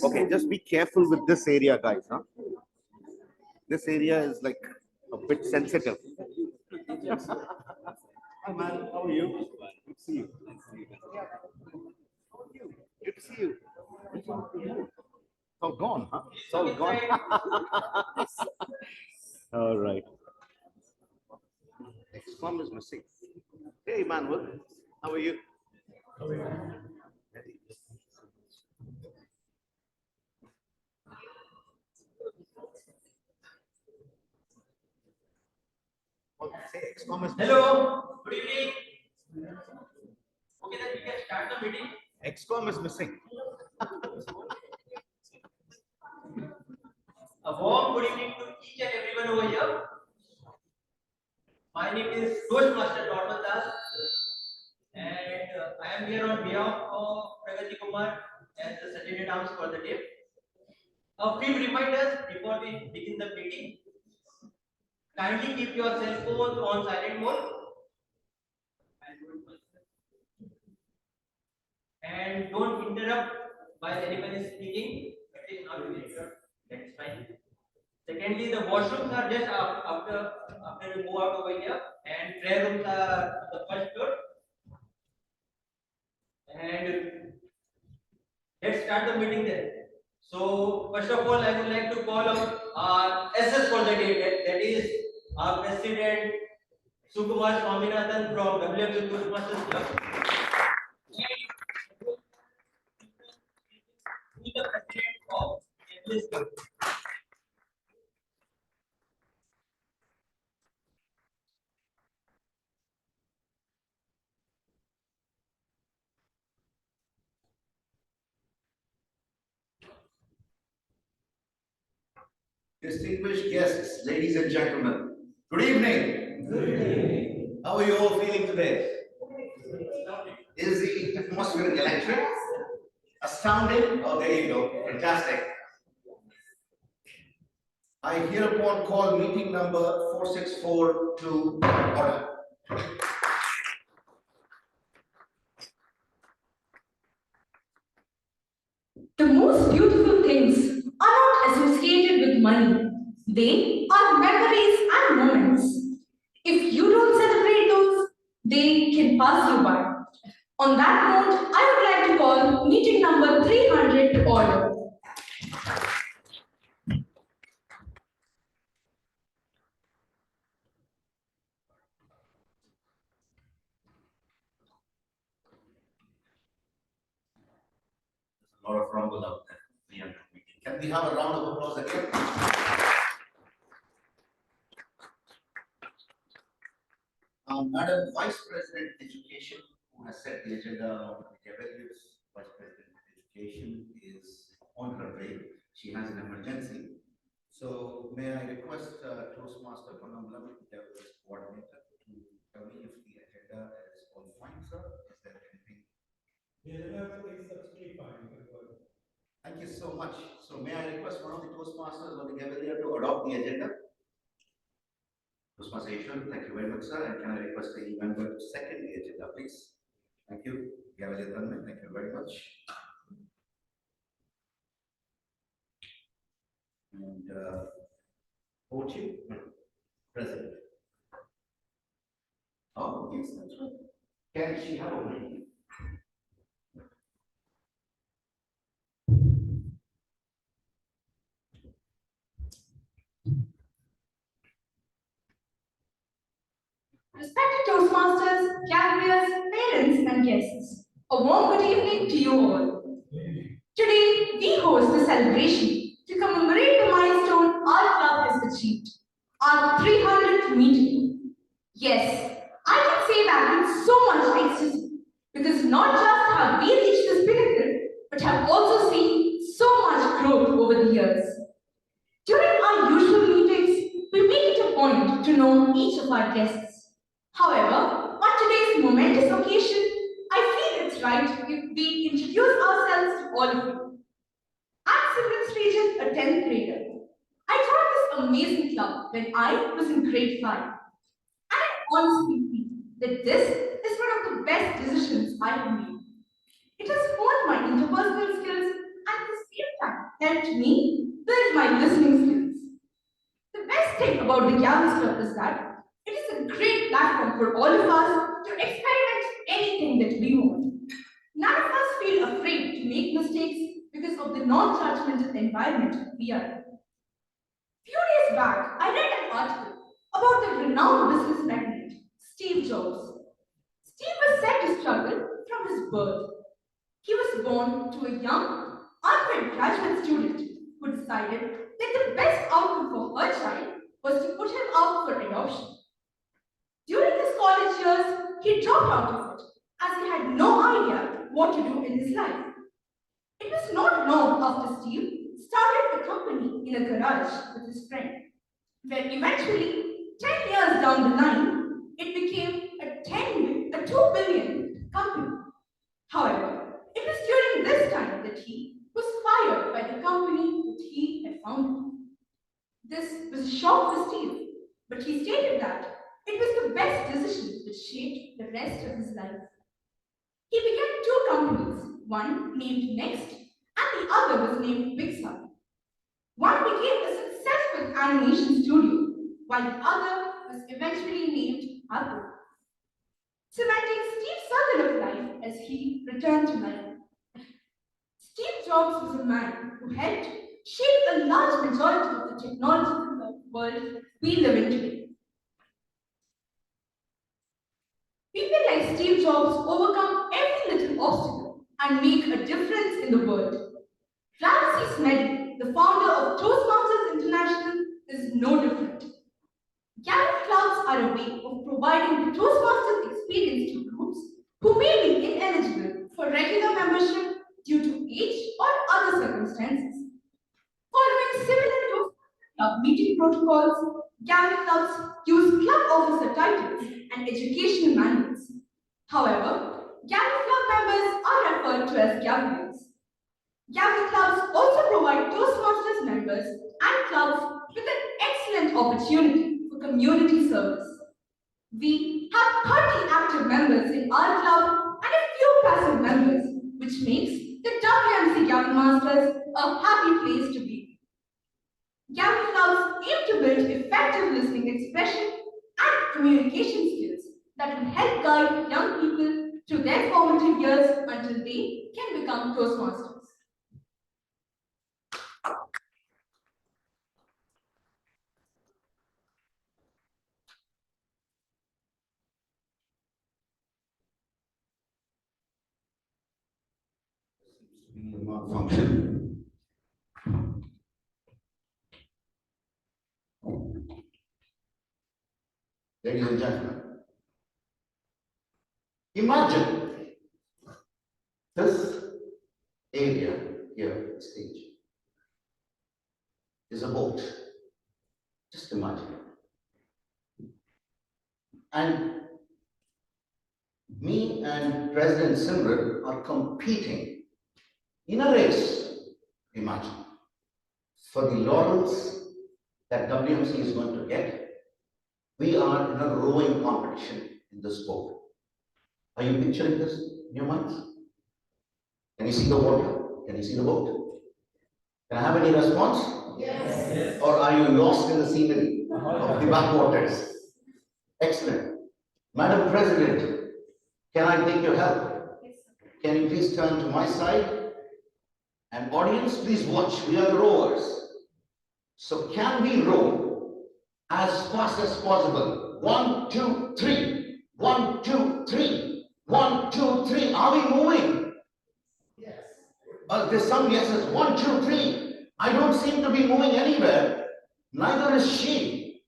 Okay, just be careful with this area, guys. Huh? This area is like a bit sensitive. Hi, man. How are you? Good to see you. Good to see you. It's all gone, huh? It's all gone. All right. XCOM is missing. Hey, Manuel. How are you? How are you? Hello, good evening. Okay, then we can start the meeting. XCOM is missing. A warm good evening to each and everyone over here. My name is Toastmaster Crowne Plaza, and I am here on behalf of Pragati Kumar as the Secretary Arms for the day. A few reminders before we begin the meeting. Kindly keep your cell phones on silent mode. And don't interrupt while anyone is speaking. That is not related. That's fine. Secondly, the washrooms are just after we move out over here, and prayer rooms are the first floor. And let's start the meeting then. So first of all, I would like to call up our SS for the day. That is our President Sukumar Swaminathan from WMC Toastmasters Club. Who is the President of this club? Distinguished guests, ladies and gentlemen, good evening. Good evening. How are you all feeling today? Is the atmosphere electric? Astounding? Oh, there you go. Fantastic. I hereupon call meeting number 464 to order. The most beautiful things are not associated with money. They are memories and moments. If you don't celebrate those, they can pass you by. On that note, I would like to call meeting number 300 to order. A lot of rumble out there. Can we have a round of applause again? Madam Vice President Education, who has set the agenda on the Gavel, Vice President Education, is on her way. She has an emergency. So may I request Toastmaster Panambalam, Gavel's coordinator, to tell me if the agenda is all fine, sir? Is there anything? The agenda is absolutely fine. Thank you so much. So may I request one of the Toastmasters or the Gavelier to adopt the agenda? Toastmaster Ishwan, thank you very much, sir. And can I request the member to second the agenda, please? Thank you. Gavelier Tanmay, thank you very much. And Ochi, present. Oh, yes, that's right. Can she have a win? Respected Toastmasters, gatherers, parents, and guests, a warm good evening to you all. Today, we host a celebration to commemorate the milestone our club has achieved, our 300th meeting. Yes, I can say that with so much ecstasy, because not just have we reached this pinnacle, but have also seen so much growth over the years. During our usual meetings, we make it a point to know each of our guests. However, on today's momentous occasion, I feel it's right if we introduce ourselves to all of you. I'm Simran's Region, a 10th grader. I joined this amazing club when I was in grade 5. And I honestly feel that this is one of the best decisions I have made. It has honed my interpersonal skills and at the same time helped me build my listening skills. The best thing about the Gavel Club is that it is a great platform for all of us to experiment anything that we want. None of us feel afraid to make mistakes because of the non-judgmental environment we are in. Few days back, I read an article about the renowned business magnate, Steve Jobs. Steve was said to struggle from his birth. He was born to a young, unwed graduate student who decided that the best outcome for her child was to put him up for adoption. During his college years, he dropped out of it as he had no idea what to do in his life. It was not long after Steve started a company in a garage with his friend, where eventually, 10 years down the line, it became a 2 billion company. However, it was during this time that he was fired by the company that he had founded. This was a shock for Steve, but he stated that it was the best decision that shaped the rest of his life. He began two companies, one named Next and the other was named Pixar. One became a successful animation studio, while the other was eventually named Apple, cementing Steve's circle of life as he returned to life. Steve Jobs was a man who helped shape a large majority of the technological world we live in today. People like Steve Jobs overcome every little obstacle and make a difference in the world. Ramsey Smedley, the founder of Toastmasters International, is no different. Gavel clubs are a way of providing the Toastmasters experience to groups who may be ineligible for regular membership due to age or other circumstances. Following similar Toastmasters club meeting protocols, Gavel clubs use club officer titles and educational manuals. However, Gavel club members are referred to as Gavelians. Gavel clubs also provide Toastmasters members and clubs with an excellent opportunity for community service. We have 30 active members in our club and a few passive members, which makes the WMC Gavel Masters a happy place to be. Gavel clubs aim to build effective listening expression and communication skills that will help guide young people through their formative years until they can become Toastmasters. Seems to be a malfunction. Ladies and gentlemen, imagine this area here, stage, is a boat. Just imagine. And me and President Simran are competing in a race, imagine, for the laurels that WMC is going to get. We are in a rowing competition in this boat. Are you picturing this in your minds? Can you see the water? Can you see the boat? Can I have any response? Yes. Or are you lost in the scenery of the backwaters? Excellent. Madam President, can I take your help? Can you please turn to my side? And audience, please watch. We are the rowers. So can we row as fast as possible? 1, 2, 3. 1, 2, 3. 1, 2, 3. Are we moving? Yes. There's some yeses. 1, 2, 3. I don't seem to be moving anywhere. Neither is she.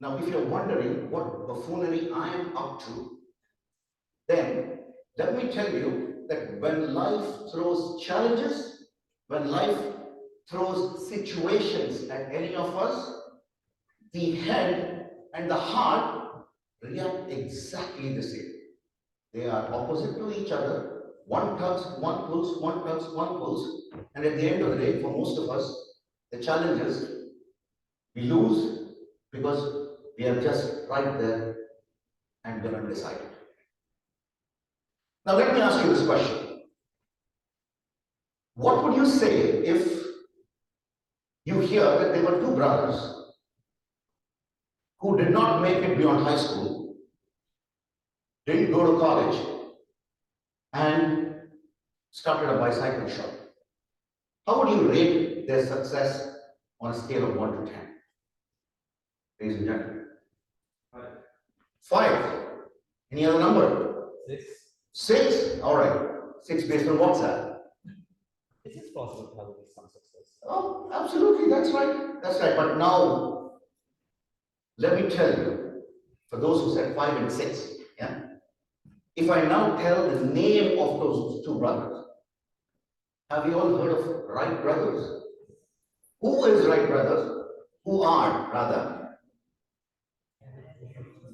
Now, if you're wondering what buffoonery I am up to, then let me tell you that when life throws challenges, when life throws situations at any of us, the head and the heart react exactly the same. They are opposite to each other. One tugs, one pulls, one tugs, one pulls. And at the end of the day, for most of us, the challenge is we lose because we are just right there and were undecided. Now let me ask you this question. What would you say if you hear that there were two brothers who did not make it beyond high school, didn't go to college, and started a bicycle shop? How would you rate their success on a scale of 1 to 10? Ladies and gentlemen. 5. Any other number? 6. 6? All right. 6 based on WhatsApp. It is possible to have some success. Oh, absolutely. That's right. That's right. But now, let me tell you, for those who said 5 and 6, yeah? If I now tell the name of those two brothers, have you all heard of Wright brothers? Who is Wright brothers? Who are, rather?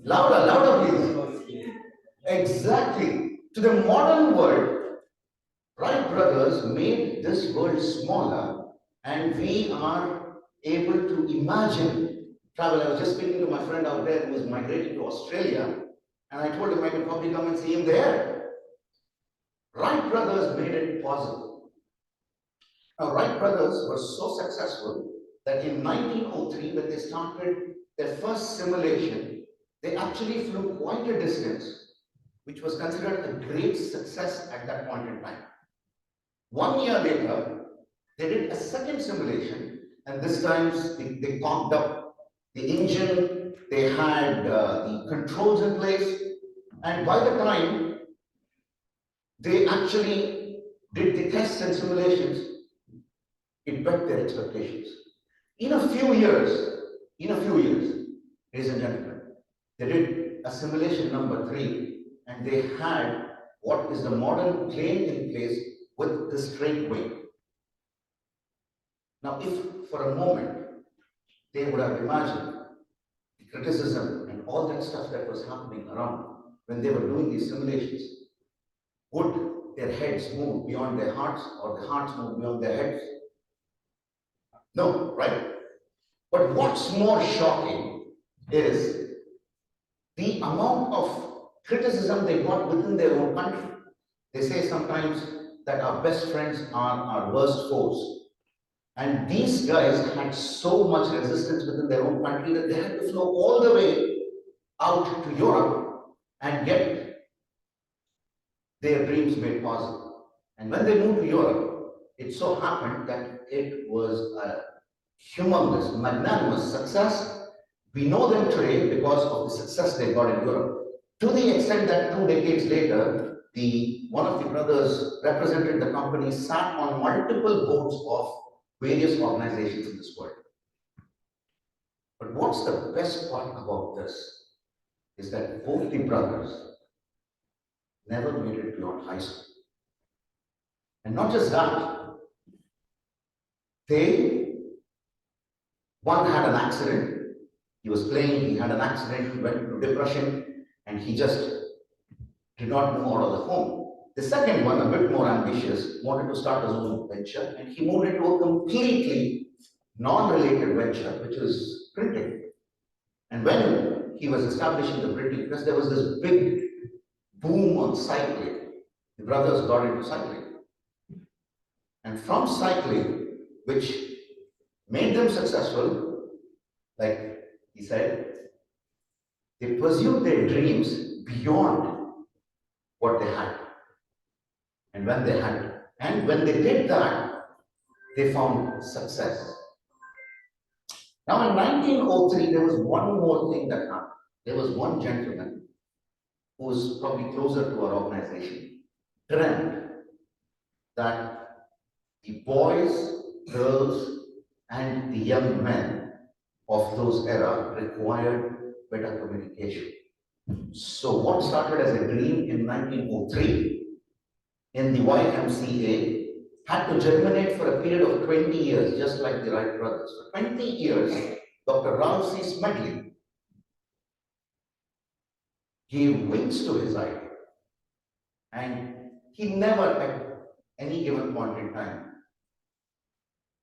Louder, louder, please. Exactly. To the modern world, Wright brothers made this world smaller, and we are able to imagine travel. I was just speaking to my friend out there who is migrating to Australia, and I told him I could probably come and see him there. Wright brothers made it possible. Now, Wright brothers were so successful that in 1903, when they started their first simulation, they actually flew quite a distance, which was considered a great success at that point in time. 1 year later, they did a second simulation, and this time they conked up the engine, they had the controls in place, and by the time they actually did the tests and simulations, it met their expectations. In a few years, ladies and gentlemen, they did a simulation number 3, and they had what is the modern plane in place with the straight wing. Now, if for a moment they would have imagined the criticism and all that stuff that was happening around when they were doing these simulations, would their heads move beyond their hearts or the hearts move beyond their heads? No, right? But what's more shocking is the amount of criticism they got within their own country. They say sometimes that our best friends are our worst foes. And these guys had so much resistance within their own country that they had to flow all the way out to Europe and get their dreams made possible. And when they moved to Europe, it so happened that it was a humongous, magnanimous success. We know them today because of the success they got in Europe. To the extent that 2 decades later, one of the brothers represented the company, sat on multiple boards of various organizations in this world. But what's the best part about this is that both the brothers never made it beyond high school. And not just that, one had an accident. He was playing, he had an accident, he went into depression, and he just did not move out of the home. The second one, a bit more ambitious, wanted to start his own venture, and he moved into a completely non-related venture, which is printing. And when he was establishing the printing press, there was this big boom on cycling. The brothers got into cycling. And from cycling, which made them successful, like he said, they pursued their dreams beyond what they had. And when they did that, they found success. Now in 1903, there was one more thing that happened. There was one gentleman who was probably closer to our organization, dreamt that the boys, girls, and the young men of those era required better communication. So what started as a dream in 1903 in the YMCA had to germinate for a period of 20 years, just like the Wright brothers. For 20 years, Dr. Ralph C. Smedley gave wings to his idea. And he never, at any given point in time,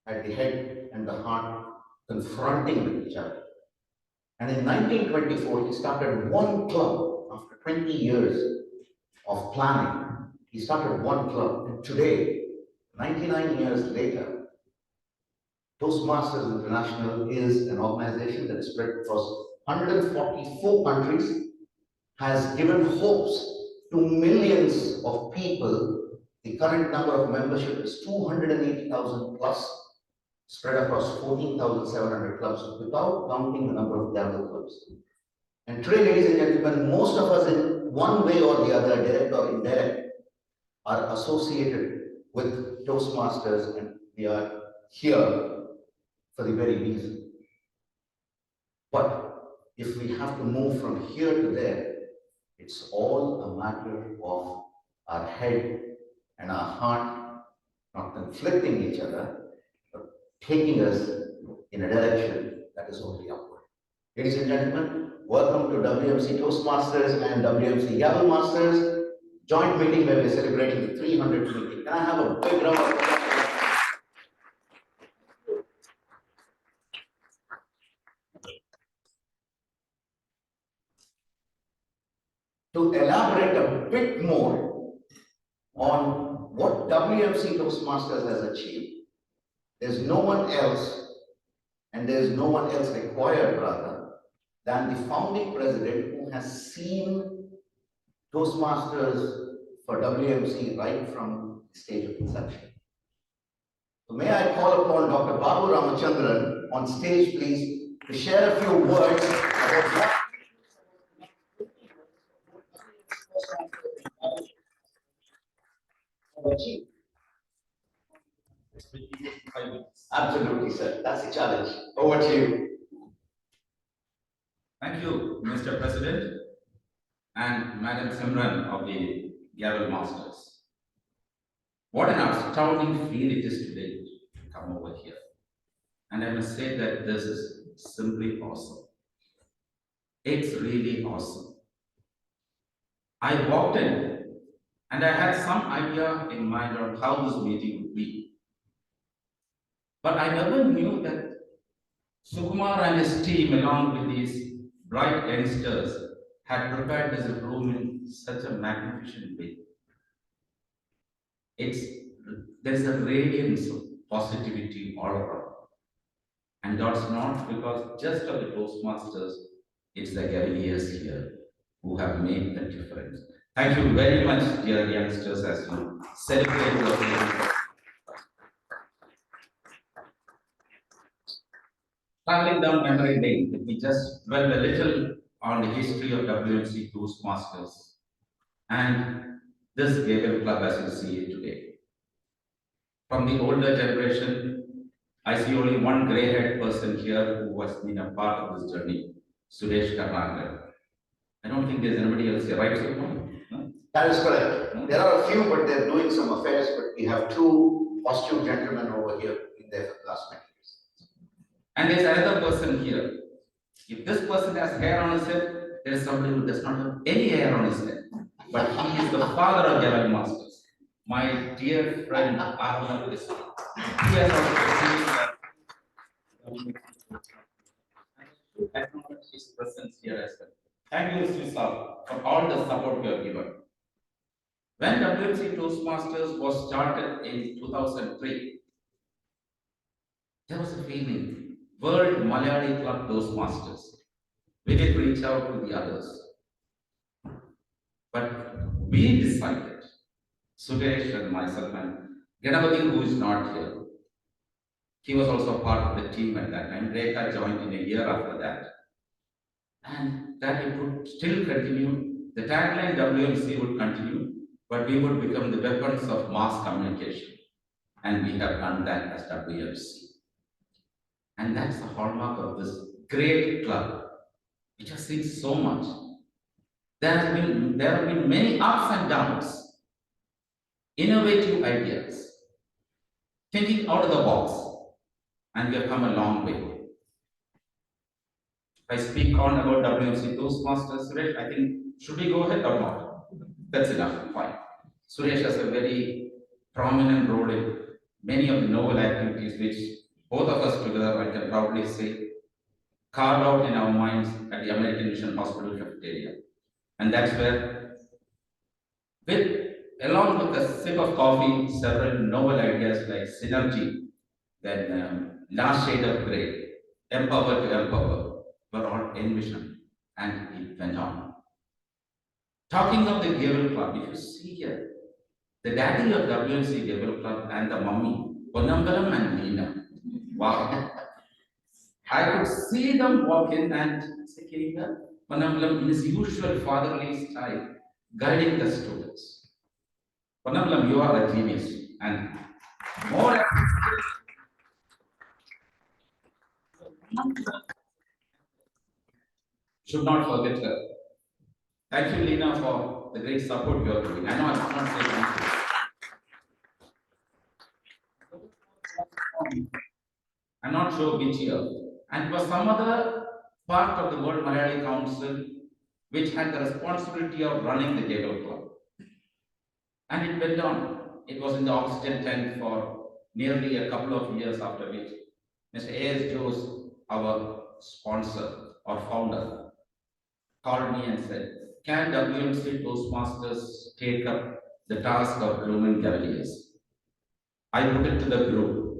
had the head and the heart confronting with each other. And in 1924, he started one club after 20 years of planning, he started one club. And today, 99 years later, Toastmasters International is an organization that is spread across 144 countries, has given hopes to millions of people. The current number of membership is 280,000 plus, spread across 14,700 clubs, without counting the number of Gavel clubs. And today, ladies and gentlemen, most of us in one way or the other, direct or indirect, are associated with Toastmasters, and we are here for the very reason. But if we have to move from here to there, it's all a matter of our head and our heart not conflicting each other, but taking us in a direction that is only upward. Ladies and gentlemen, welcome to WMC Toastmasters and WMC Gavel Masters joint meeting where we're celebrating the 300th meeting. Can I have a big round of applause? To elaborate a bit more on what WMC Toastmasters has achieved, there's no one else, and there's no one else required rather, than the founding president who has seen Toastmasters for WMC right from the stage of inception. So may I call upon Dr. Babu Ramachandran on stage, please, to share a few words about what achieved. Absolutely, sir. That's the challenge. Over to you. Thank you, Mr. President and Madam Simran of the Gavel Masters. What an astounding feel it is today to come over here. And I must say that this is simply awesome. It's really awesome. I walked in and I had some idea in mind on how this meeting would be. But I never knew that Sukumar and his team, along with these bright youngsters, had prepared this room in such a magnificent way. There's a radiance of positivity all around. And that's not because just of the Toastmasters, it's the Gaveliers here who have made the difference. Thank you very much, dear youngsters, as you celebrate your day. Traveling down memory lane, let me just dwell a little on the history of WMC Toastmasters and this Gavel Club as you see it today. From the older generation, I see only one grey-haired person here who has been a part of this journey, Suresh Karnakar. I don't think there's anybody else here, right? No? That is correct. No? There are a few, but they're doing some affairs, but we have two costume gentlemen over here in there for the last 20 years. And there's another person here. If this person has hair on his head, there is somebody who does not have any hair on his head. But he is the father of Gavel Masters. My dear friend Ahmed is. He has also acknowledge his presence here as well. Thank you, Sri Sir, for all the support you have given. When WMC Toastmasters was started in 2003, there was a feeling, World Malayali Club Toastmasters. We did reach out to the others. But we decided, Suresh and myself and Ganapati, who is not here, he was also part of the team at that time. Rekha joined in a year after that. And that it would still continue. The tagline WMC would continue, but we would become the weapons of mass communication. And we have done that as WMC. And that's the hallmark of this great club, which has seen so much. There have been many ups and downs, innovative ideas, thinking out of the box, and we have come a long way. If I speak on about WMC Toastmasters, Suresh, I think, should we go ahead or not? That's enough, fine. Suresh has a very prominent role in many of the novel activities which both of us together, I can proudly say, carved out in our minds at the American Mission Hospital cafeteria. And that's where, along with a sip of coffee, several novel ideas like synergy, then last shade of grey, empower to empower, were all envisioned, and it went on. Talking of the Gavel Club, if you see here, the daddy of WMC Gavel Club and the mummy, Ponambalam and Leena. Wow. I could see them walk in and say, Ponambalam in his usual fatherly style, guiding the students. Ponambalam, you are a genius. And more should not forget her. Thank you, Leena, for the great support you are giving. I know I cannot say thank you. I'm not sure which year. And it was some other part of the World Malayali Council which had the responsibility of running the Gavel Club. And it went on. It was in the oxygen tank for nearly a couple of years, after which Mr. A.S. Jose, our sponsor or founder, called me and said, can WMC Toastmasters take up the task of grooming Cavaliers? I put it to the group,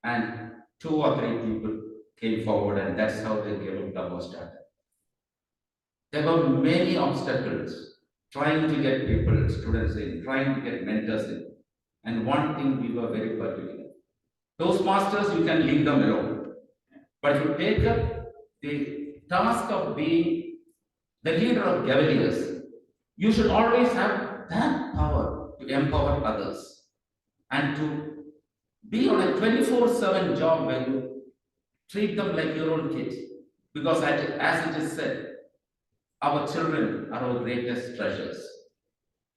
and 2 or 3 people came forward, and that's how the Gavel Club was started. There were many obstacles trying to get people, students in, trying to get mentors in. And one thing we were very particular. Toastmasters, you can leave them alone. But if you take up the task of being the leader of Cavaliers, you should always have that power to empower others and to be on a 24/7 job where you treat them like your own kids. Because as it is said, our children are our greatest treasures.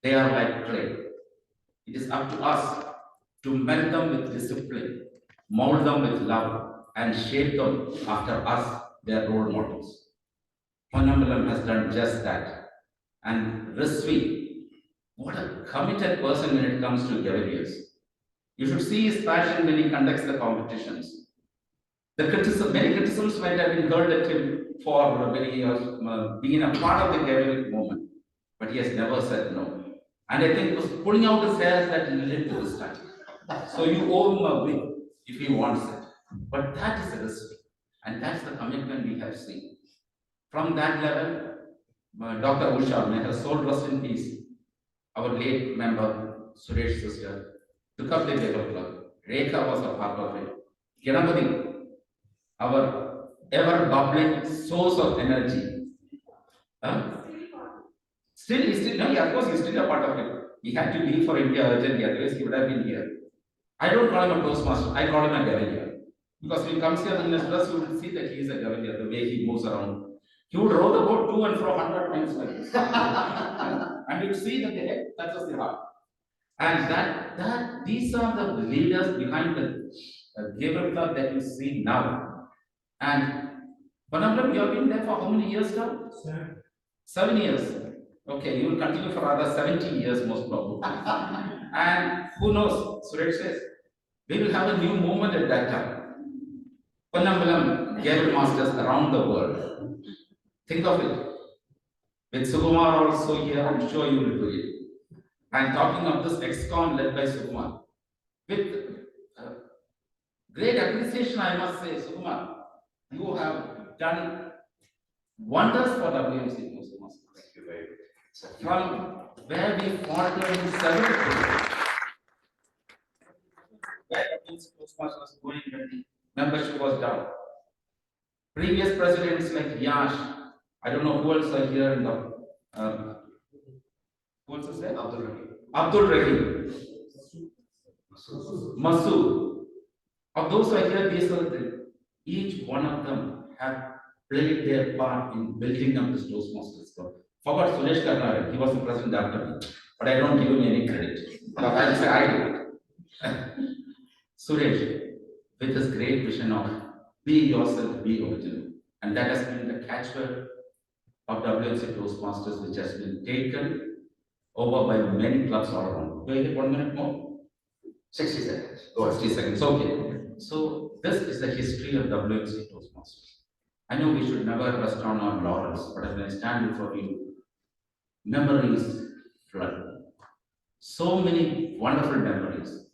They are like clay. It is up to us to melt them with discipline, mold them with love, and shape them after us, their role models. Ponambalam has done just that. And Risvi, what a committed person when it comes to Cavaliers. You should see his passion when he conducts the competitions. Many criticisms might have been heard at him for many years, being a part of the Gavel movement, but he has never said no. And I think it was pulling out his hairs that led to this time. So you owe him a wig if he wants it. But that is a risk, and that's the commitment we have seen. From that level, Dr. Usha, may her soul rest in peace, our late member, Suresh's sister, took up the Gavel Club. Rekha was a part of it. Ganapati, our ever bubbling source of energy. No, yeah, of course, he's still a part of it. He had to leave for India urgently, otherwise he would have been here. I don't call him a Toastmaster, I call him a Cavalier. Because when he comes here in his dress, you will see that he is a Cavalier, the way he moves around. He would row the boat to and fro 100 times like this. And you'd see that the head touches the heart. And these are the leaders behind the Gavel Club that you see now. And Panambalam, you have been there for how many years now? 7 years. Okay, you will continue for another 70 years most probably. And who knows, Suresh says, we will have a new movement at that time. Panambalam Gavel Masters around the world. Think of it. With Sukumar also here, I'm sure you will do it. I'm talking of this ex-con led by Sukumar. With great appreciation, I must say, Sukumar, you have done wonders for WMC Toastmasters. Thank you very much. From where we faltered in several places, where WMC Toastmasters was going when the membership was down. Previous presidents like Yash, I don't know who else are here in the who else is there? Abdul Rahim. Masood. Of those who are here, these are each one of them have played their part in building up this Toastmasters Club. Forgot Suresh Karnare, he was the president after me, but I don't give him any credit. I'll say I do it. Suresh, with his great vision of be yourself, be original, and that has been the catchword of WMC Toastmasters, which has been taken over by many clubs all around. Do I get 1 minute more? 60 seconds. 60 seconds, okay. So this is the history of WMC Toastmasters. I know we should never rest on our laurels, but when I stand before you, memories flood. So many wonderful memories,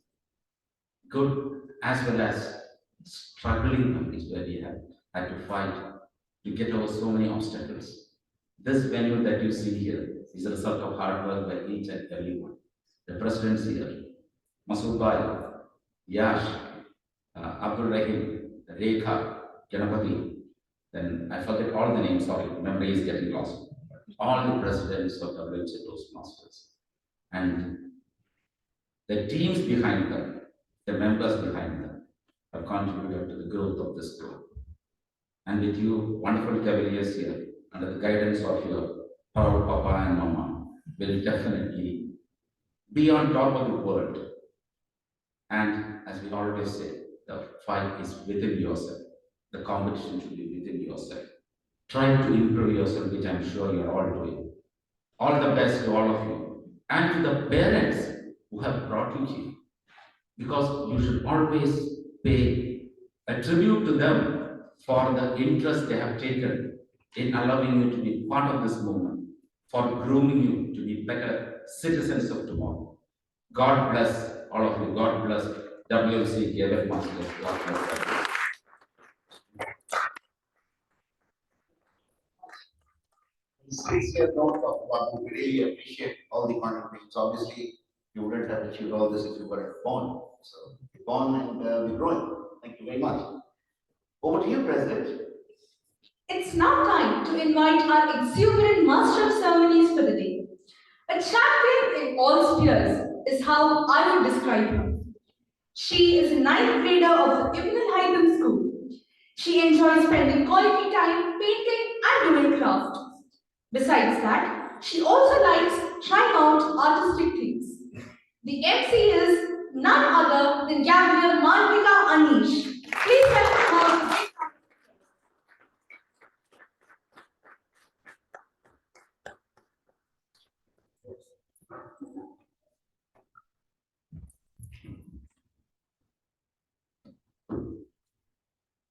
good as well as struggling memories where we have had to fight to get over so many obstacles. This venue that you see here is a result of hard work by each and everyone. The presidents here, Masood Bhai, Yash, Abdul Rahim, Rekha, Ganapati, then I forget all the names, sorry, memory is getting lost. All the presidents of WMC Toastmasters and the teams behind them, the members behind them have contributed to the growth of this group. And with you, wonderful cavaliers here, under the guidance of your proud Papa and Mama, will definitely be on top of the world. And as we always say, the fight is within yourself. The competition should be within yourself. Try to improve yourself, which I'm sure you're all doing. All the best to all of you. And to the parents who have brought you here. Because you should always pay a tribute to them for the interest they have taken in allowing you to be part of this movement, for grooming you to be better citizens of tomorrow. God bless all of you. God bless WMC Gavel Masters. God bless everyone. Sincere note of what we really appreciate all the contributions. Obviously, you wouldn't have achieved all this if you weren't born. So, you're born and we're growing. Thank you very much. Over to you, President. It's now time to invite our exuberant master of ceremonies for the day. A champion in all spheres is how I would describe her. She is a ninth grader of the Ibn al-Haytham School. She enjoys spending quality time painting and doing craft. Besides that, she also likes trying out artistic things. The MC is none other than Gavel Malvika Anish. Please welcome her.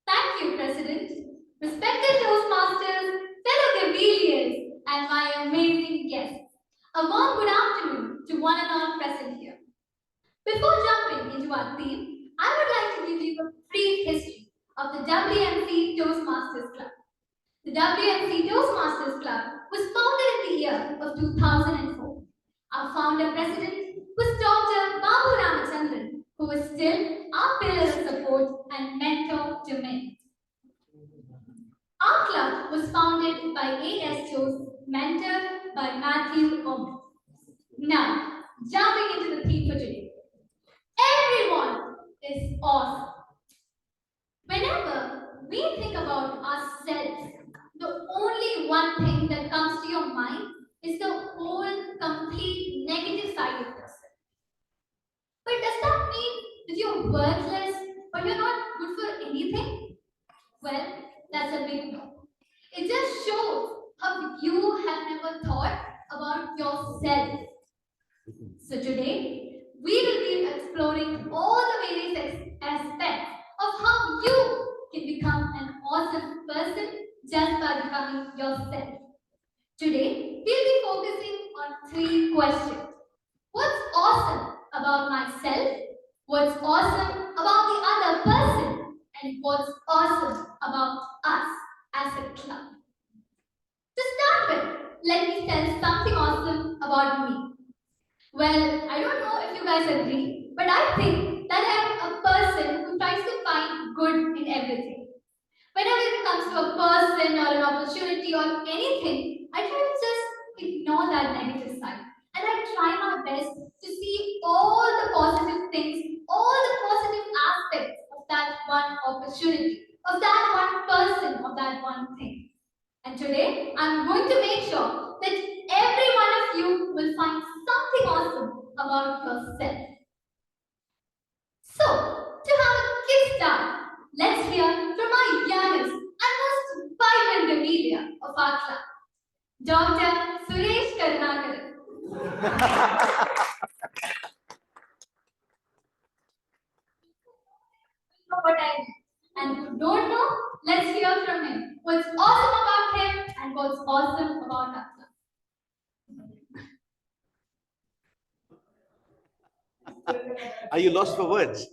Thank you, President. Respected Toastmasters, fellow Gavelians, and my amazing guests. A warm good afternoon to one and all present here. Before jumping into our theme, I would like to give you a brief history of the WMC Toastmasters Club. The WMC Toastmasters Club was founded in the year of 2004. Our founder president was Dr. Babu Ramachandran, who is still our pillar of support and mentor to many. Our club was founded by A.S. Toast, mentored by Matthew Omen. Now, jumping into the theme for today. Everyone is awesome. Whenever we think about ourselves, the only one thing that comes to your mind is the whole complete negative side of yourself. But does that mean that you're worthless or you're not good for anything? Well, that's a big no. It just shows how you have never thought about yourself. So today, we will be exploring all the various aspects of how you can become an awesome person just by becoming yourself. Today, we'll be focusing on 3 questions. What's awesome about myself? What's awesome about the other person? And what's awesome about us as a club? To start with, let me tell something awesome about me. Well, I don't know if you guys agree, but I think that I'm a person who tries to find good in everything. Whenever it comes to a person or an opportunity or anything, I try to just ignore that negative side. And I try my best to see all the positive things, all the positive aspects of that one opportunity, of that one person, of that one thing. And today, I'm going to make sure that every one of you will find something awesome about yourself. So, to have a kickstart, let's hear from our youngest and most vibrant Gavelia of our club, Dr. Suresh Karnakar. You know what I mean. And if you don't know, let's hear from him. What's awesome about him and what's awesome about our club. Are you lost for words?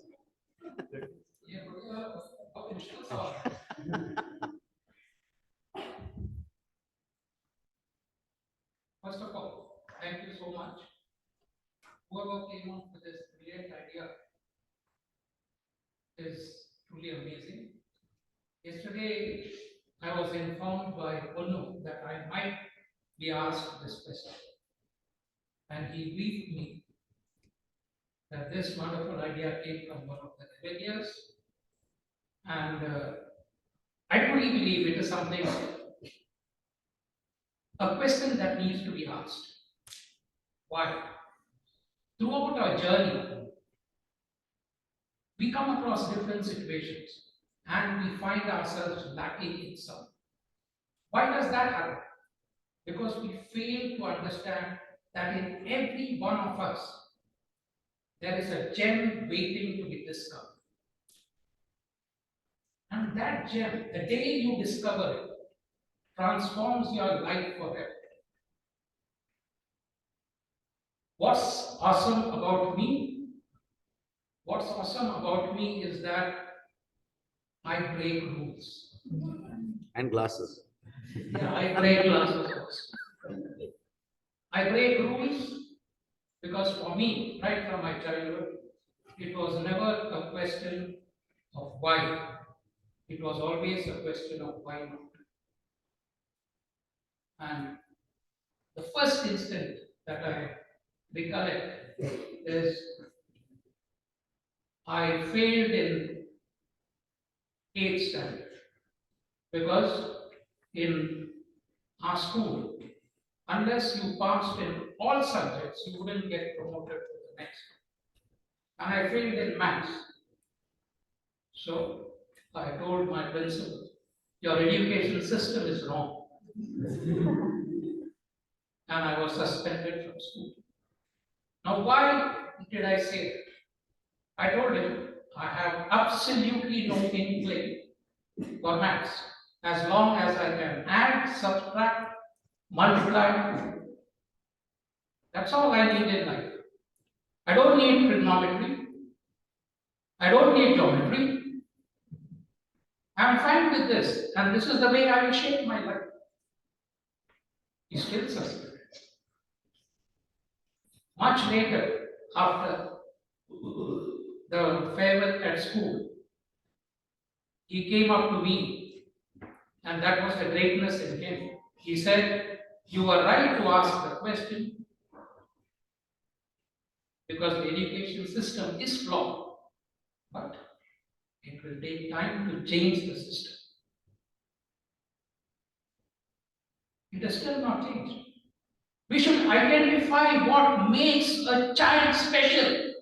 First of all, thank you so much. Whoever came up with this brilliant idea is truly amazing. Yesterday, I was informed by Onu that I might be asked this question. And he briefed me that this wonderful idea came from one of the Cavaliers. And I truly believe it is something, a question that needs to be asked. Why? Throughout our journey, we come across different situations and we find ourselves lacking in some. Why does that happen? Because we fail to understand that in every one of us, there is a gem waiting to be discovered. And that gem, the day you discover it, transforms your life forever. What's awesome about me? What's awesome about me is that I break rules. And glasses. Yeah, I break glasses also. I break rules because for me, right from my childhood, it was never a question of why. It was always a question of why not. And the first instant that I recollect is I failed in 8th standard because in our school, unless you passed in all subjects, you wouldn't get promoted to the next. And I failed in maths. So I told my principal, your education system is wrong. And I was suspended from school. Now, why did I say that? I told him, I have absolutely no inkling for maths. As long as I can add, subtract, multiply, that's all I need in life. I don't need trigonometry. I don't need geometry. I'm fine with this, and this is the way I will shape my life. He still suspended. Much later, after the farewell at school, he came up to me, and that was the greatness in him. He said, you were right to ask the question because the education system is flawed, but it will take time to change the system. It has still not changed. We should identify what makes a child special.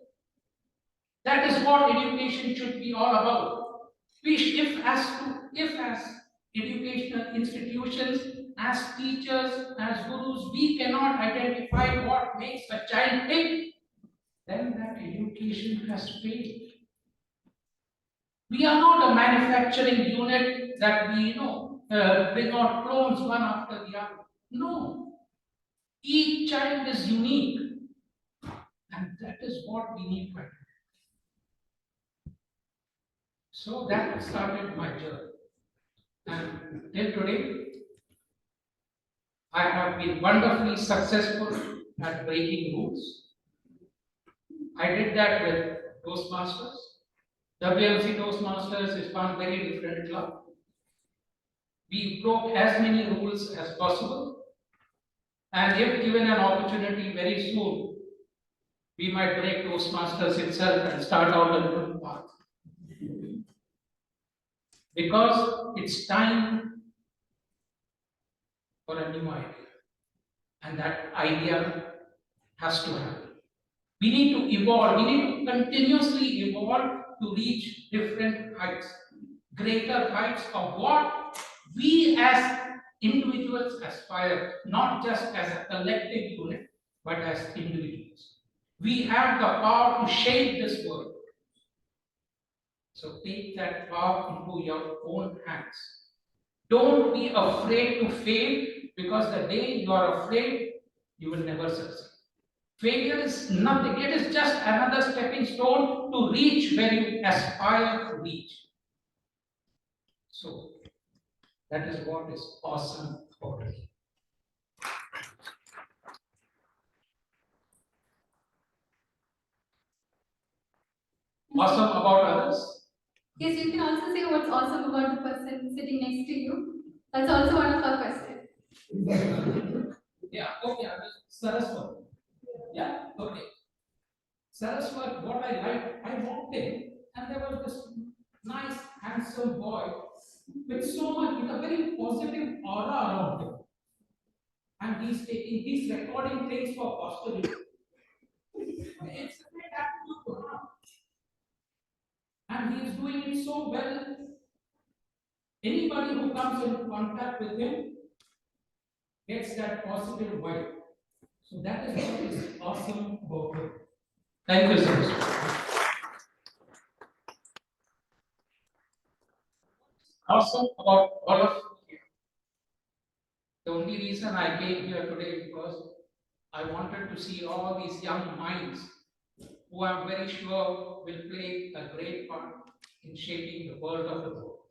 That is what education should be all about. If as educational institutions, as teachers, as gurus, we cannot identify what makes a child tick, then that education has failed. We are not a manufacturing unit that we bring out clones one after the other. No. Each child is unique. And that is what we need to identify. So that started my journey. And till today, I have been wonderfully successful at breaking rules. I did that with Toastmasters. WMC Toastmasters is one very different club. We broke as many rules as possible. And if given an opportunity very soon, we might break Toastmasters itself and start out a different path. Because it's time for a new idea. And that idea has to happen. We need to evolve, we need to continuously evolve to reach different heights, greater heights of what we as individuals aspire, not just as a collective unit, but as individuals. We have the power to shape this world. So take that power into your own hands. Don't be afraid to fail, because the day you are afraid, you will never succeed. Failure is nothing. It is just another stepping stone to reach where you aspire to reach. So that is what is awesome about it. Awesome about others? Yes, you can also say what's awesome about the person sitting next to you. That's also one of our questions. Yeah, okay, Saraswat. Yeah, okay. Saraswat, what I liked, I walked in and there was this nice, handsome boy with so much, with a very positive aura around him. And he's recording things for posterity. It's a great attitude to have. And he is doing it so well. Anybody who comes in contact with him gets that positive vibe. So that is what is awesome about him. Thank you so much. Awesome about all of you here. The only reason I came here today is because I wanted to see all these young minds who I'm very sure will play a great part in shaping the world of the book.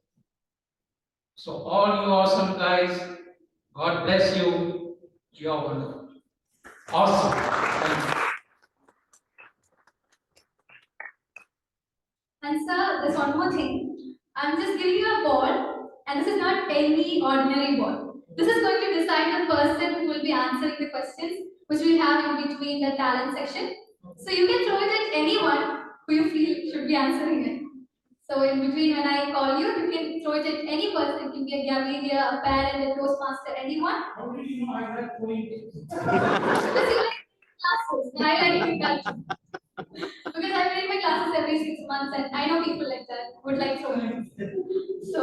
So all you awesome guys, God bless you. You are wonderful. Awesome. Thank you. And sir, there's one more thing. I'm just giving you a ball, and this is not any ordinary ball. This is going to decide the person who will be answering the questions, which we have in between the talent section. So you can throw it at anyone who you feel should be answering it. So in between, when I call you, you can throw it at any person. It can be a Gavel, a parent, a Toastmaster, anyone. How did you know I like throwing things? Because you like classes, and I like your culture. Because I read my classes every 6 months, and I know people like that would like throwing. So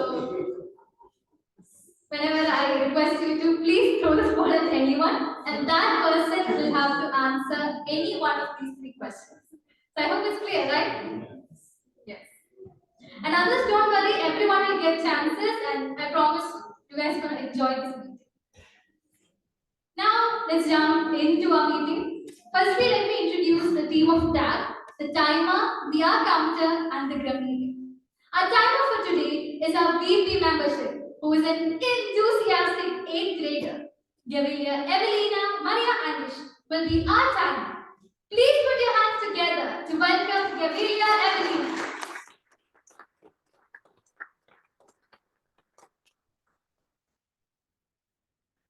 whenever I request you to please throw this ball at anyone, and that person will have to answer any one of these three questions. So I hope it's clear, right? Yes. And others, don't worry, everyone will get chances, and I promise you guys are gonna enjoy this meeting. Now let's jump into our meeting. Firstly, let me introduce the team of TAG, the timer, the R counter, and the grammarian. Our timer for today is our VP membership, who is an enthusiastic 8th grader. Gavilia, Evelina, Maria, and Ish will be our timer. Please put your hands together to welcome Gavilia, Evelina.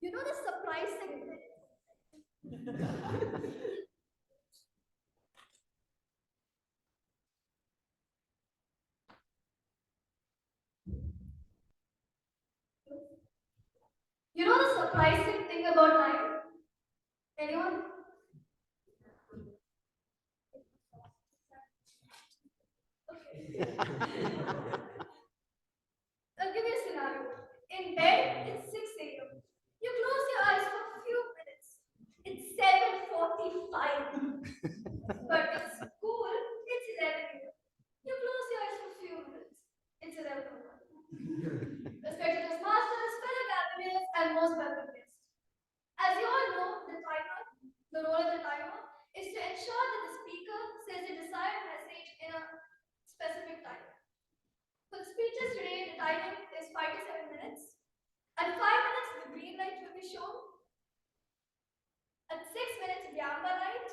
You know the surprising thing? You know the surprising thing about time? Anyone? Okay. I'll give you a scenario. In bed, it's 6 a.m. You close your eyes for a few minutes. It's 7:45. But at school, it's 11 a.m. You close your eyes for a few minutes. It's 11:01. Respected Toastmasters, fellow Cavaliers, and most welcome guests. As you all know, the role of the timer is to ensure that the speaker says the desired message in a specific time. For the speeches today, the timing is 5 to 7 minutes. At 5 minutes, the green light will be shown. At 6 minutes, the amber light.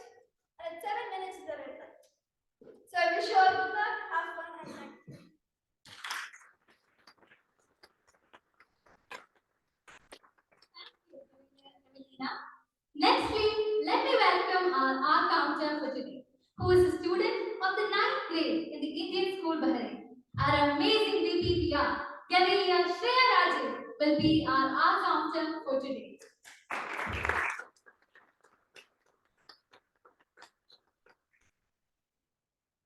And at 7 minutes, the red light. So I wish you all good luck, have fun, and thank you. Nextly, let me welcome our R counter for today, who is a student of the 9th grade in the Indian School Bahrain. Our amazing VPPR, Gavilia Shreya Rajan, will be our R counter for today.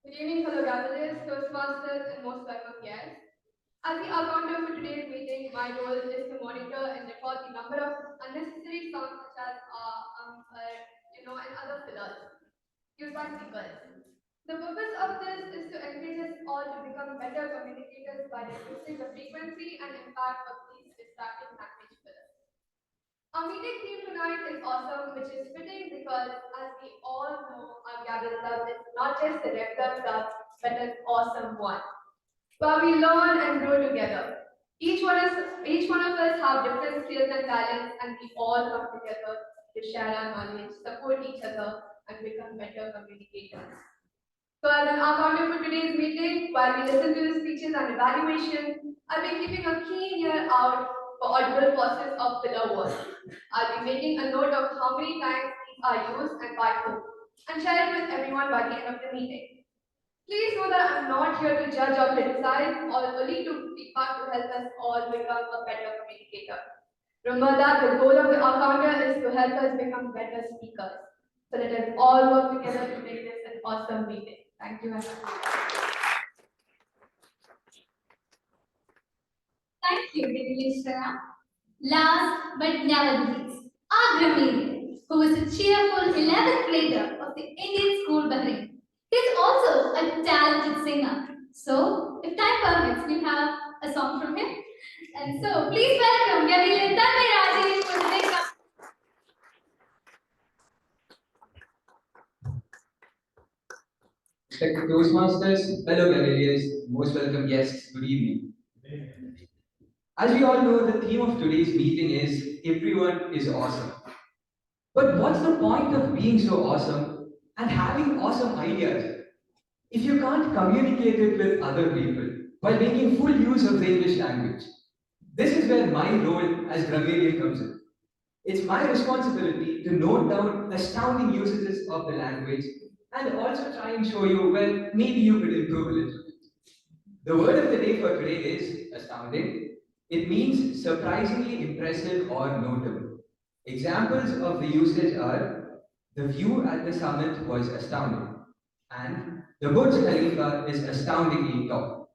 Good evening, fellow Cavaliers, Toastmasters, and most welcome guests. As the accountant for today's meeting, my role is to monitor and record the number of unnecessary sounds such as and other fillers used by speakers. The purpose of this is to encourage us all to become better communicators by reducing the frequency and impact of these distracting language fillers. Our meeting theme tonight is awesome, which is fitting because, as we all know, our Gavel Club is not just a regular club, but an awesome one, where we learn and grow together. Each one of us have different skills and talents, and we all come together to share our knowledge, support each other, and become better communicators. So as an accountant for today's meeting, while we listen to the speeches and evaluation, I'll be keeping a keen ear out for audible pauses of filler words. I'll be making a note of how many times these are used and by whom, and share it with everyone by the end of the meeting. Please know that I'm not here to judge or criticize, or only to feedback to help us all become a better communicator. Remember that the goal of the accountant is to help us become better speakers. So let us all work together to make this an awesome meeting. Thank you very much. Thank you, Gavel. Last but never least, our grammarian, who is a cheerful 11th grader of the Indian School Bahrain. He is also a talented singer. So, if time permits, we'll have a song from him. And so, please welcome Gavel Rajesh for the next. Respected Toastmasters, fellow Gaveliers, most welcome guests, good evening. As we all know, the theme of today's meeting is Everyone is Awesome. But what's the point of being so awesome and having awesome ideas if you can't communicate it with other people while making full use of the English language? This is where my role as grammarian comes in. It's my responsibility to note down astounding usages of the language and also try and show you where maybe you could improve a little bit. The word of the day for today is astounding. It means surprisingly impressive or notable. Examples of the usage are the view at the summit was astounding and the Burj Khalifa is astoundingly tall.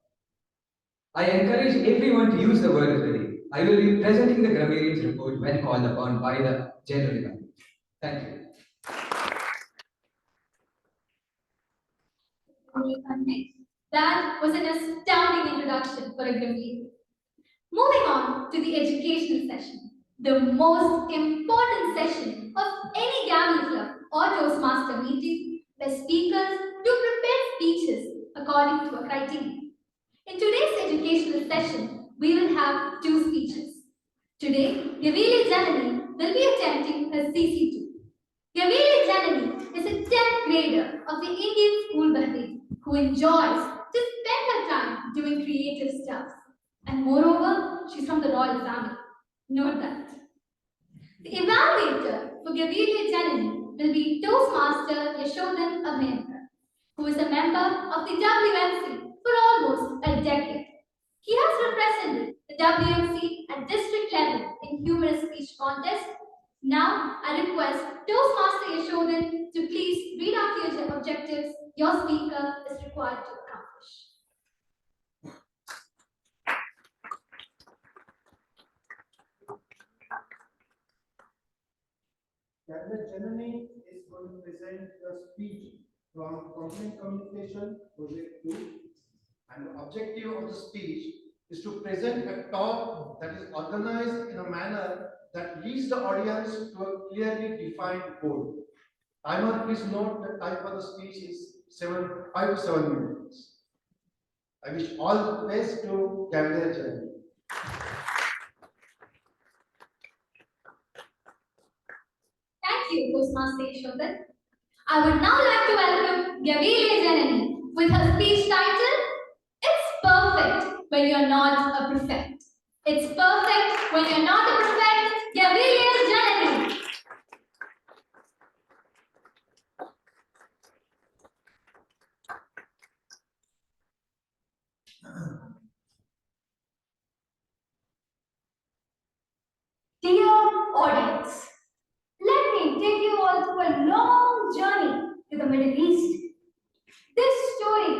I encourage everyone to use the word of the day. I will be presenting the grammarian's report when called upon by the general assembly. Thank you. That was an astounding introduction for a grammarian. Moving on to the educational session, the most important session of any Gavel Club or Toastmaster meeting, where speakers do prepare speeches according to a criteria. In today's educational session, we will have two speeches. Today, Gavel Janani will be attempting her CC2. Gavel Janani is a 10th grader of the Indian School Bahrain who enjoys to spend her time doing creative stuff. And moreover, she's from the royal family. Note that. The evaluator for Gavel Janani will be Toastmaster Yashodan Abhyankar, who is a member of the WMC for almost a decade. He has represented the WMC at district level in humorous speech contests. Now, I request Toastmaster Yashodan to please read out the objectives your speaker is required to accomplish. Gavel Janani is going to present a speech from Confident Communication Project 2, and the objective of the speech is to present a talk that is organized in a manner that leads the audience to a clearly defined goal. Timer, please note the time for the speech is 5 to 7 minutes. I wish all the best to Gavel Janani. Thank you, Toastmaster Yashodan. I would now like to welcome Gavel Janani with her speech title, It's Perfect When You're Not a Prefect. It's perfect when you're not a prefect, Gavel Janani. Dear audience, let me take you all through a long journey to the Middle East. This story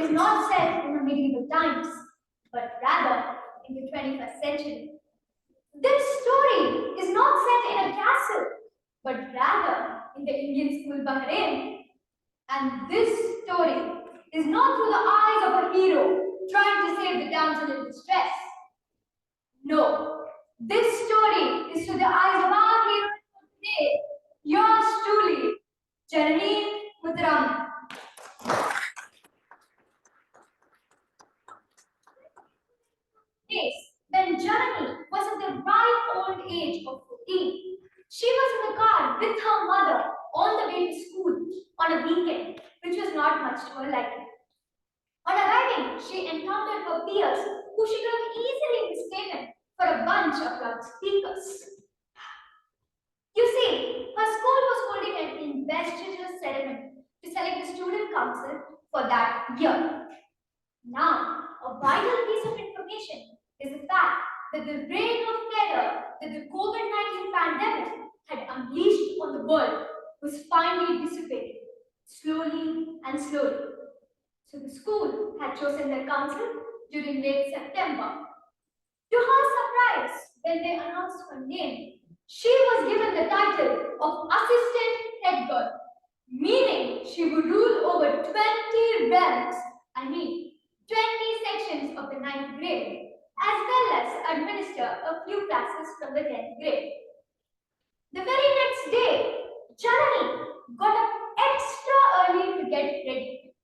is not set in the medieval times, but rather in the 21st century. This story is not set in a castle, but rather in the Indian School Bahrain. And this story is not through the eyes of a hero trying to save the damsel in distress. No, This story is to the eyes of our hero today, yours truly, Janani Muthuraman. Days when Janani was at the ripe old age of 14. She was in the car with her mother on the way to school on a weekend, which was not much to her liking. On arriving, she encountered her peers who she could have easily mistaken for a bunch of loudspeakers. You see, her school was holding an investiture ceremony to select the student council for that year. Now, a vital piece of information is the fact that the reign of terror that the COVID-19 pandemic had unleashed on the world was finally dissipating, slowly and slowly. So the school had chosen their council during late September. To her surprise, when they announced her name, she was given the title of Assistant Head Girl, meaning she would rule over 20 realms, 20 sections of the 9th grade, as well as administer a few classes from the 10th grade. The very next day, Janani got up extra early to get ready.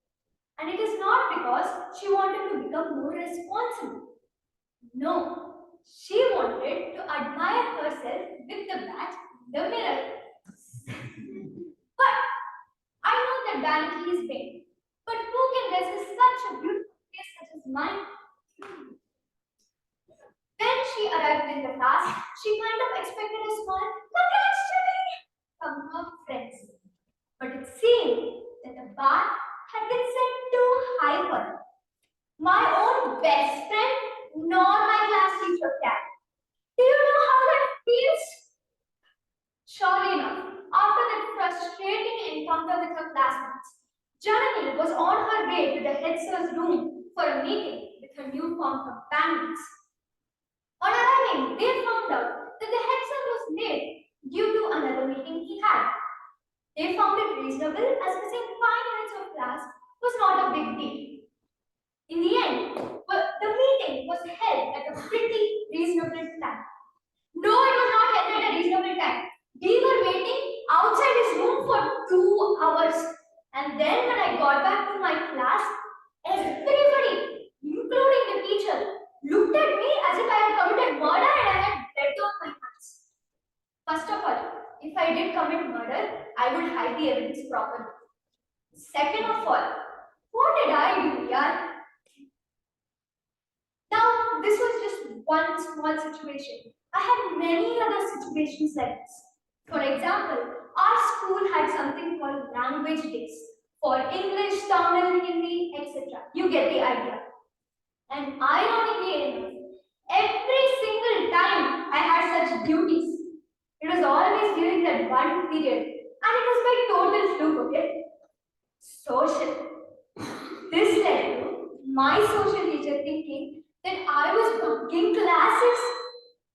And it is not because she wanted to become more responsible. No, she wanted to admire herself with the bat, the mirror. But I know that vanity is vain. But who can resist such a beautiful face such as mine? When she arrived in the class, she kind of expected a small "Congrats, Jenny!" from her friends. But it seemed that the bar had been set too high for her. My own best friend, nor my class teacher can. Do you know how that feels? Surely enough, after that frustrating encounter with her classmates, Janani was on her way to the head sir's room for a meeting with her newfound companions. On arriving, they found out that the head sir was late due to another meeting he had. They found it reasonable as missing 5 minutes of class was not a big deal. In the end, the meeting was held at a pretty reasonable time. No, it was not held at a reasonable time. We were waiting outside his room for 2 hours. And then when I got back to my class, everybody, including the teacher, looked at me as if I had committed murder and I had blood on my hands. First of all, if I did commit murder, I would hide the evidence properly. Second of all, what did I do, yaar? Now, this was just one small situation. I had many other situations like this. For example, our school had something called language days for English, Tamil, Hindi, etc. You get the idea. And ironically enough, every single time I had such duties, it was always during that one period. And it was by total fluke, okay? Social. This led to my social teacher thinking that I was bunking classes.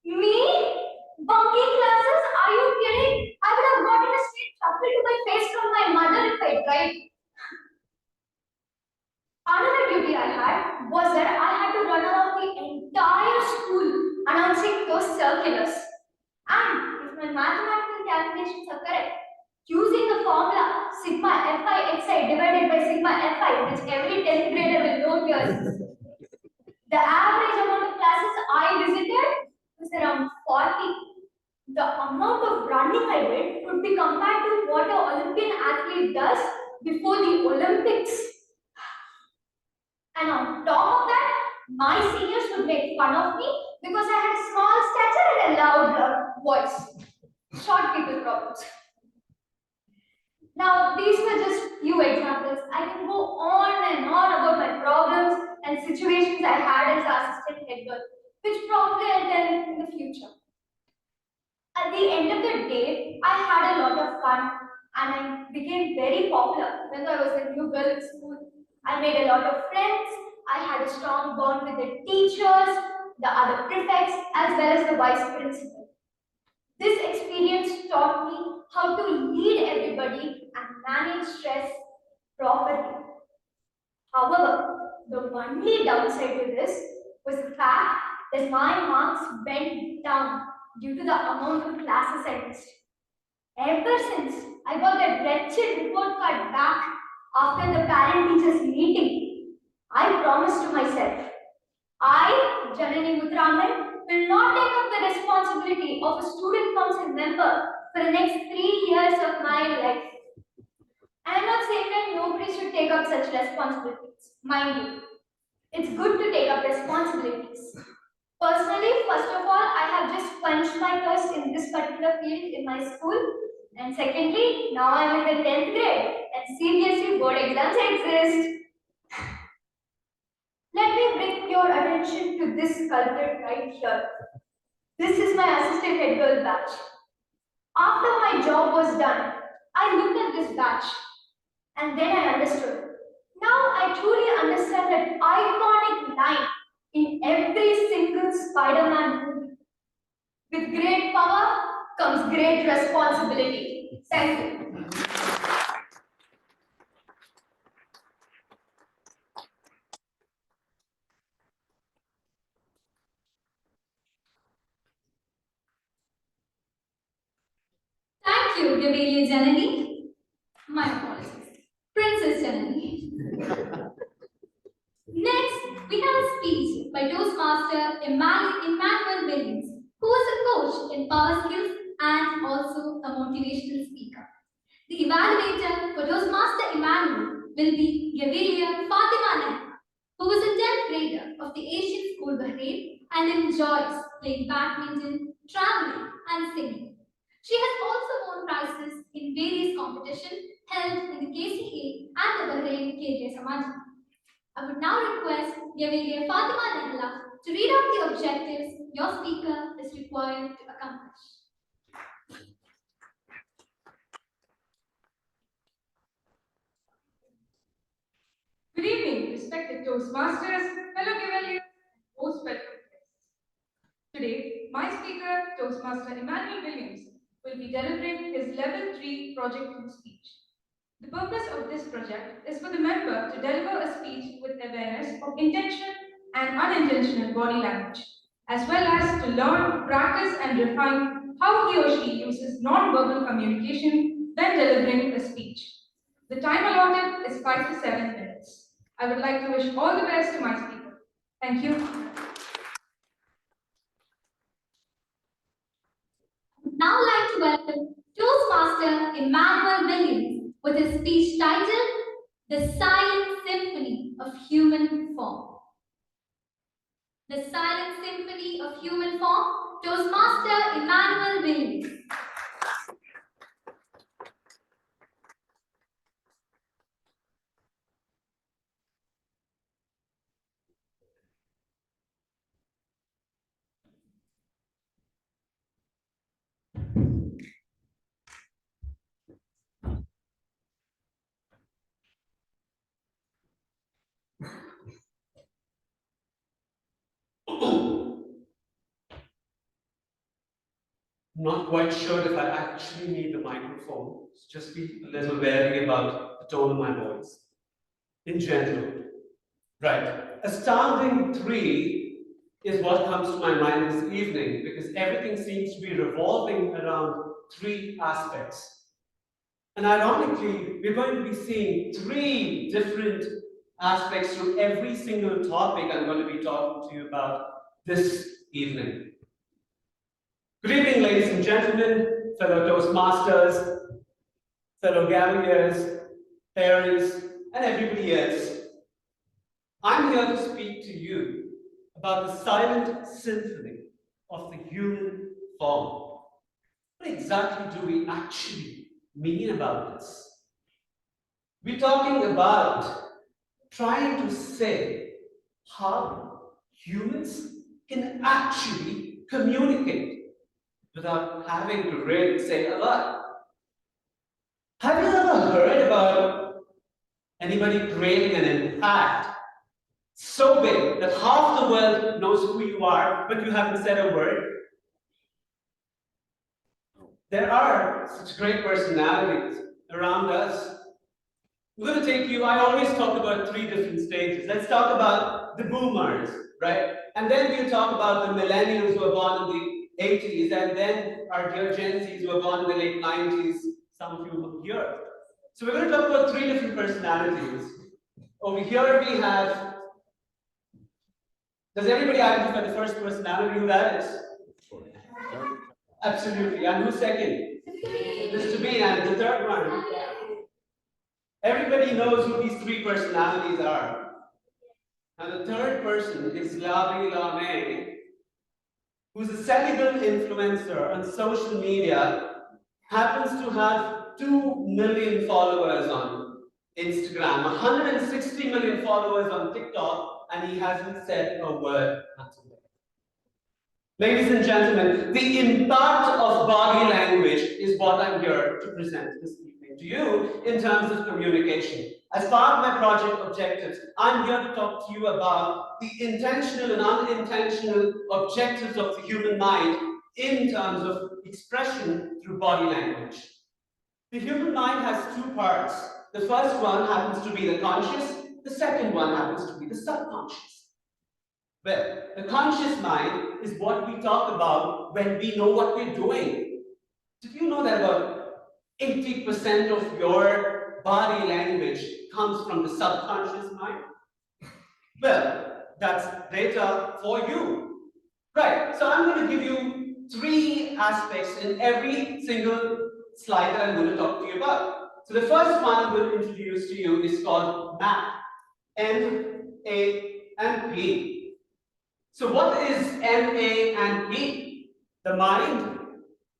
Me? Bunking classes? Are you kidding? I would have gotten a straight chuckle to my face from my mother if I tried. Another duty I had was that I had to run around the entire school announcing those circulars. And if my mathematical calculations are correct, using the formula sigma fi xi divided by sigma fi, which every 10th grader will know here, the average amount of classes I visited was around 40. The amount of running I did could be compared to what an Olympian athlete does before the Olympics. And on top of that, my seniors would make fun of me because I had a small stature and a loud voice. Short people problems. Now, these were just few examples. I can go on and on about my problems and situations I had as assistant head girl, which probably I'll tell in the future. At the end of the day, I had a lot of fun and I became very popular when I was a new girl in school. I made a lot of friends. I had a strong bond with the teachers, the other prefects, as well as the vice principal. This experience taught me how to lead everybody and manage stress properly. However, the only downside to this was the fact that my marks went down due to the amount of classes I missed. Ever since I got that wretched report card back after the parent-teachers meeting, I promised to myself, I, Janani Muthuraman, will not take up the responsibility of a student council member for the next 3 years of my life. I am not saying that nobody should take up such responsibilities. Mind you, it's good to take up responsibilities. Personally, first of all, I have just punched my thirst in this particular field in my school. And secondly, now I am in the 10th grade and CBSE board exams exist. Let me bring your attention to this culprit right here. This is my assistant head girl badge. After my job was done, I looked at this badge and then I understood. Now I truly understand that iconic line in every single Spider-Man movie. With great power comes great responsibility. Thank you. Thank you, Gavel Janani. My apologies. Princess Janani. Next, we have a speech by Toastmaster Emmanuel Williams, who is a coach in power skills and also a motivational speaker. The evaluator for Toastmaster Emmanuel will be Gavel Fatima Nehra, who is a 10th grader of the Asian School Bahrain and enjoys playing badminton, traveling, and singing. She has also won prizes in various competitions held in the KCA and the Bahrain Kedriya Samaj. I would now request Gavel Fatima Nehla to read out the objectives your speaker is required to accomplish. Good evening, respected Toastmasters, fellow Gaveliers, most welcome guests. Today, my speaker, Toastmaster Emmanuel Williams, will be delivering his Level 3 Project 2 speech. The purpose of this project is for the member to deliver a speech with awareness of intentional and unintentional body language, as well as to learn, practice, and refine how he or she uses non-verbal communication when delivering a speech. The time allotted is 5 to 7 minutes. I would like to wish all the best to my speaker. Thank you. I would now like to welcome Toastmaster Emmanuel Williams with his speech titled The Silent Symphony of Human Form. The Silent Symphony of Human Form, Toastmaster Emmanuel Williams. I'm not quite sure if I actually need the microphone. Just be a little wary about the tone of my voice. In general. Right. Astounding 3 is what comes to my mind this evening because everything seems to be revolving around 3 aspects. And ironically, we're going to be seeing 3 different aspects to every single topic I'm going to be talking to you about this evening. Good evening, ladies and gentlemen, fellow Toastmasters, fellow Gaveliers, parents, and everybody else. I'm here to speak to you about the silent symphony of the human form. What exactly do we actually mean about this? We're talking about trying to say how humans can actually communicate without having to really say a lot. Have you ever heard about anybody creating an impact so big that half the world knows who you are, but you haven't said a word? There are such great personalities around us. We're going to take you, I always talk about 3 different stages. Let's talk about the boomers, right? And then we'll talk about the millennials who were born in the 80s, and then our dear Gen Zs who were born in the late 90s, some of you here. So we're going to talk about three different personalities. Over here we have, does everybody identify the first personality who that is? Absolutely. And who's second? Mr. Bean. And the third one? Everybody knows who these three personalities are. And the third person is Labi Lame, who's a Senegal influencer on social media, happens to have 2 million followers on Instagram, 160 million followers on TikTok, and he hasn't said a word until now. Ladies and gentlemen, the impact of body language is what I'm here to present this evening to you in terms of communication. As part of my project objectives, I'm here to talk to you about the intentional and unintentional objectives of the human mind in terms of expression through body language. The human mind has two parts. The first one happens to be the conscious, the second one happens to be the subconscious. Well, the conscious mind is what we talk about when we know what we're doing. Did you know that about 80% of your body language comes from the subconscious mind? Well, that's data for you. Right, so I'm going to give you three aspects in every single slide that I'm going to talk to you about. So the first one I'm going to introduce to you is called MAP. M-A and P. So what is M-A and P? The mind,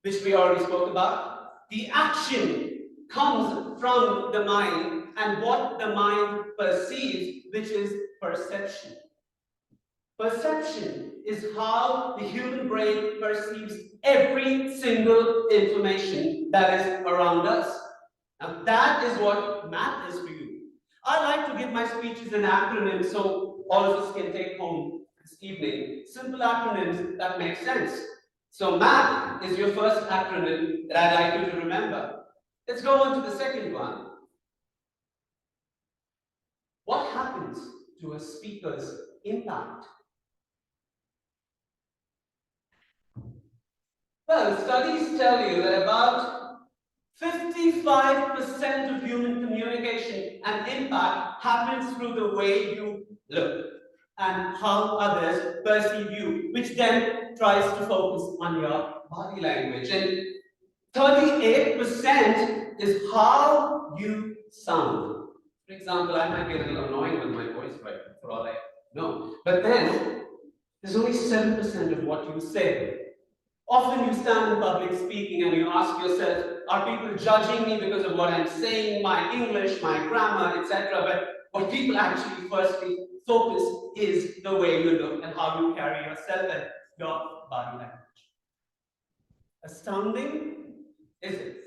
which we already spoke about. The action comes from the mind and what the mind perceives, which is perception. Perception is how the human brain perceives every single information that is around us. Now that is what math is for you. I like to give my speeches in acronyms so all of us can take home this evening. Simple acronyms that make sense. So MAP is your first acronym that I'd like you to remember. Let's go on to the second one. What happens to a speaker's impact? Well, studies tell you that about 55% of human communication and impact happens through the way you look and how others perceive you, which then tries to focus on your body language. And 38% is how you sound. For example, I might be a little annoying with my voice right now, for all I know. But then, there's only 7% of what you say. Often you stand in public speaking and you ask yourself, are people judging me because of what I'm saying, my English, my grammar, etc. But what people actually firstly focus is the way you look and how you carry yourself and your body language. Astounding, is it?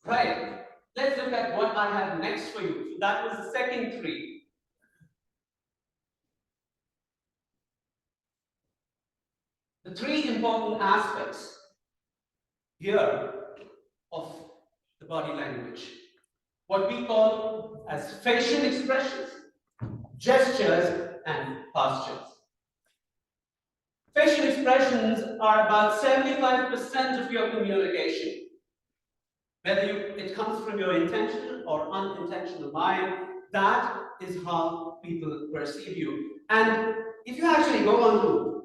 Right. Let's look at what I have next for you. So that was the second three. The three important aspects here of the body language. What we call as facial expressions, gestures, and postures. Facial expressions are about 75% of your communication. Whether it comes from your intentional or unintentional mind, that is how people perceive you. And if you actually go on to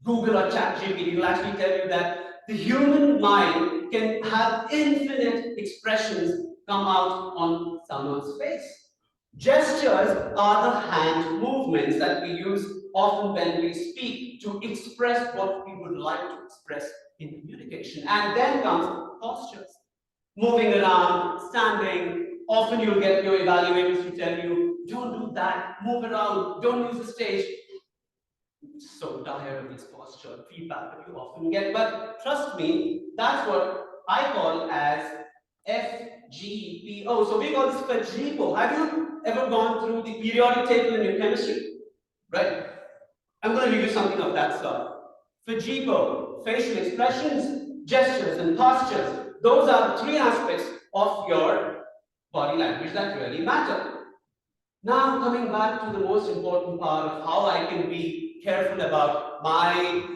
Google or ChatGPT, it will actually tell you that the human mind can have infinite expressions come out on someone's face. Gestures are the hand movements that we use often when we speak to express what we would like to express in communication. And then comes postures. Moving around, standing. Often you'll get your evaluators to tell you, don't do that, move around, don't use the stage. I'm so tired of this posture feedback that you often get. But trust me, that's what I call as FGPO. So we call this FGPO. Have you ever gone through the periodic table in your chemistry? Right? I'm going to give you something of that sort. FGPO, facial expressions, gestures, and postures. Those are the three aspects of your body language that really matter. Now coming back to the most important part of how I can be careful about my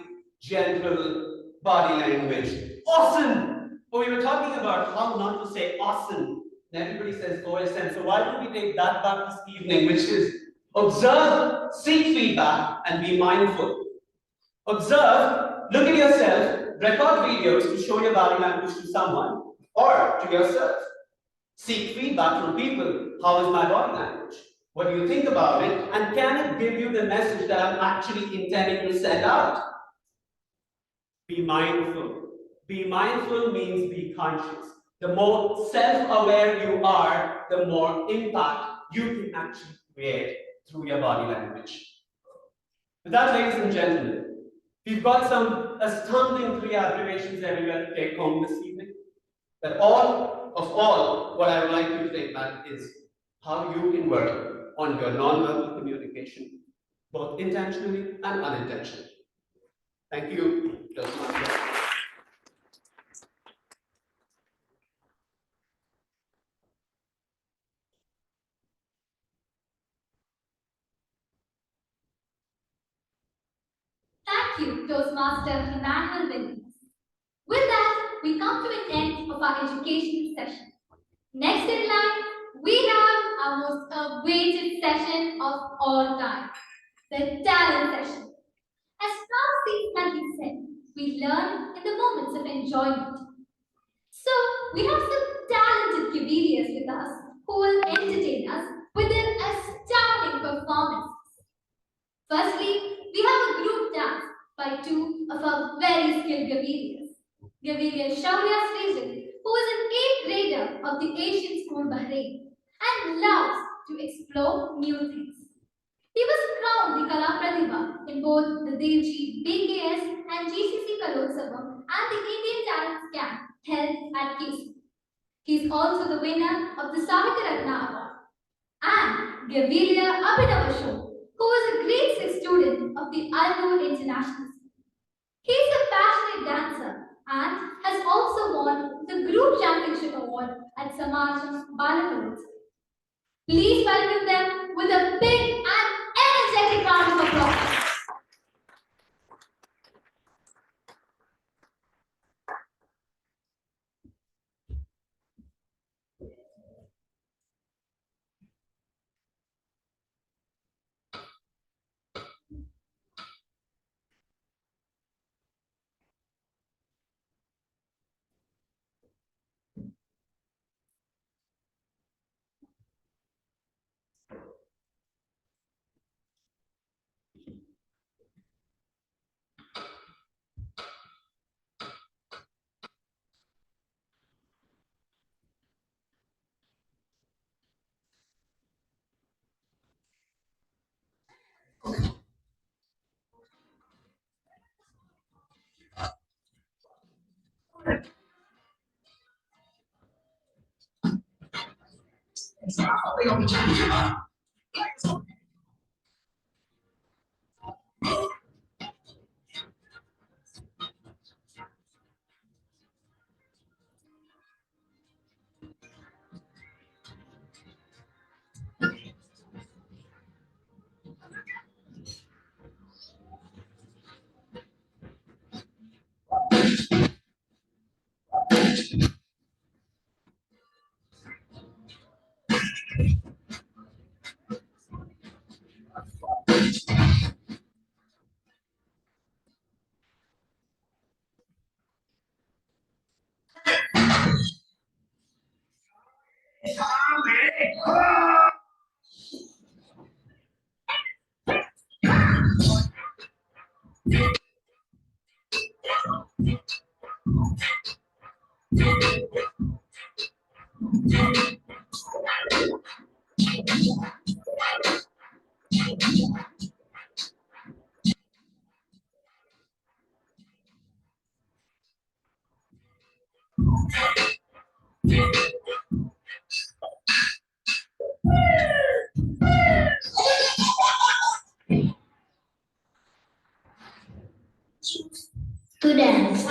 general body language. Awesome! Oh, we were talking about how not to say awesome. And everybody says OSM. So why don't we take that back this evening, which is observe, seek feedback, and be mindful. Observe, look at yourself, record videos to show your body language to someone or to yourself. Seek feedback from people. How is my body language? What do you think about it? And can it give you the message that I'm actually intending to send out? Be mindful. Be mindful means be conscious. The more self-aware you are, the more impact you can actually create through your body language. With that, ladies and gentlemen, we've got some astounding 3 observations everywhere to take home this evening. But what I would like you to take back is how you can work on your non-verbal communication, both intentionally and unintentionally. Thank you. Thank you, Toastmaster Emmanuel Williams. With that, we come to an end of our educational session. Next in line, we have our most awaited session of all time, the talent session. As Francis has said, we learn in the moments of enjoyment. So, we have some talented Gaveliers with us who will entertain us with their astounding performances. Firstly, we have a group dance by 2 of our very skilled Gaveliers. Gavelia Shaurya Srijan, who is an 8th grader of the Asian School Bahrain and loves to explore new things. He was crowned the Kala Pratibha in both the Devji BKS and GCC Kalotsavam and the Indian Talent Camp held at KC. He is also the winner of the Sahitya Ratna Award. And Gavelia Abhinavasho, who is a grade 6 student of the Alnoor International School. He is a passionate dancer and has also won the Group Championship Award at Samajam Balakalotsav. Please welcome them with a big and energetic round of applause. To dance.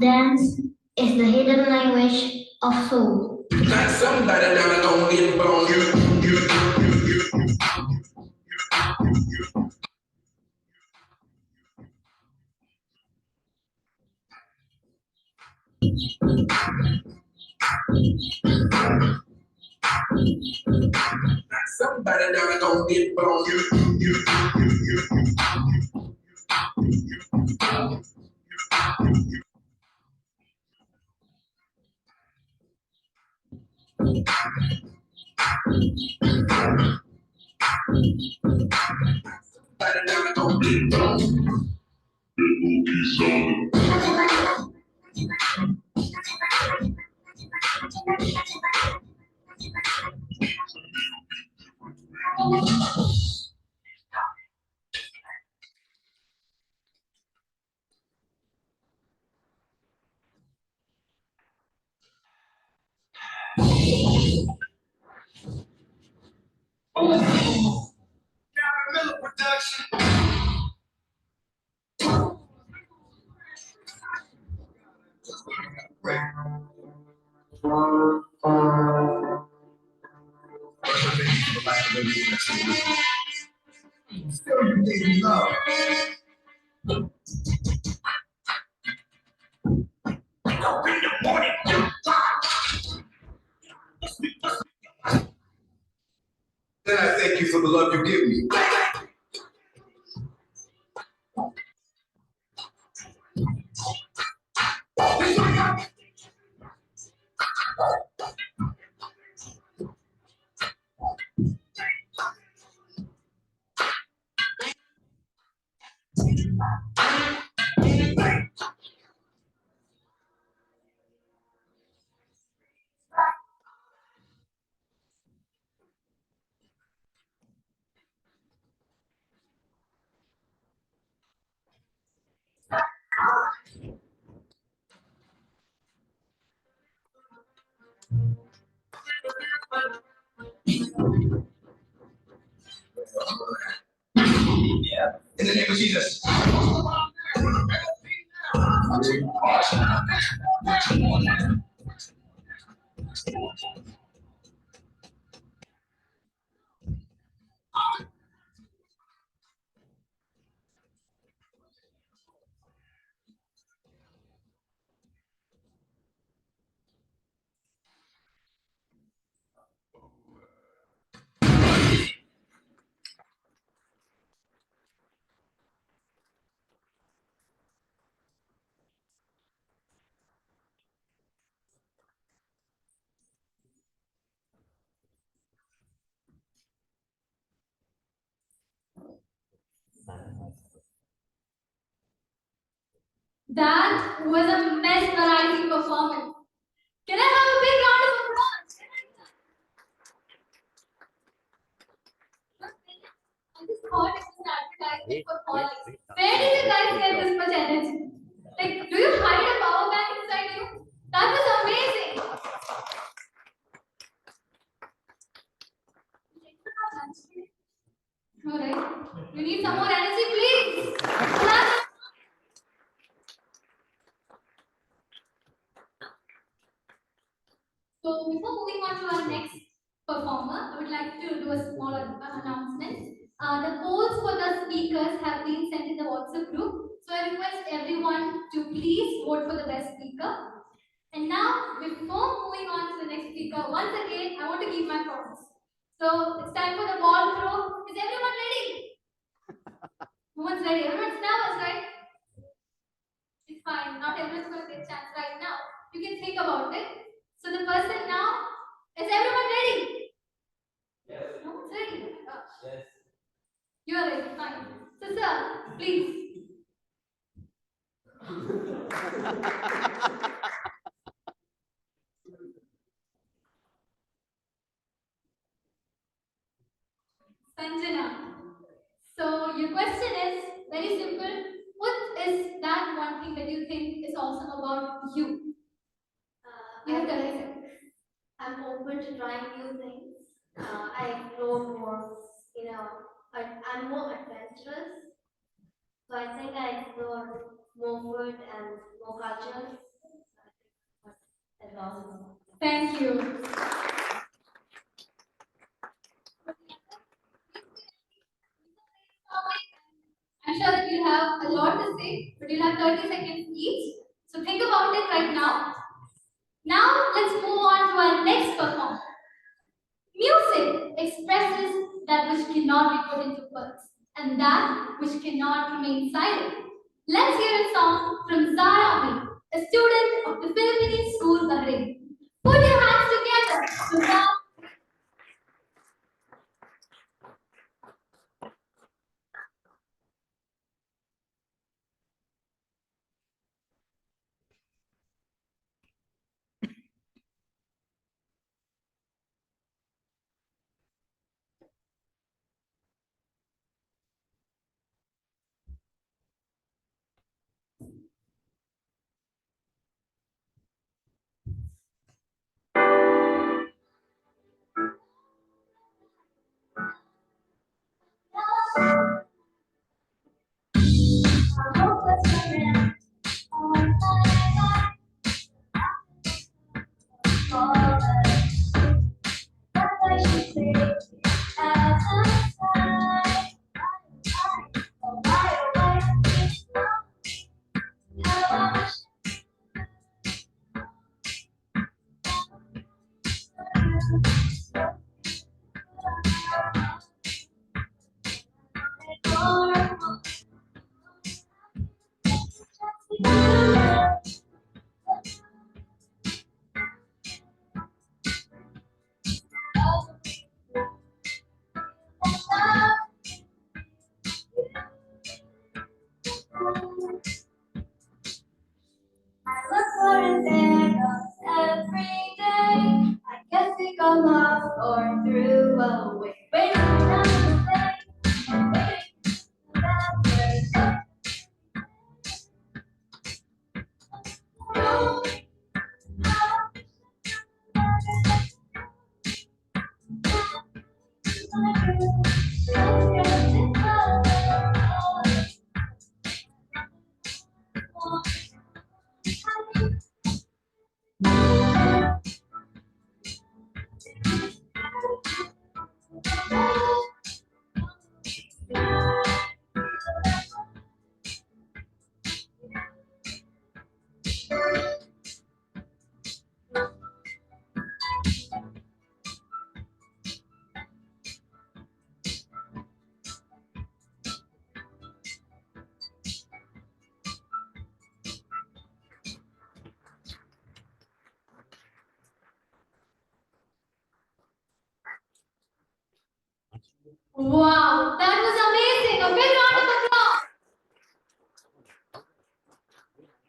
Dance is the hidden language of soul. Like somebody that don't get blown. Somebody that don't get blown. Then I thank you for the love you give me. Yeah. In the name of Jesus. That was a mesmerizing performance. Can I have a big round of applause? I just thought it was advertising for college. Where did you guys get this much energy? Like, do you hide a power bank inside you? That was amazing. Alright. You need some more energy, please. So before moving on to our next performer, I would like to do a small announcement. The polls for the speakers have been sent in the WhatsApp group. So I request everyone to please vote for the best speaker. And now, before moving on to the next speaker, once again, I want to keep my promise. So it's time for the ball throw. Is everyone ready? No one's ready. Everyone's nervous, right? It's fine. Not everyone's going to get a chance right now. You can think about it. So the person now, is everyone ready? Yes. No one's ready. Oh my gosh. Yes. You are ready. Fine. So sir, please. Sanjana. So your question is very simple. What is that one thing that you think is awesome about you? I'm open to trying new things. I explore more, I'm more adventurous. So I think I explore more food and more cultures. applause. Thank you. I'm sure that you have a lot to say, but you'll have 30 seconds each. So think about it right now. Now let's move on to our next performer. Music expresses that which cannot be put into words and that which cannot remain silent. Let's hear a song from Zara B, a student of the Philippine School Bahrain. Put your hands together for Zara. Wow, that was amazing. A big round of applause.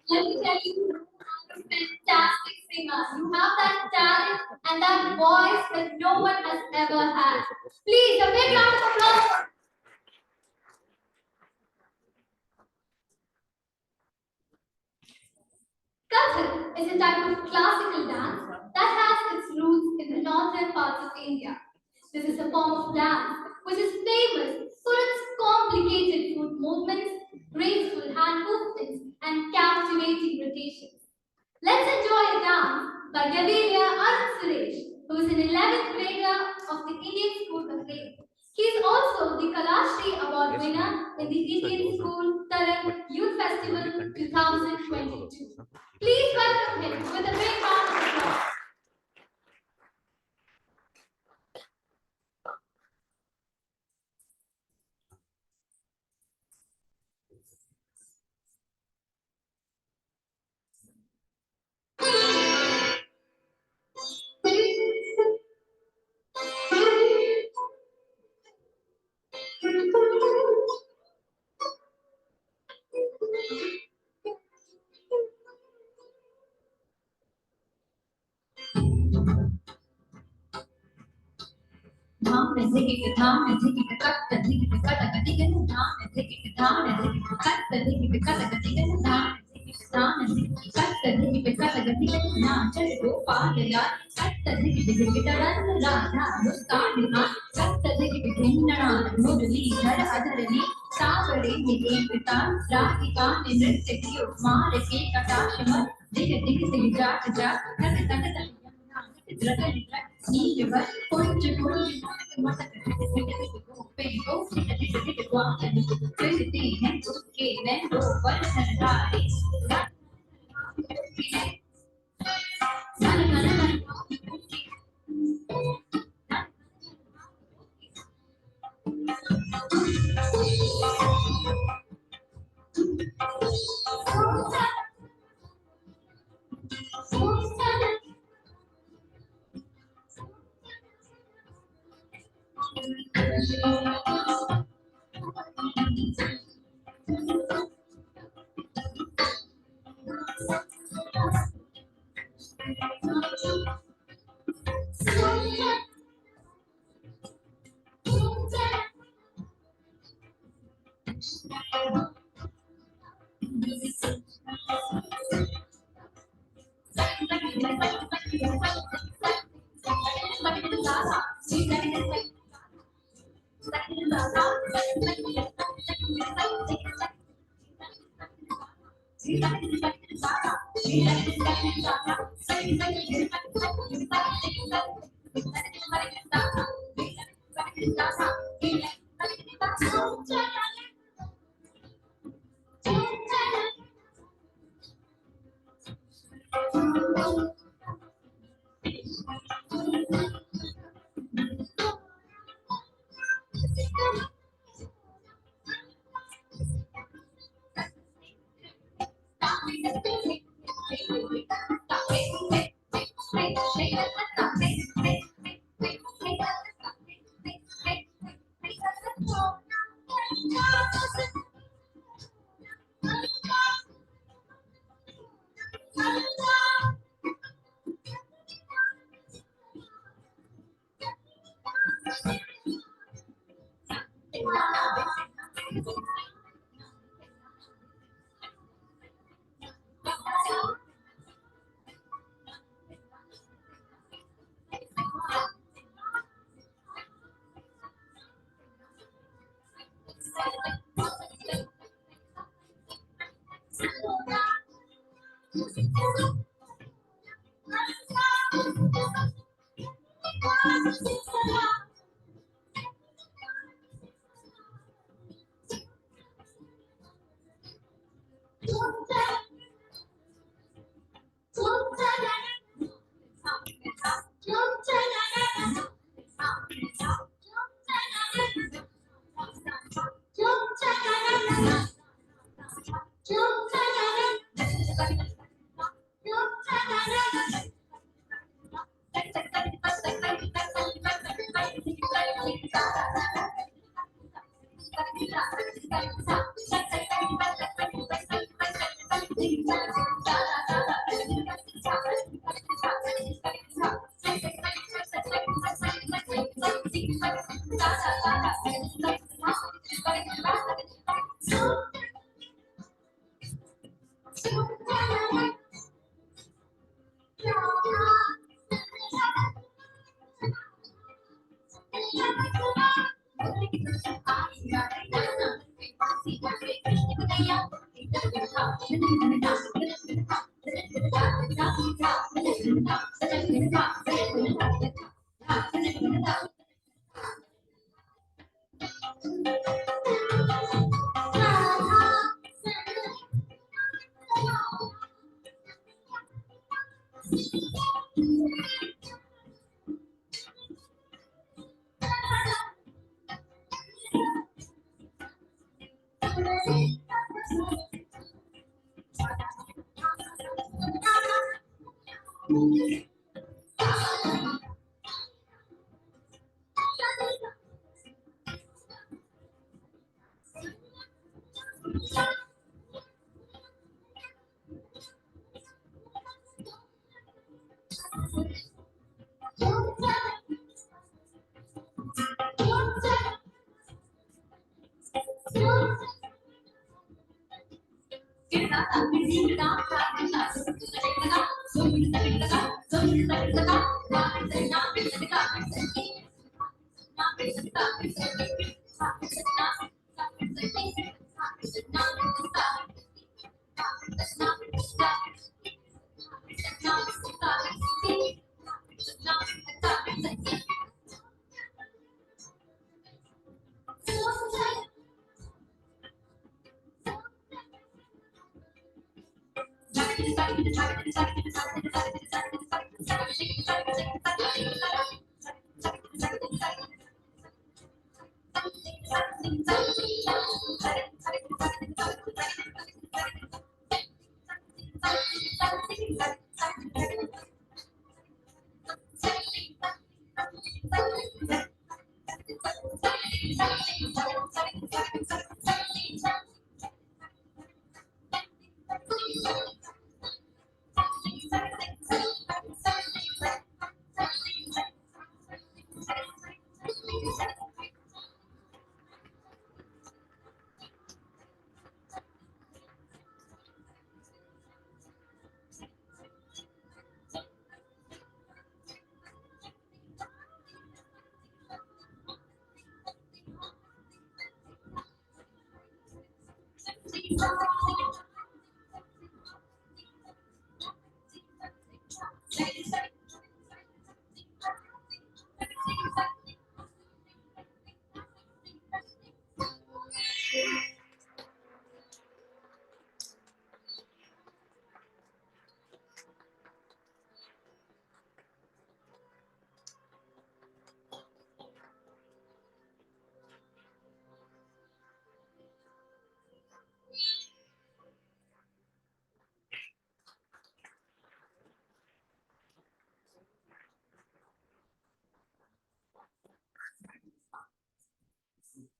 Let me tell you, you're a fantastic singer. You have that talent and that voice that no one has ever had. Please, a big round of applause. Kathak is a type of classical dance that has its roots in the northern parts of India. This is a form of dance which is famous for its complicated foot movements, graceful hand movements, and captivating rotations. Let's enjoy a dance by Gavel Suresh, who is an 11th grader of the Indian School Bahrain. He is also the Kalashri Award winner in the Indian School Tarang Youth Festival 2022. Please welcome him with a big round of applause.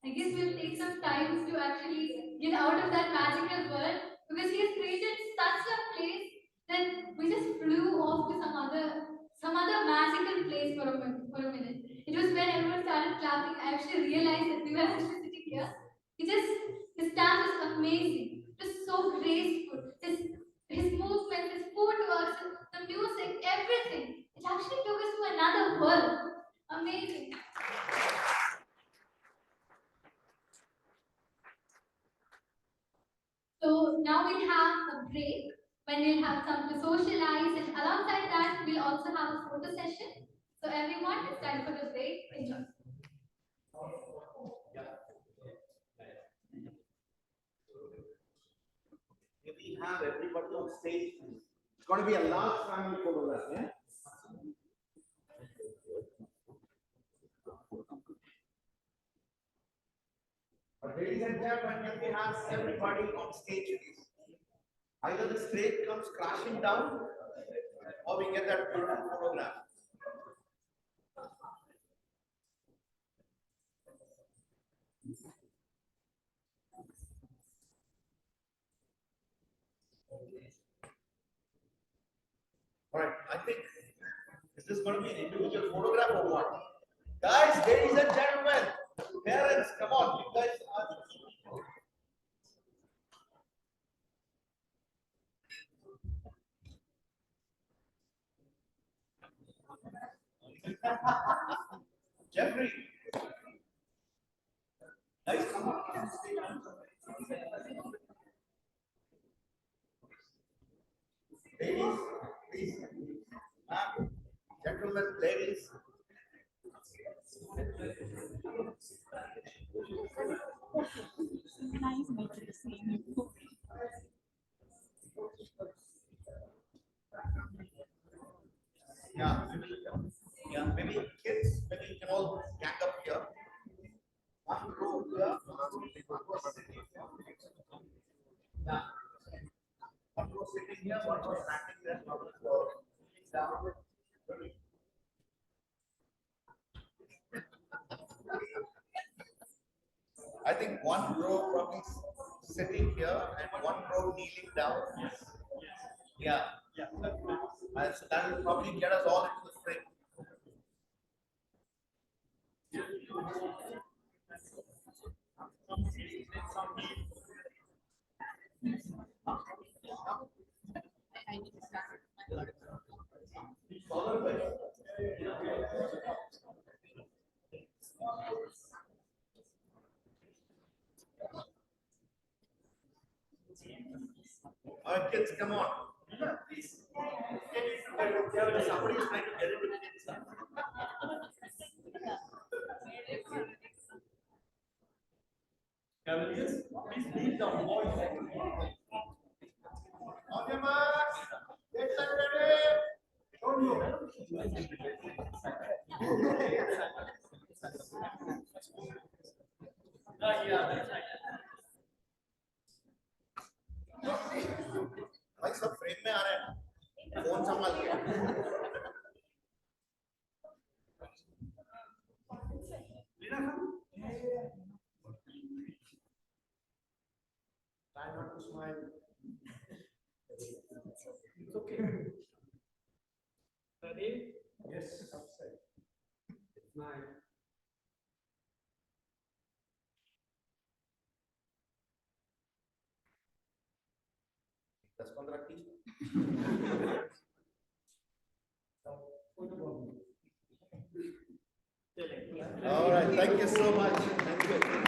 I guess we'll take some time to actually get out of that magical world because he has created such a place that we just flew off to some other magical place for a minute. It was when everyone started clapping, I actually realized that we were actually sitting here. His dance was amazing. It was so graceful. His movements, his footwork, the music, everything. It actually took us to another world. Amazing. So now we'll have a break when we'll have some to socialize, and alongside that, we'll also have a photo session. So everyone, it's time for the break. Enjoy. We have everybody on stage. It's going to be a large family photograph, yeah? But ladies and gentlemen, can we have everybody on stage, please? Either the stage comes crashing down, or we get that beautiful photograph. All right, I think, is this going to be an individual photograph or what? Guys, ladies and gentlemen, parents, come on, you guys are the key people. Jeffrey, guys, come on. Ladies, please. Gentlemen, ladies. Nice making the same. Yeah, maybe kids, maybe you can all gang up here. One row here, one row sitting here. Yeah. One row sitting here, one row standing there, one row down. I think one row probably sitting here and one row kneeling down. Yeah. And so that will probably get us all into the frame. All right, kids, come on. Please. Somebody is trying to get into the kids. Cavaliers, please leave the boys. On your marks, get set ready. Don't move. भाई सब frame में आ रहे हैं phone संभाल के try not to smile. It's okay. Ready? Yes. Upside. Smile. 10-15 की All right, thank you so much. Thank you.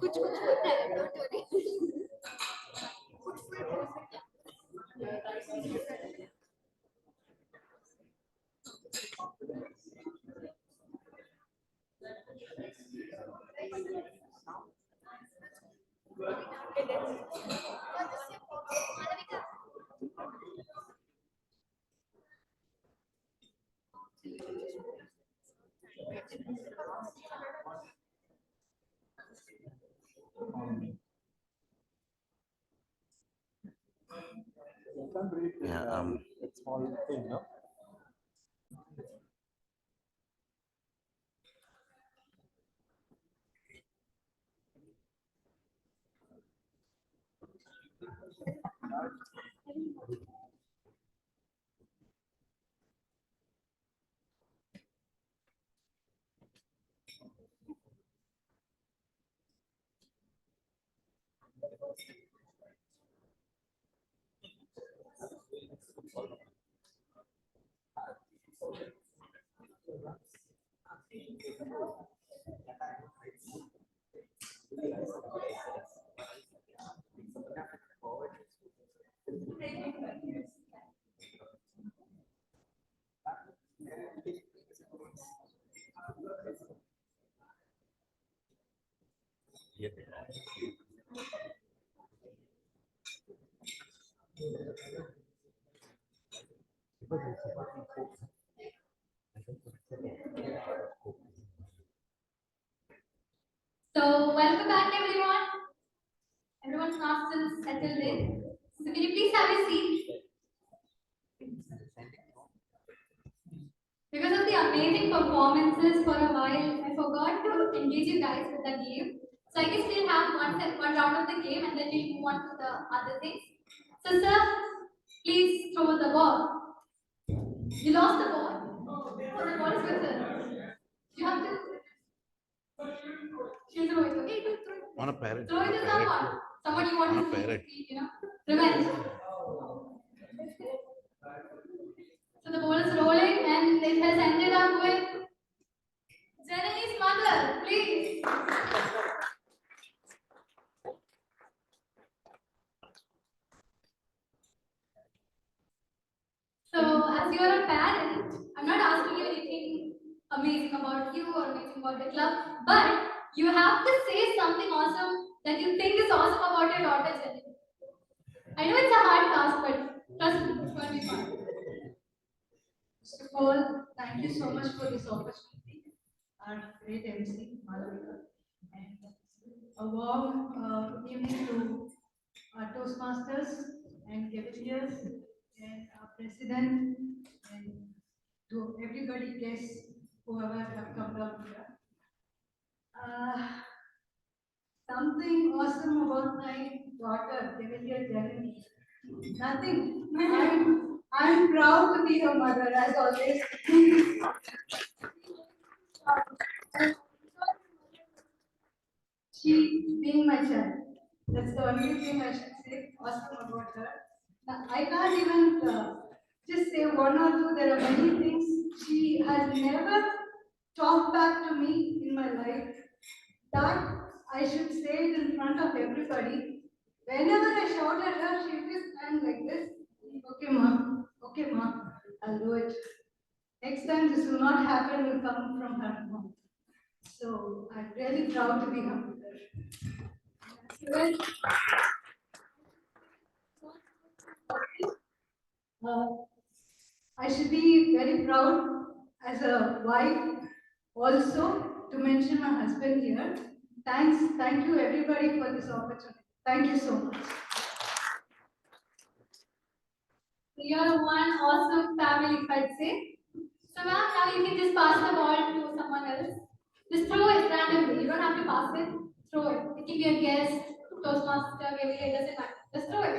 कुछ कुछ होता है, don't worry. Yeah, small thing, no? So, welcome back, everyone. Everyone's not still settled in. So, can you please have a seat? Because of the amazing performances for a while, I forgot to engage you guys with the game. So, I guess we'll have one round of the game and then we'll move on to the other things. So, sir, please throw the ball. You lost the ball. Oh, the ball is with sir. You have to. She'll throw it. Okay, throw it. on a parrot. Throw it to someone. Someone you want On a to see, parrot. you know. Revenge. So the ball is rolling and amazing about you or amazing about the club, but you have to say something awesome that you think is awesome about your daughter, Jenny. I know it's a hard task, but trust me, it's going to be fun. First of all, thank you so much for this opportunity. Our great MC, Malavika. And a warm good evening to our Toastmasters and Cavaliers and our President and to everybody, guests, whoever have come down here. Something awesome about my daughter, Cavalier Jeremy. Nothing. I'm proud to be her mother, as always. She being my child. That's the only thing I should say awesome about her. I can't even just say one or two. There are many things. She has never talked back to me in my life. That I should say it in front of everybody. Whenever I shout at her, she will stand like this. Okay, ma, I'll do it. Next time this will not happen, will come from her mom. So I'm really proud to be her mother. I should be very proud as a wife also to mention my husband here. Thank you everybody for this opportunity. Thank you so much. You're one awesome family, if I'd say. So ma'am, now you can just pass the ball to someone else. Just throw it randomly. You don't have to pass it. Throw it. It can be a guest, Toastmaster, maybe it doesn't matter. Just throw it.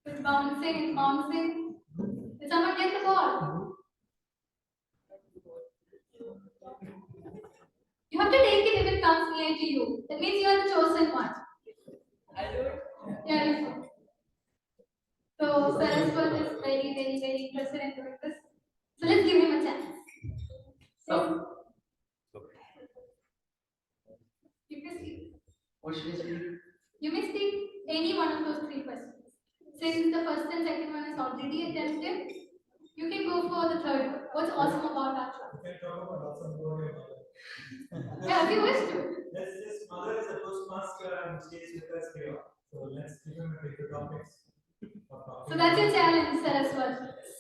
It's bouncing, it's bouncing. Did someone get the ball? You have to take it if it comes near to you. That means you are the chosen one. I do it? Yeah, you do. So Saraswat is very interested in doing this. So let's give him a chance. So, You can speak. what should I say? You may speak any one of those three questions. Since the first and second one is already attempted, you can go for the third one. What's awesome about our club? You can talk about awesome about your mother. Yeah, if you wish to. This mother is a Toastmaster and she is with us here. So let's give him a few topics. So that's your challenge, Saraswat.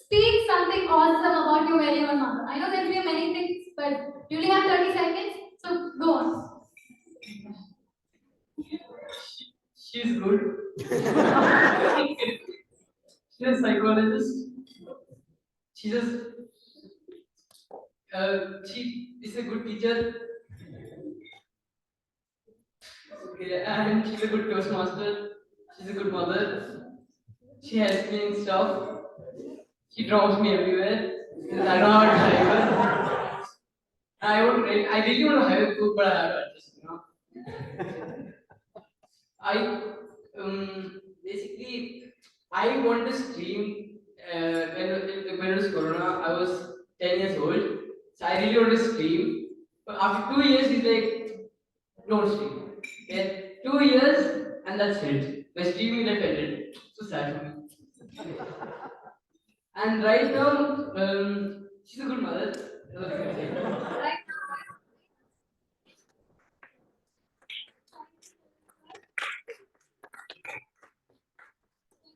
Speak something awesome about your very own mother. I know there will be many things, but you only have 30 seconds, so go on. She's good. She's a psychologist. She is a good teacher. Okay, and she's a good Toastmaster. She's a good mother. She helps me in stuff. She drops me everywhere. Because I don't know how to drive her. I really want to have a cook, but I have to adjust, you know. Basically, I want to stream. When it was Corona, I was 10 years old. So I really want to stream. But after 2 years, he's like, don't stream. Okay? 2 years, and that's it. My streaming life ended. So sad for me. And right now, she's a good mother. Right.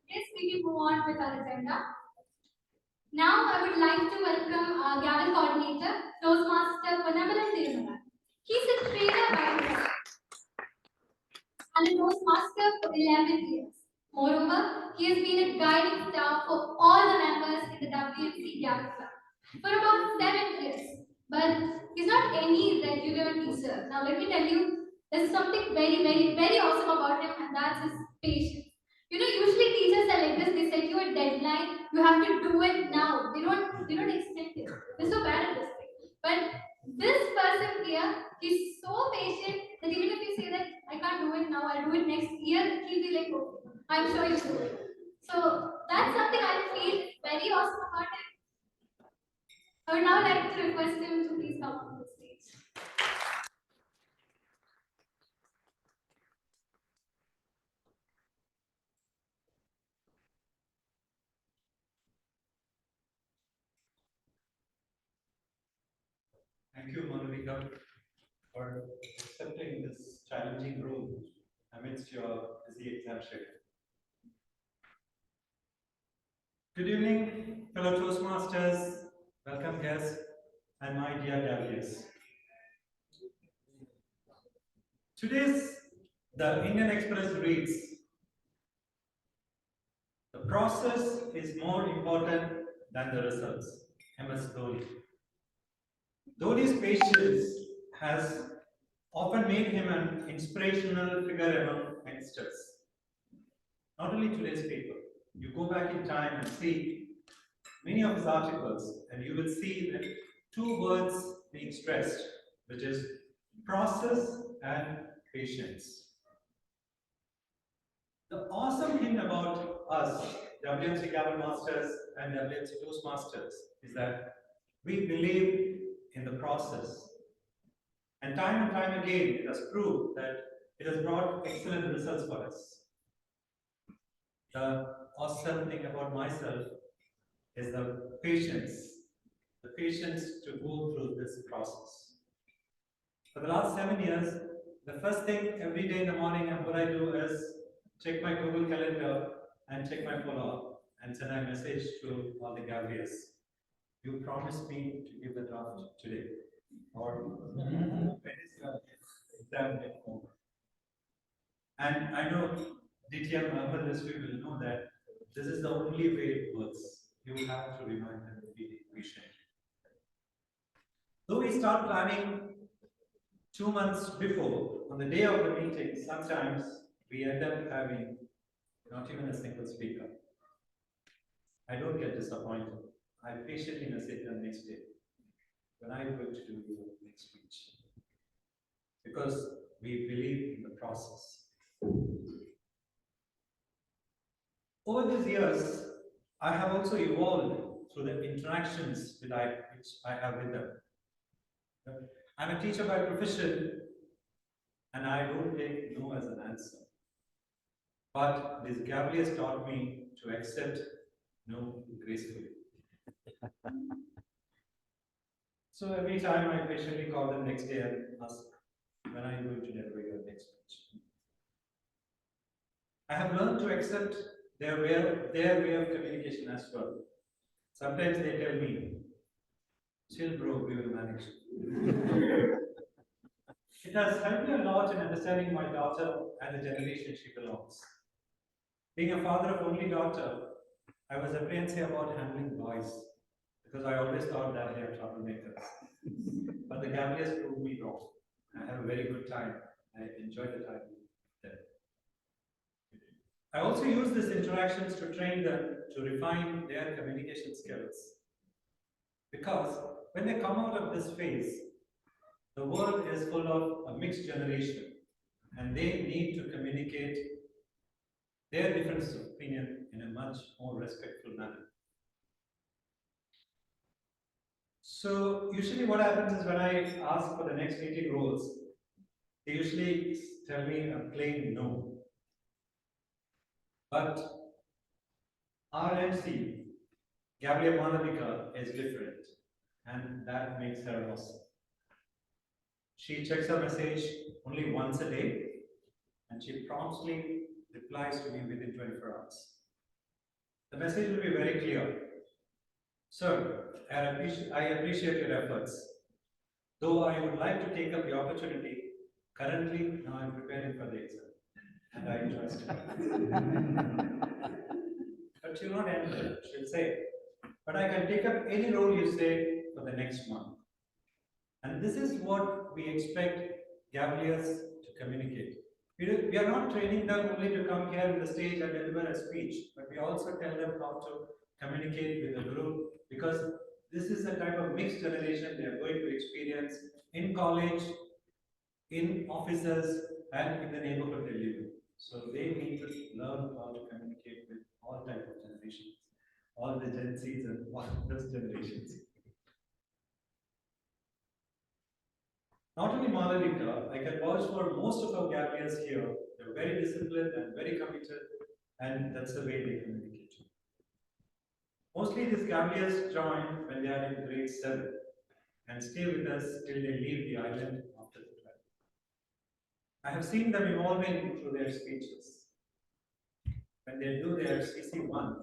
Yes, we can move on with our agenda. Now I would like to welcome our Gavel coordinator, Toastmaster Panamalan Tirumala. He's a trainer by himself and a Toastmaster for 11 years. Moreover, he has been a guiding star for all the members in the WMC Gavel Club for about 7 years. But he's not any regular teacher. Now let me tell you, there's something very awesome about him, and that's his patience. You know, usually teachers are like this, they set you a deadline, you have to do it now. They don't extend it. They're so bad at this thing. But this person here, he's so patient that even if you say that I can't do it now, I'll do it next year, he'll be like, okay, I'm sure you do it. So that's something I feel very awesome about him. I would now like to request him to please come on the stage. Thank you, Monica, for accepting this challenging role amidst your busy exam schedule. Good evening, fellow Toastmasters, welcome guests, and my dear Gaveliers. Today's the Indian Express reads, the process is more important than the results. MS Dhoni. Dhoni's patience has often made him an inspirational figure among youngsters. Not only today's paper, you go back in time and see many of his articles, and you will see that two words being stressed, which is process and patience. The awesome thing about us, WMC Gavel Masters and WMC Toastmasters, is that we believe in the process. And time again, it has proved that it has brought excellent results for us. The awesome thing about myself is the patience to go through this process. For the last 7 years, the first thing every day in the morning what I do is check my Google Calendar and check my follow-up and send a message to all the Gaveliers. You promised me to give the draft today. Or when is your exam at home? And I know DTM Urban Industry will know that this is the only way it works. You have to remind them to be patient. Though we start planning 2 months before, on the day of the meeting, sometimes we end up having not even a single speaker. I don't get disappointed. I patiently message them next day when I'm going to do the next speech. Because we believe in the process. Over these years, I have also evolved through the interactions which I have with them. I'm a teacher by profession, and I don't take no as an answer. But these Gaveliers taught me to accept no gracefully. So every time I patiently call them next day and ask, when are you going to deliver your next speech? I have learned to accept their way of communication as well. Sometimes they tell me, chill bro, we will manage. It has helped me a lot in understanding my daughter and the generation she belongs. Being a father of only daughter, I was apprehensive about handling boys because I always thought that they are troublemakers. But the Gaveliers proved me wrong. I have a very good time. I enjoy the time with them. I also use these interactions to train them to refine their communication skills. Because when they come out of this phase, the world is full of a mixed generation, and they need to communicate their difference of opinion in a much more respectful manner. So usually what happens is when I ask for the next meeting roles, they usually tell me a plain no. But our MC, Gabrielle Malavika, is different, and that makes her awesome. She checks her message only once a day, and she promptly replies to me within 24 hours. The message will be very clear. Sir, I appreciate your efforts. Though I would like to take up the opportunity, currently now I'm preparing for the exam, and I trust her. But she'll not end there. She'll say, but I can take up any role you say for the next month. And this is what we expect Gaveliers to communicate. We are not training them only to come here on the stage and deliver a speech, but we also tell them how to communicate with the group, because this is a type of mixed generation they are going to experience in college, in offices, and in the neighborhood they live in. So they need to learn how to communicate with all types of generations, all the Gen Zs and all those generations. Not only Malavika, I can vouch for most of our Gaveliers here. They're very disciplined and very committed, and that's the way they communicate. Mostly these Gaveliers join when they are in grade 7, and stay with us till they leave the island after the trip. I have seen them evolving through their speeches. When they do their CC1,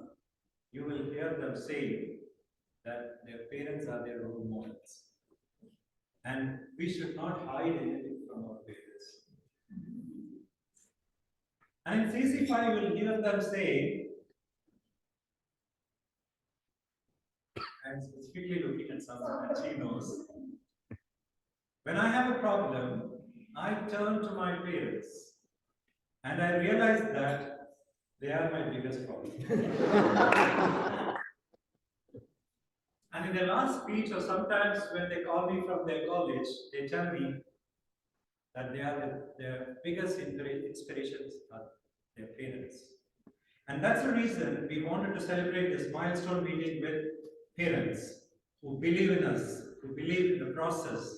you will hear them saying that their parents are their role models. And we should not hide anything from our parents. And in CC5, you will hear them say, I'm specifically looking at someone that she knows. When I have a problem, I turn to my parents. And I realize that they are my biggest problem. And in their last speech, or sometimes when they call me from their college, they tell me that they are their biggest inspirations are their parents. And that's the reason we wanted to celebrate this milestone meeting with parents who believe in us, who believe in the process,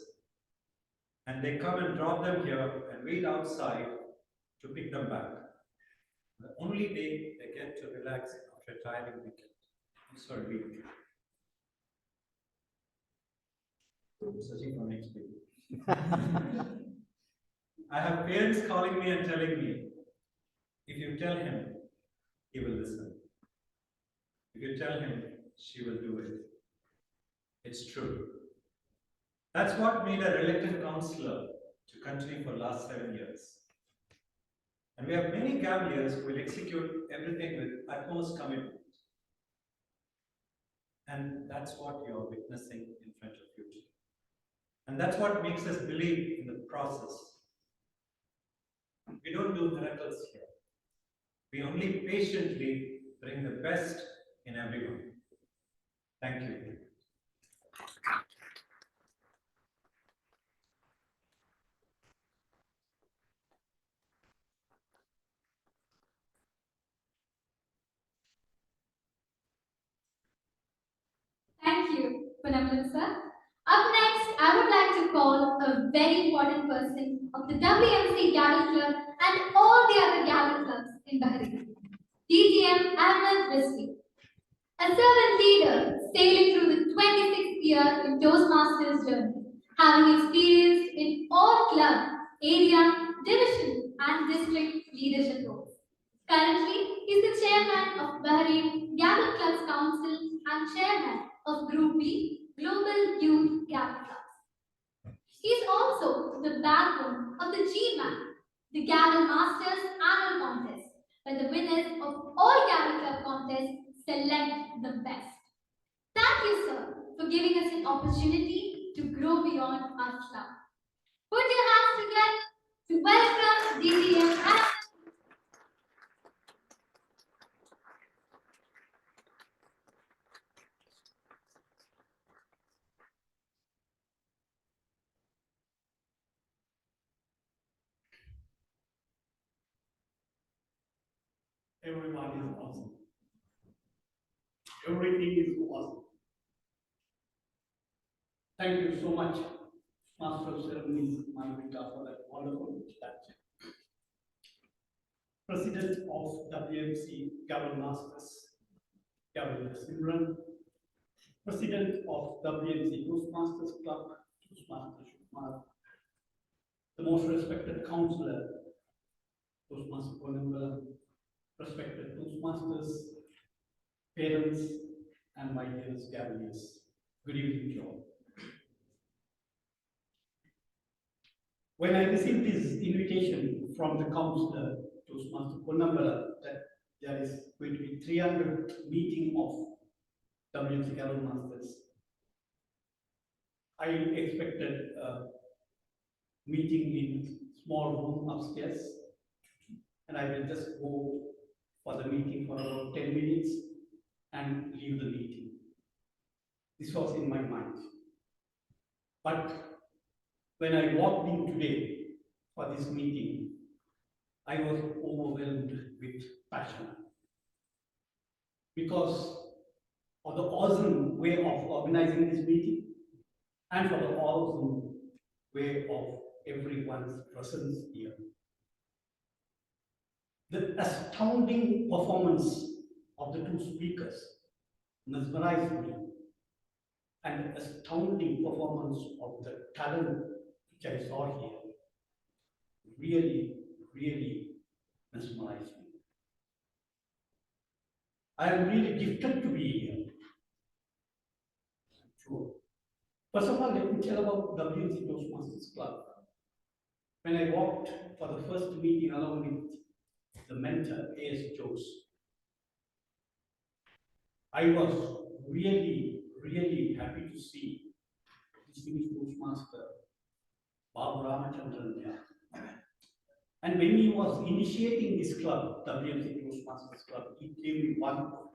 and they come and drop them here and wait outside to pick them back. The only day they get to relax after a tiring weekend. Week. I'm searching for next week. I have parents calling me and telling me, if you tell him, he will listen. If you tell him, she will do it. It's true. That's what made a reluctant counselor to continue for the last 7 years. And we have many Gaveliers who will execute everything with utmost commitment. And that's what you're witnessing in front of you. And that's what makes us believe in the process. We don't do miracles here. We only patiently bring the best in everyone. Thank you. Thank you, Punamlan sir. Up next, I would like to call a very important person of the WMC Gavel Club and all the other Gavel clubs in Bahrain, DGM Ahmed Rizvi. A servant leader sailing through the 26th year in Toastmasters journey, having experience in all club, area, division, and district leadership roles. Currently, he is the chairman of Bahrain Gavel Clubs Council and chairman of Group B Global Youth Gavel Clubs. He is also the backbone of the GMAC, the Gavel Masters Annual Contest, where the winners of all Gavel Club contests select the best. Thank you, sir, for giving us an opportunity to grow beyond our club. Put your hands together to welcome DDM and everyone is awesome. Everything is awesome. Thank you so much, Master of Ceremonies, Malvika, for that wonderful introduction. President of WMC Gavel Masters, Gavel Simran, President of WMC Toastmasters Club, Toastmasters Shukmar, the most respected counselor, Toastmaster Konamala, respected Toastmasters, parents, and my dearest Gaveliers. Good evening to all. When I received this invitation from the counselor, Toastmaster Konamala, that there is going to be 300th meeting of WMC Gavel Masters, I expected a meeting in small room upstairs, and I will just go for the meeting for about 10 minutes and leave the meeting. This was in my mind. But when I walked in today for this meeting, I was overwhelmed with passion because of the awesome way of organizing this meeting and for the awesome way of everyone's presence here. The astounding performance of the two speakers mesmerized me. and astounding performance of the talent which I saw here really mesmerized me. I am really gifted to be here. Sure. First of all, let me tell about WMC Toastmasters Club. When I walked for the first meeting along with the mentor, A.S. Jose, I was really happy to see distinguished Toastmaster Babu Ramachandran there. And when he was initiating this club, WMC Toastmasters Club, he gave me one word,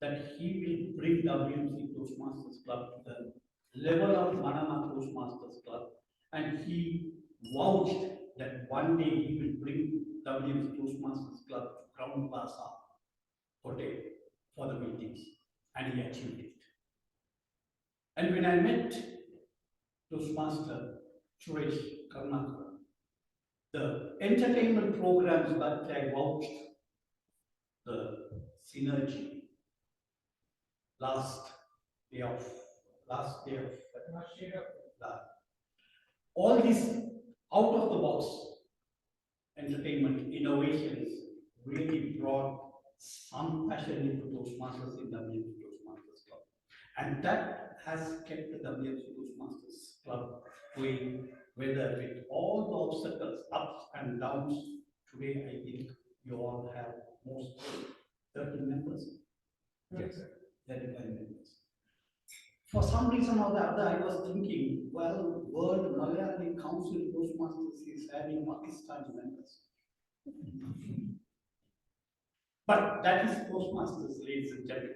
that he will bring WMC Toastmasters Club to the level of Manama Toastmasters Club, and he vouched that one day he will bring WMC Toastmasters Club to Crowne Plaza Hotel for the meetings, and he achieved it. And when I met Toastmaster Suresh Karnataka, the entertainment programs that I vouched, the synergy, last day of all these out of the box entertainment innovations really brought some passion into Toastmasters in WMC Toastmasters Club. And that has kept the WMC Toastmasters Club going, whether with all the obstacles, ups and downs. Today, I think you all have most 30 members. Yes, sir. 35 members. For some reason or the other, I was thinking, well, World Malayali Council Toastmasters is having Pakistani members. But that is Toastmasters, ladies and gentlemen.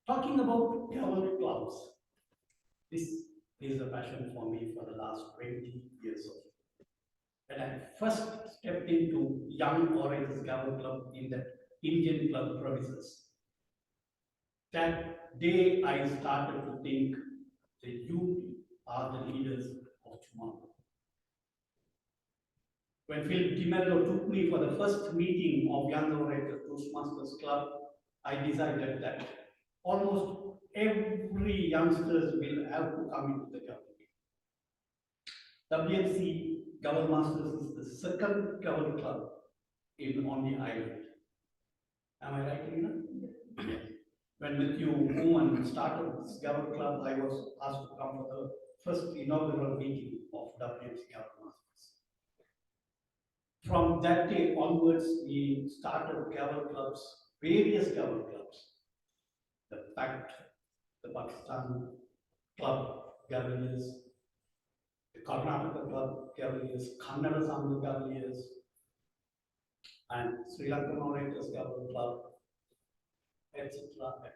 Talking about Gavel clubs, this is a passion for me for the last 20 years or so. When I first stepped into Young Orators Gavel Club in the Indian club premises, that day I started to think that you are the leaders of tomorrow. When Philip DiMello took me for the first meeting of Young Orators Toastmasters Club, I decided that almost every youngsters will have to come into the club. WMC Gavel Masters is the second Gavel club on the island. Am I right, Lina? Yes. When Matthew Woman started this Gavel club, I was asked to come for the first inaugural meeting of WMC Gavel Masters. From that day onwards, we started Gavel clubs, various Gavel clubs. The PACT, the Pakistan Club Gaveliers, the Karnataka Club Gaveliers, Kannada Sangha Gaveliers, and Sri Lankan Orators Gavel Club, etc., etc.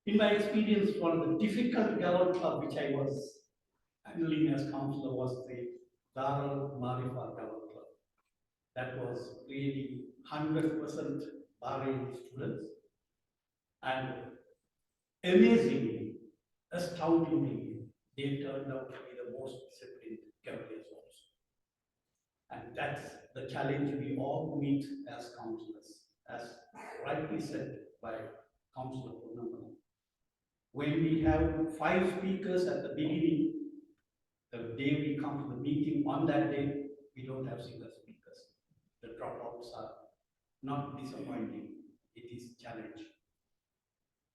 In my experience, one of the difficult Gavel club which I was handling as counselor was the Darul Marifa Gavel Club. That was really 100% Bahraini students, and amazingly, astoundingly, they turned out to be the most disciplined Gaveliers also. And that's the challenge we all meet as counselors, as rightly said by Councillor Purnamana. When we have 5 speakers at the beginning, the day we come to the meeting, on that day, we don't have single speakers. The dropouts are not disappointing, it is challenge.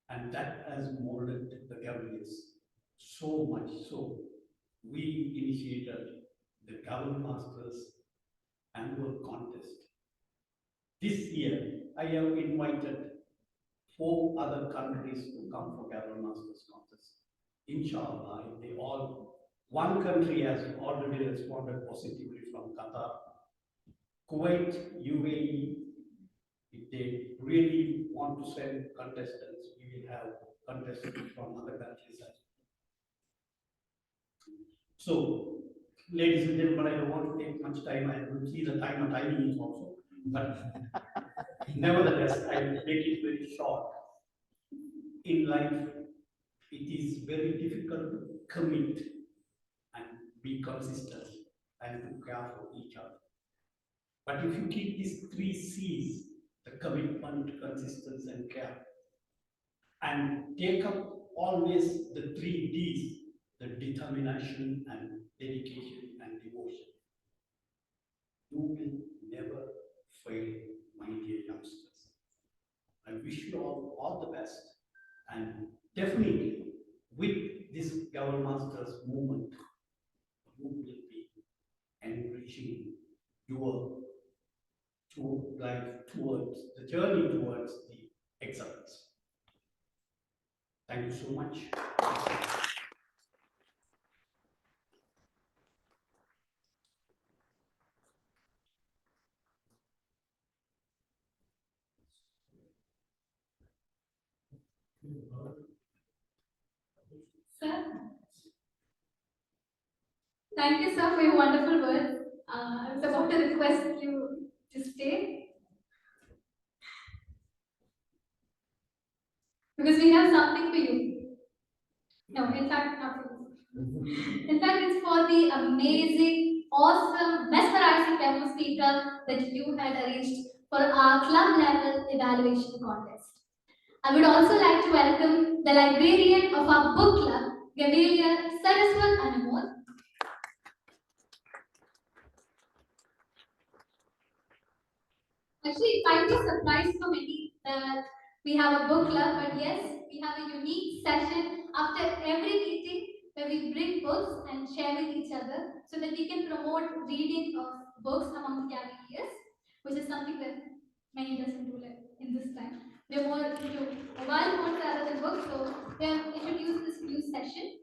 And that has molded the Gaveliers so much so. We initiated the Gavel Masters annual contest. This year, I have invited 4 other countries to come for Gavel Masters contest. Inshallah, if they all, one country has already responded positively from Qatar, Kuwait, UAE. If they really want to send contestants, we will have contestants from other countries as well. So, ladies and gentlemen, I don't want to take much time. I will see the time at timing also, but nevertheless, I will make it very short. In life, it is very difficult to commit and be consistent and to care for each other. But if you keep these 3 C's, the commitment, consistency, and care, and take up always the 3 Ds, the determination and dedication and devotion. You will never fail, my dear youngsters. I wish you all the best, and definitely with this Gavel Masters movement, you will be enriching your life towards the journey towards the excellence. Thank you so much. Sir, thank you, sir, for your wonderful words. I was about to request you to stay because we have something for you. No, in fact, not for you. In fact, it's for the amazing, awesome, mesmerizing demo speaker that you had arranged for our club level evaluation contest. I would also like to welcome the librarian of our book club, Gavel Saraswat. Actually, it might be a surprise for many that we have a book club, but yes, we have a unique session after every meeting where we bring books and share with each other so that we can promote reading of books among the Gaveliers, which is something that many doesn't do like in this time. We're more into mobile phones rather than books, so we have introduced this new session.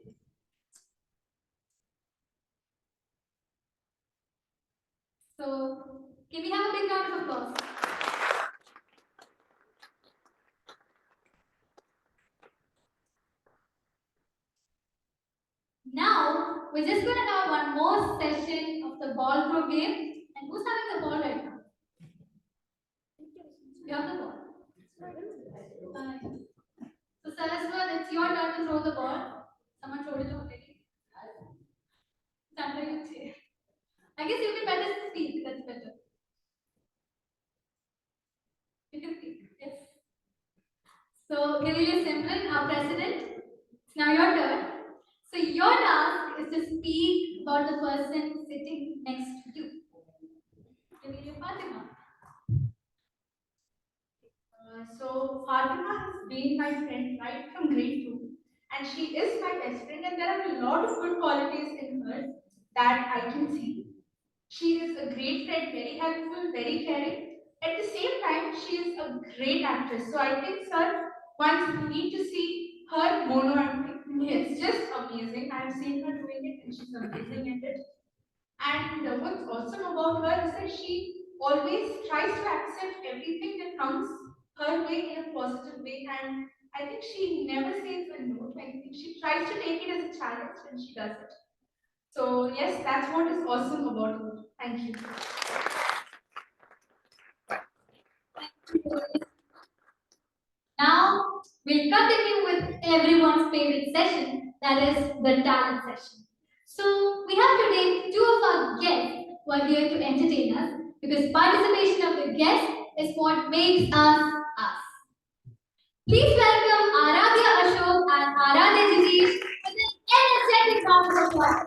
So, can we have a big round of applause? Now, we're just going to have one more session of the ballroom game. And who's having the ball right now? You have the ball. Fine. So, Saraswat, it's your turn to throw the ball. Someone throw it already. It's under your chair. I guess you can better speak. That's better. You can speak. Yes. So, Gavel Simran, our president. It's now your turn. So, your task is to speak about the person sitting next to you. Gavel Fatima. So Fatima has been my friend right from grade 2, and she is my best friend, and there are a lot of good qualities in her that I can see. She is a great friend, very helpful, very caring. At the same time, she is a great actress. So I think, sir, once you need to see her mono acting, it's just amazing. I've seen her doing it, and she's amazing at it. And what's awesome about her is that she always tries to accept everything that comes her way in a positive way. And I think she never says a no to anything. She tries to take it as a challenge and she does it. So, yes, that's what is awesome about her. Thank you. Now, we'll continue with everyone's favorite session, that is the talent session. So, we have today two of our guests who are here to entertain us because participation of the guests is what makes us us. Please welcome Aradhya Ashok and Aradhya Jagdish with an energetic round of applause.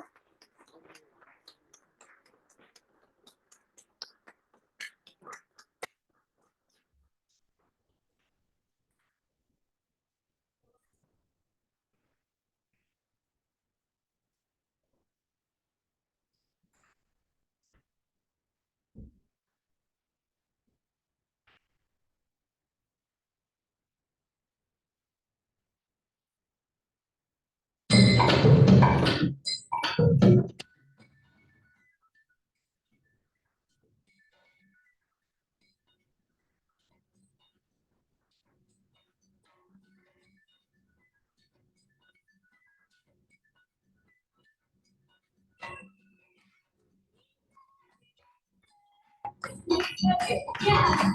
Yeah.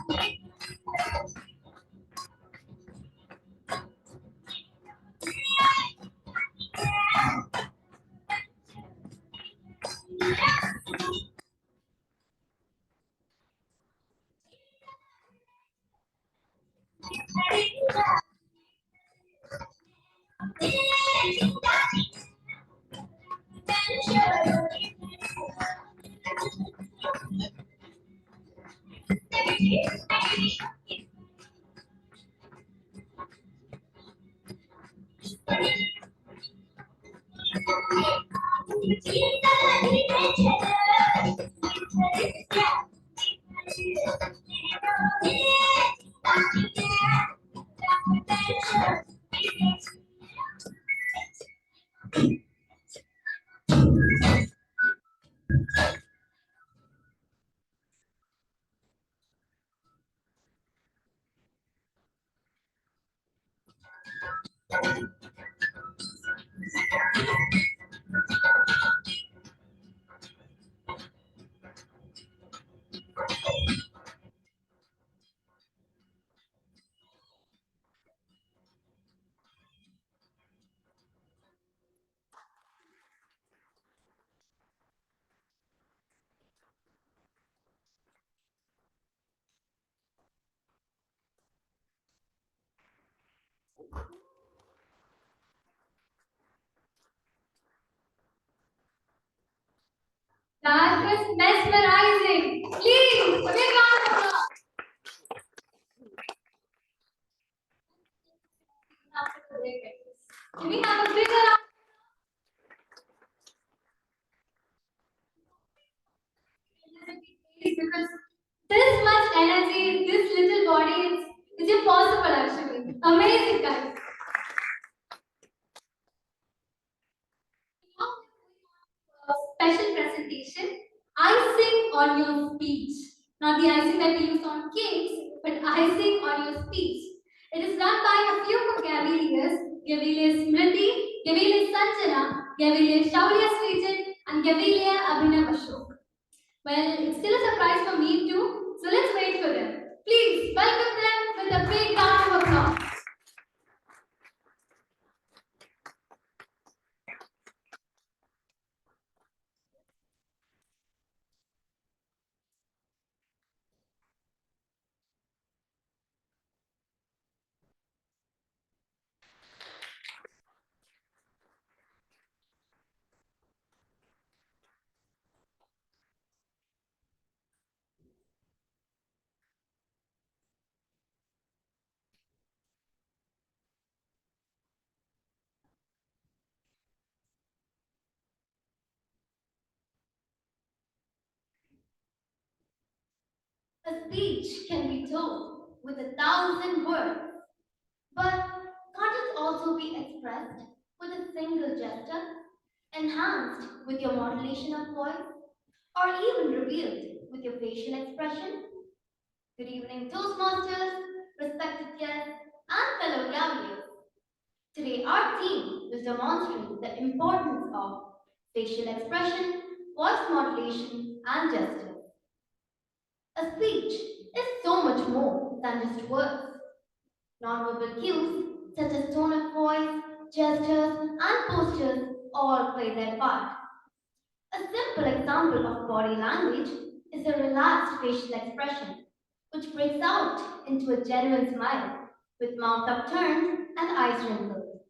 That was mesmerizing. Please, a big round of applause. Can we have a bigger round? Because this much energy, this little body, it's impossible actually. Amazing, guys. Special presentation, icing on your speech. Not the icing that we use on cakes, but icing on your speech. It is done by a few of Gaveliers, Gavelia Smriti, Gavelia Sanjana, Gavelia Shaulya Srijan, and Gavelia Abhinav Ashok. Well, it's still a surprise for me too, so let's wait for them. Please welcome them with a big round of applause. A speech can be told with 1,000 words, but can't it also be expressed with a single gesture, enhanced with your modulation of voice, or even revealed with your facial expression? Good evening, Toastmasters, respected guests, and fellow Gaveliers. Today, our team will demonstrate the importance of facial expression, voice modulation, and gestures. A speech is so much more than just words. Nonverbal cues such as tone of voice, gestures, and postures all play their part. A simple example of body language is a relaxed facial expression, which breaks out into a genuine smile with mouth upturned and eyes wrinkled.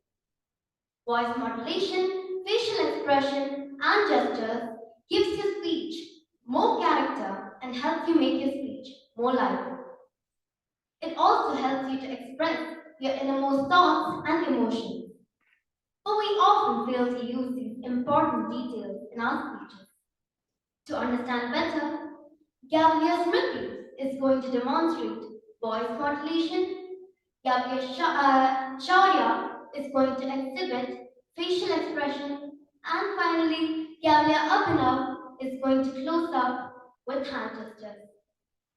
Voice modulation, facial expression, and gestures gives your speech more character and helps you make your speech more lively. It also helps you to express your innermost thoughts and emotions. But we often fail to use these important details in our speeches. To understand better, Gavelia Smriti is going to demonstrate voice modulation. Shaurya is going to exhibit facial expression. And finally, Gavelia Abhinav is going to close up with hand gestures.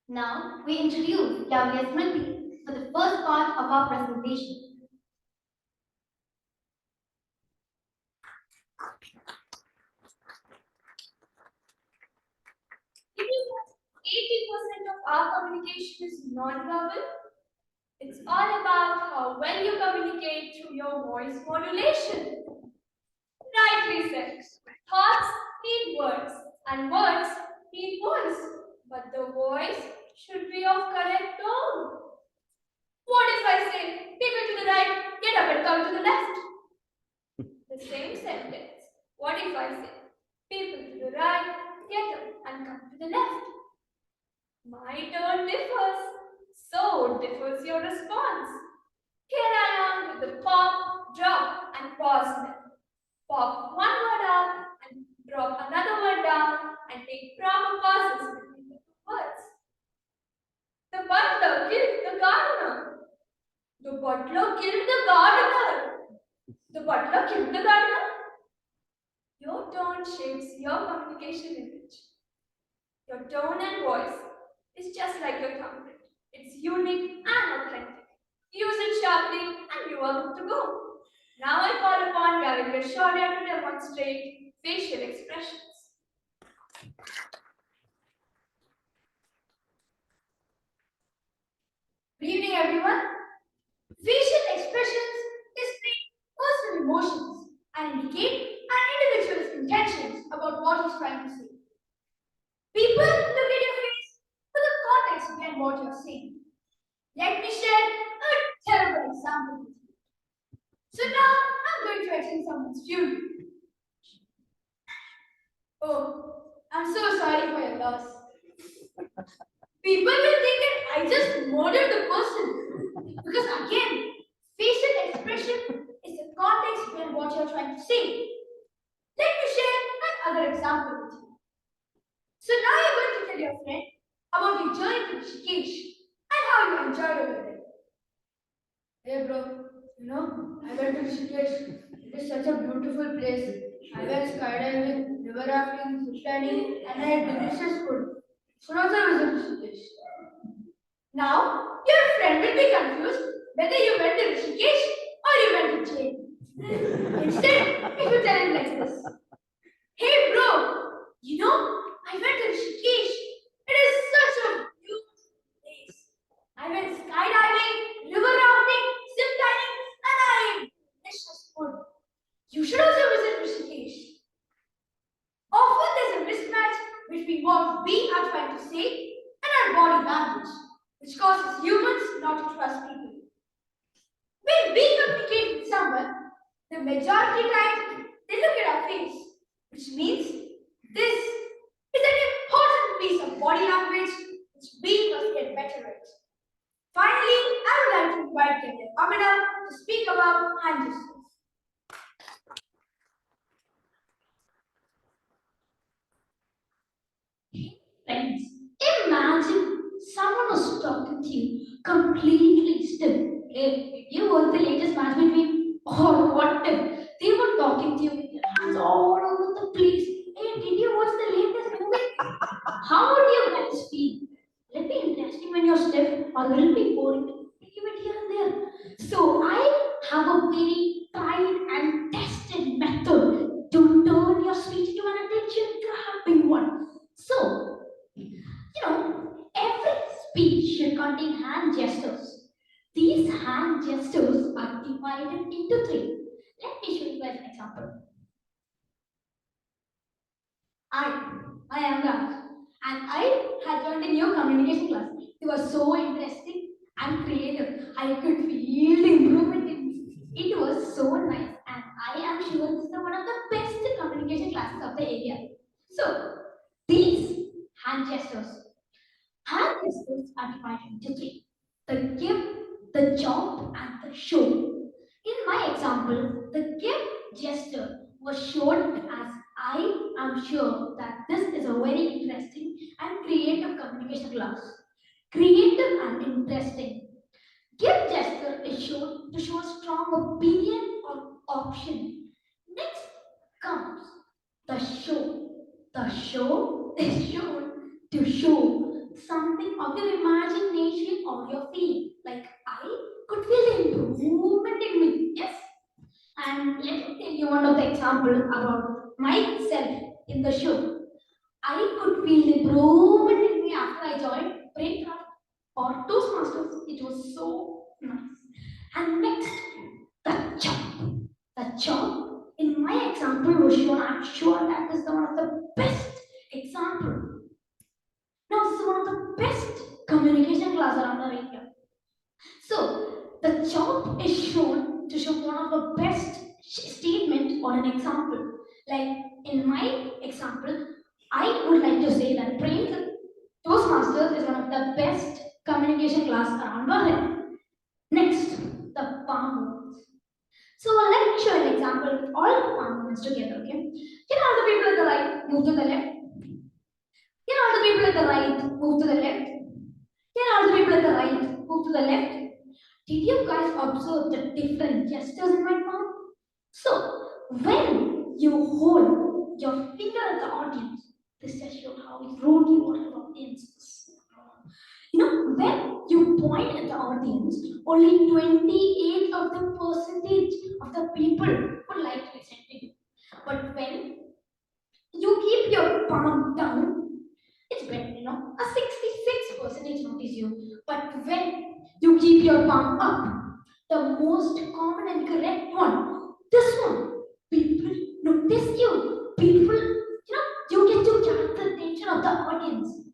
Now, we introduce Gavelia Smriti for the first part of our presentation. It is 80% of our communication is non-verbal. It's all about how well you communicate through your voice modulation. Rightly said. Thoughts need words, and words need voice. But the voice should be of correct tone. What if I say, people to the right, get up and come to the left? The same sentence. What if I say, people to the right, get up and come to the left? My tone differs, so differs your response. Here I am with the pop, drop, and pause method. Pop one word up and drop another word down, and take proper pauses between the two words. The butler killed the gardener. The butler killed the gardener. The butler killed the gardener. Your tone shapes your communication image. Your tone and voice is just like your thumbprint. It's unique and authentic. Use it sharply and you are good to go. Now I call upon Gavel Shaurya to demonstrate facial expressions. Good evening, everyone. Facial expressions display personal emotions and indicate an individual's intentions about what he's trying to say. People look at your face for the context behind what you're saying. Let me share a terrible example with you. So now I'm going to attend someone's funeral. Oh, I'm so sorry for your loss. People will think that I just murdered the person. Because again, facial expression is the context behind what you're trying to say. Let me share another example with you. So now you're going to tell your friend about your journey to Rishikesh and how you enjoyed over there. Hey bro, I went to Rishikesh. It is such a beautiful place. I went skydiving, river rafting, zip lining, and I had delicious food. So now I visit Rishikesh. Now, your friend will be confused whether you went to Rishikesh or you went to jail. Instead, if you tell him like this, hey bro, I went to Rishikesh. It is such a beautiful place. I went skydiving, river rafting, zip lining, and I ate delicious food. You should also visit Rishikesh. Often there's a mismatch between what we are trying to say and our body language, which causes humans not to trust people. When we communicate with someone, the majority time they look at our face, which means this is an important piece of body language which we must get better at. Finally, I would like to invite Gavel Amina to speak about hand gestures. Friends, imagine someone was talking to you completely stiff. Did you watch the latest match between or what if they were talking to you with their hands all over the place? Hey, did you watch the latest movie? How would you guys feel? Will it be interesting when you're stiff or will it be boring? Give it here and there. So I have a very tried and tested method to turn your speech into an attention-grabbing one. So, every speech should contain hand gestures. These hand gestures are divided into three. Let me show you guys an example. I am Raj, and I had joined a new communication class. It was so interesting and creative. I could feel the improvement in me. It was so nice, and I am sure this is one of the best communication classes of the area. So, these hand gestures. Hand gestures are divided into three: the give, the jump, and the show. In my example, the give gesture was shown as I am sure that this is a very interesting and creative communication class. Creative and interesting. Give gesture is shown to show a strong opinion or option. Next comes the show. The show is shown to show something of your imagination or your feeling. Like I could feel the improvement in me. Yes. And let me tell you one of the example about myself in the show. I could feel the improvement in me after I joined Breakcraft or Toastmasters. It was so nice. And next, the jump. The jump in my example was shown. I'm sure that is one of the best example. Now, this is one of the best communication class around the area. So, the jump is shown to show one of the best statement or an example. Like in my example, I would like to say that Toastmasters is one of the best communication class around Bahrain. Next, the palm movements. So let me show an example with all the palm movements together, okay? Can all the people at the right move to the left? Can all the people at the right move to the left? Can all the people at the right move to the left? Did you guys observe the different gestures in my palm? So, when you hold your finger at the audience, this just shows how rude you are to the audience. You know, when you point at the audience, only 28 of the percentage of the people would like to listen to you. But when you keep your palm down, it's better, you know. A 66% notice you. But when you keep your palm up, the most common and correct one, this one, people notice you. People, you get to catch the attention of the audience.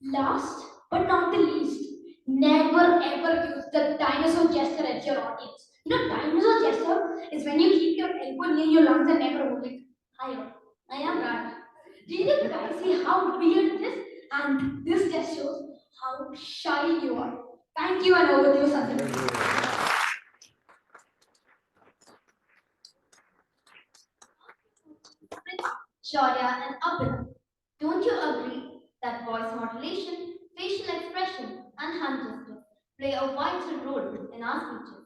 Last but not the least, never ever use the dinosaur gesture at your audience. You know, dinosaur gesture is when you keep your elbow near your lungs and never hold it higher. I am right. Did you guys see how weird it is? And this just shows how shy you are. Thank you and over to you, Sanjay. Shaurya and Abhinav, don't you agree that voice modulation, facial expression, and hand gesture play a vital role in our speeches?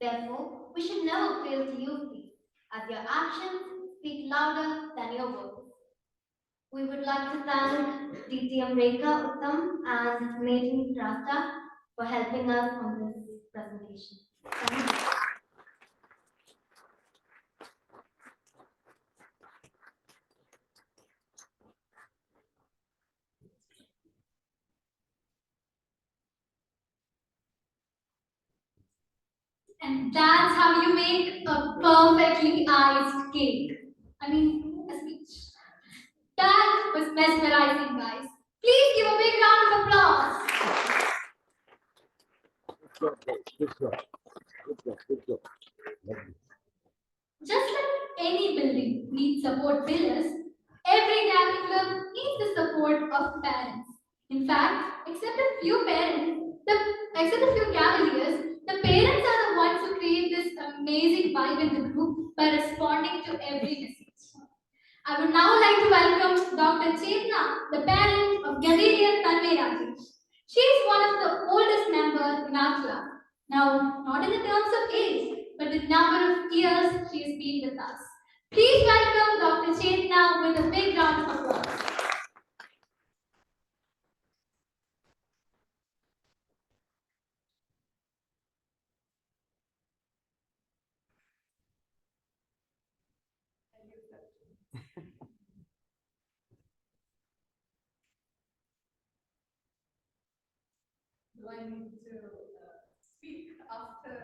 Therefore, we should never fail to use these, as your actions speak louder than your words. We would like to thank DTM Rekha Uttam and Metin Rasta for helping us on this presentation. Thank you. And that's how you make a perfectly iced cake. I mean, a speech. That was mesmerizing, guys. Please give a big round of applause. Just like any building needs support pillars, every Gavel club needs the support of parents. In fact, except a few Cavaliers, the parents are the ones who create this amazing vibe in the group by responding to every message. I would now like to welcome Dr. Chetna, the parent of Gavelier Tanmay Rajesh. She is one of the oldest members in our club. Now, not in the terms of age, but the number of years she has been with us. Please welcome Dr. Chetna with a big round of applause. Do I need to speak after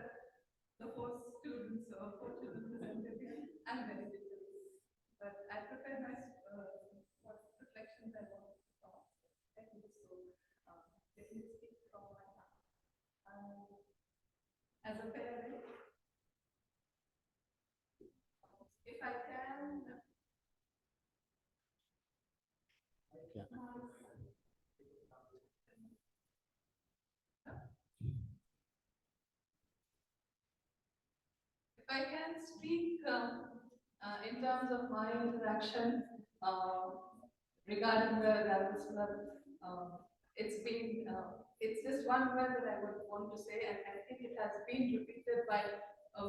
the four students or four children presented? I'm very difficult, but I prepare my what reflections I want to talk. I think so. Let me speak from my heart. As a parent, if I can. If I can speak in terms of my interaction regarding the Gavel Club, it's just one word that I would want to say, and I think it has been repeated by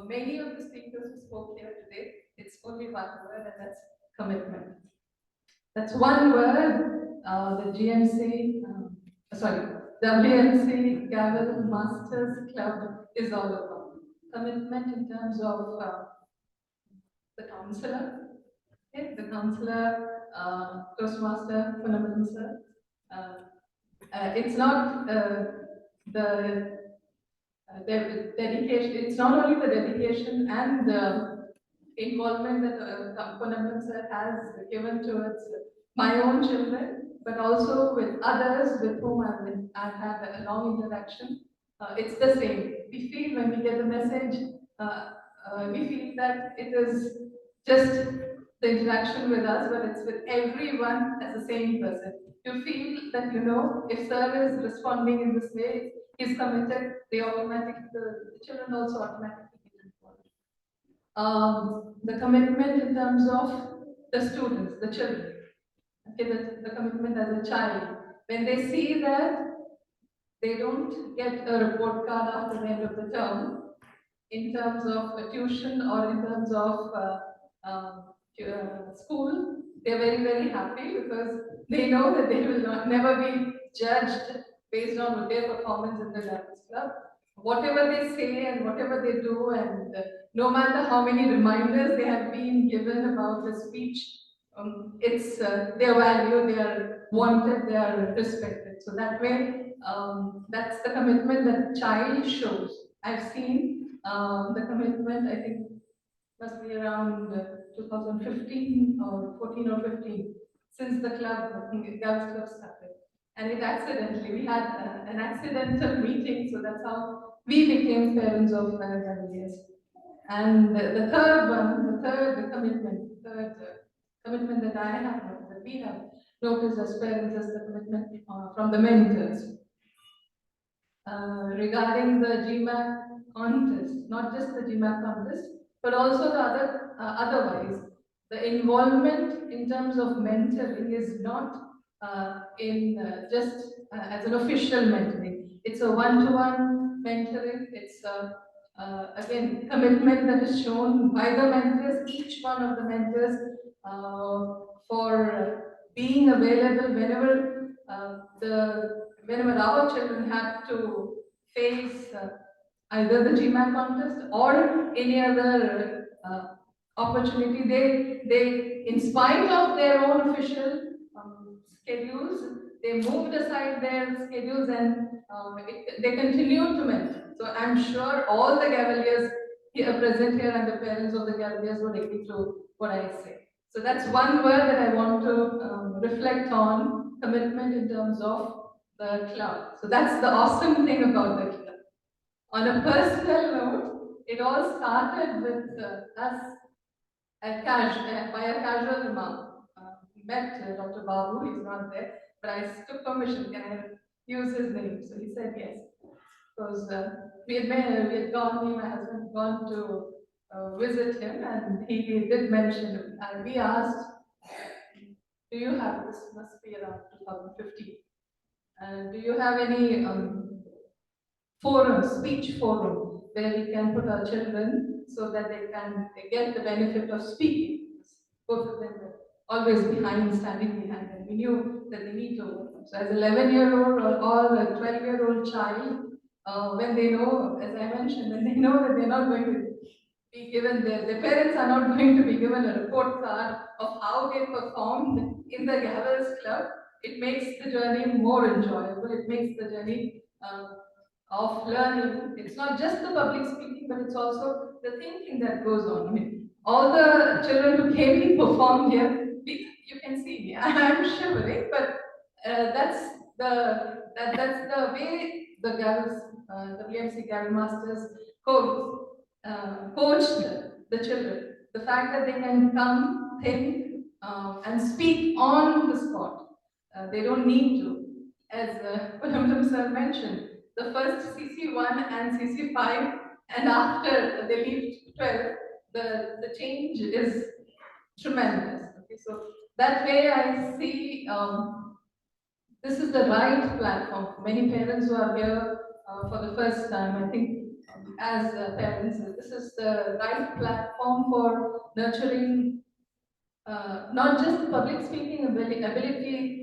many of the speakers who spoke here today. It's only one word, and that's commitment. That's one word the WMC Gavel Masters Club is all about. Commitment in terms of the counselor, okay? The counselor, Toastmaster, Phenomenal Sir. It's not the dedication, it's not only the dedication and the involvement that Phenomenal Sir has given towards my own children, but also with others with whom I've had a long interaction. It's the same. We feel when we get the message, we feel that it is just the interaction with us, but it's with everyone as the same person. You feel that, if Sir is responding in this way, he's committed, the children also automatically get involved. The commitment in terms of the students, the children. Okay, the commitment as a child. When they see that they don't get a report card after the end of the term, in terms of tuition or in terms of school, they're very, very happy because they know that they will never be judged based on their performance in the Gardens Club. Whatever they say and whatever they do, and no matter how many reminders they have been given about the speech, it's their value, they are wanted, they are respected. So that way, that's the commitment that child shows. I've seen the commitment, I think, must be around 2015 or 14 or 15, since the club, Girls Club started. And it accidentally, we had an accidental meeting, so that's how we became parents of Gaveliers. And the third one, the commitment, commitment that I have, that we have noticed as parents, is the commitment from the mentors. Regarding the GMAT contest, not just the GMAT contest, but also the otherwise. The involvement in terms of mentoring is not just as an official mentoring. It's a one-to-one mentoring. It's again commitment that is shown by the mentors, each one of the mentors, for being available whenever our children have to face either the GMAT contest or any other opportunity, they, in spite of their own official schedules, they moved aside their schedules and they continued to mentor. So I'm sure all the Gaveliers here present here and the parents of the Gaveliers would agree to what I say. So that's one word that I want to reflect on, commitment in terms of the club. So that's the awesome thing about the club. On a personal note, it all started with us by a casual remark. We met Dr. Babu, he's not there, but I took permission, can I use his name? So he said yes. Because we had gone, me and my husband had gone to visit him, and he did mention, and we asked, do you have, this must be around 2015, do you have any forum, speech forum, where we can put our children so that they get the benefit of speaking? Both of them were always standing behind, and we knew that they need to work. So as 11-year-old or a 12-year-old child, when they know, as I mentioned, when they know that they're not going to be given, their parents are not going to be given a report card of how they performed in the Gavels Club, it makes the journey more enjoyable. It makes the journey of learning. It's not just the public speaking, but it's also the thinking that goes on. I mean, all the children who came and performed here, you can see me. I'm shivering, but that's the way the Gavels, WMC Gavel Masters coached the children. The fact that they can come, think, and speak on the spot. They don't need to. As Pulamdam sir mentioned, the first CC1 and CC5, and after they leave 12, the change is tremendous. Okay, so that way I see this is the right platform. Many parents who are here for the first time, I think as parents, this is the right platform for nurturing not just the public speaking ability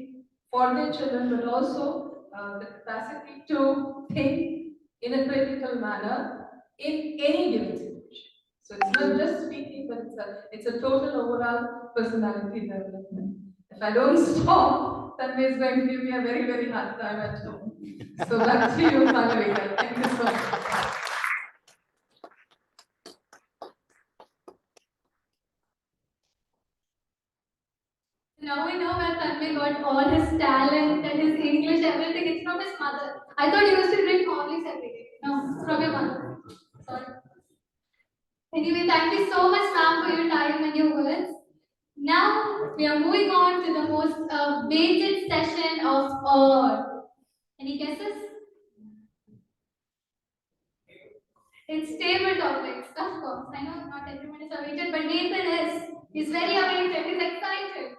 for their children, but also the capacity to think in a critical manner in any given situation. So it's not just speaking, but it's a total overall personality development. If I don't stop, Tanmay is going to give me a very, very hard time at home. So back to you, Margarita. Thank you so much. Now we know where Tanmay got all his talent and his English, everything. It's from his mother. I thought he used to drink Horlicks every day. No, from your mother. Sorry. Anyway, thank you so much, ma'am, for your time and your words. Now we are moving on to the most weighted session of all. Any guesses? It's table topics, of course. I know not everyone is awaited, but Nathan is. He's very awaited. He's excited.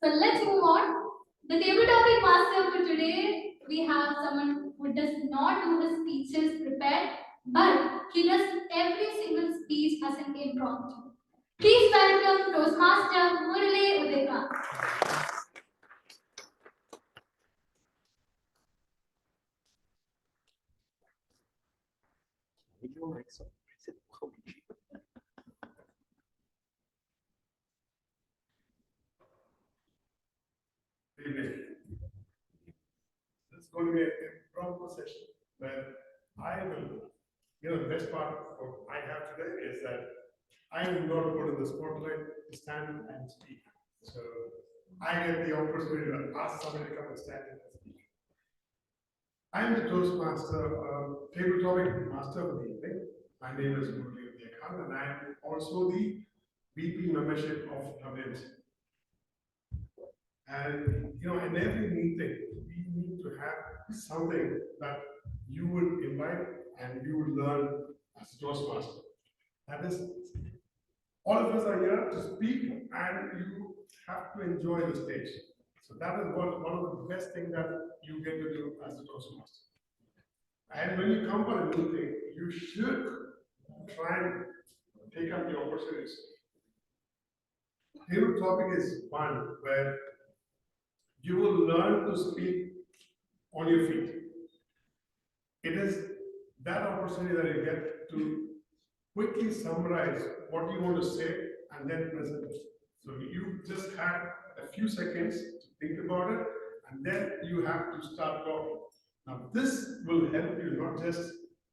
So let's move on. The table topic master for today, we have someone who does not do the speeches prepared, but he does every single speech as an impromptu. Please welcome Toastmaster Murali Udekar. Evening. This is going to be a proper session where I will, the best part of what I have today is that I am not put in the spotlight to stand and speak. So I get the opportunity to ask somebody to come and stand and speak. I am the Toastmaster, table topic master of the evening. My name is Murali Udekar, and I am also the VP membership of WMC. And in every meeting, we need to have something that you would invite and you would learn as a Toastmaster. That is, all of us are here to speak, and you have to enjoy the stage. So that is one of the best things that you get to do as a Toastmaster. And when you come for a meeting, you should try and take up the opportunities. Table topic is one where you will learn to speak on your feet. It is that opportunity that you get to quickly summarize what you want to say and then present it. So you just have a few seconds to think about it, and then you have to start talking. Now this will help you not just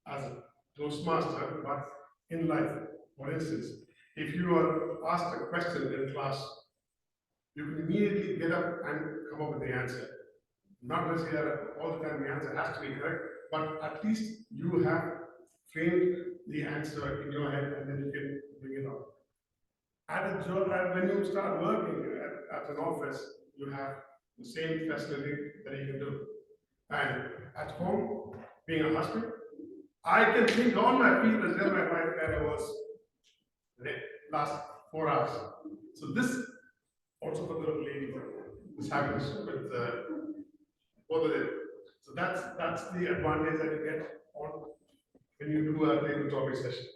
as a Toastmaster, but in life. For instance, if you are asked a question in class, you can immediately get up and come up with the answer. Not necessarily all the time the answer has to be correct, but at least you have framed the answer in your head and then you can bring it up. At a job, when you start working at an office, you have the same facility that you can do. And at home, being a husband, I can think on my feet and tell my wife that I was late last 4 hours. So this also for the lady, this happens with both of them. So that's the advantage that you get on when you do a table topic session.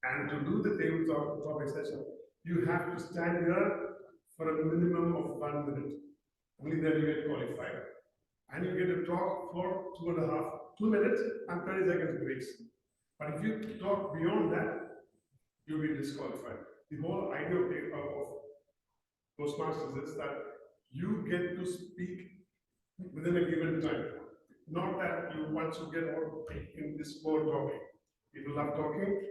And to do the table topic session, you have to stand here for a minimum of 1 minute. Only then you get qualified. And you get to talk for 2 minutes and 30 seconds breaks. But if you talk beyond that, you'll be disqualified. The whole idea of Toastmasters is that you get to speak within a given time. Not that you once you get all in this whole talking. People love talking.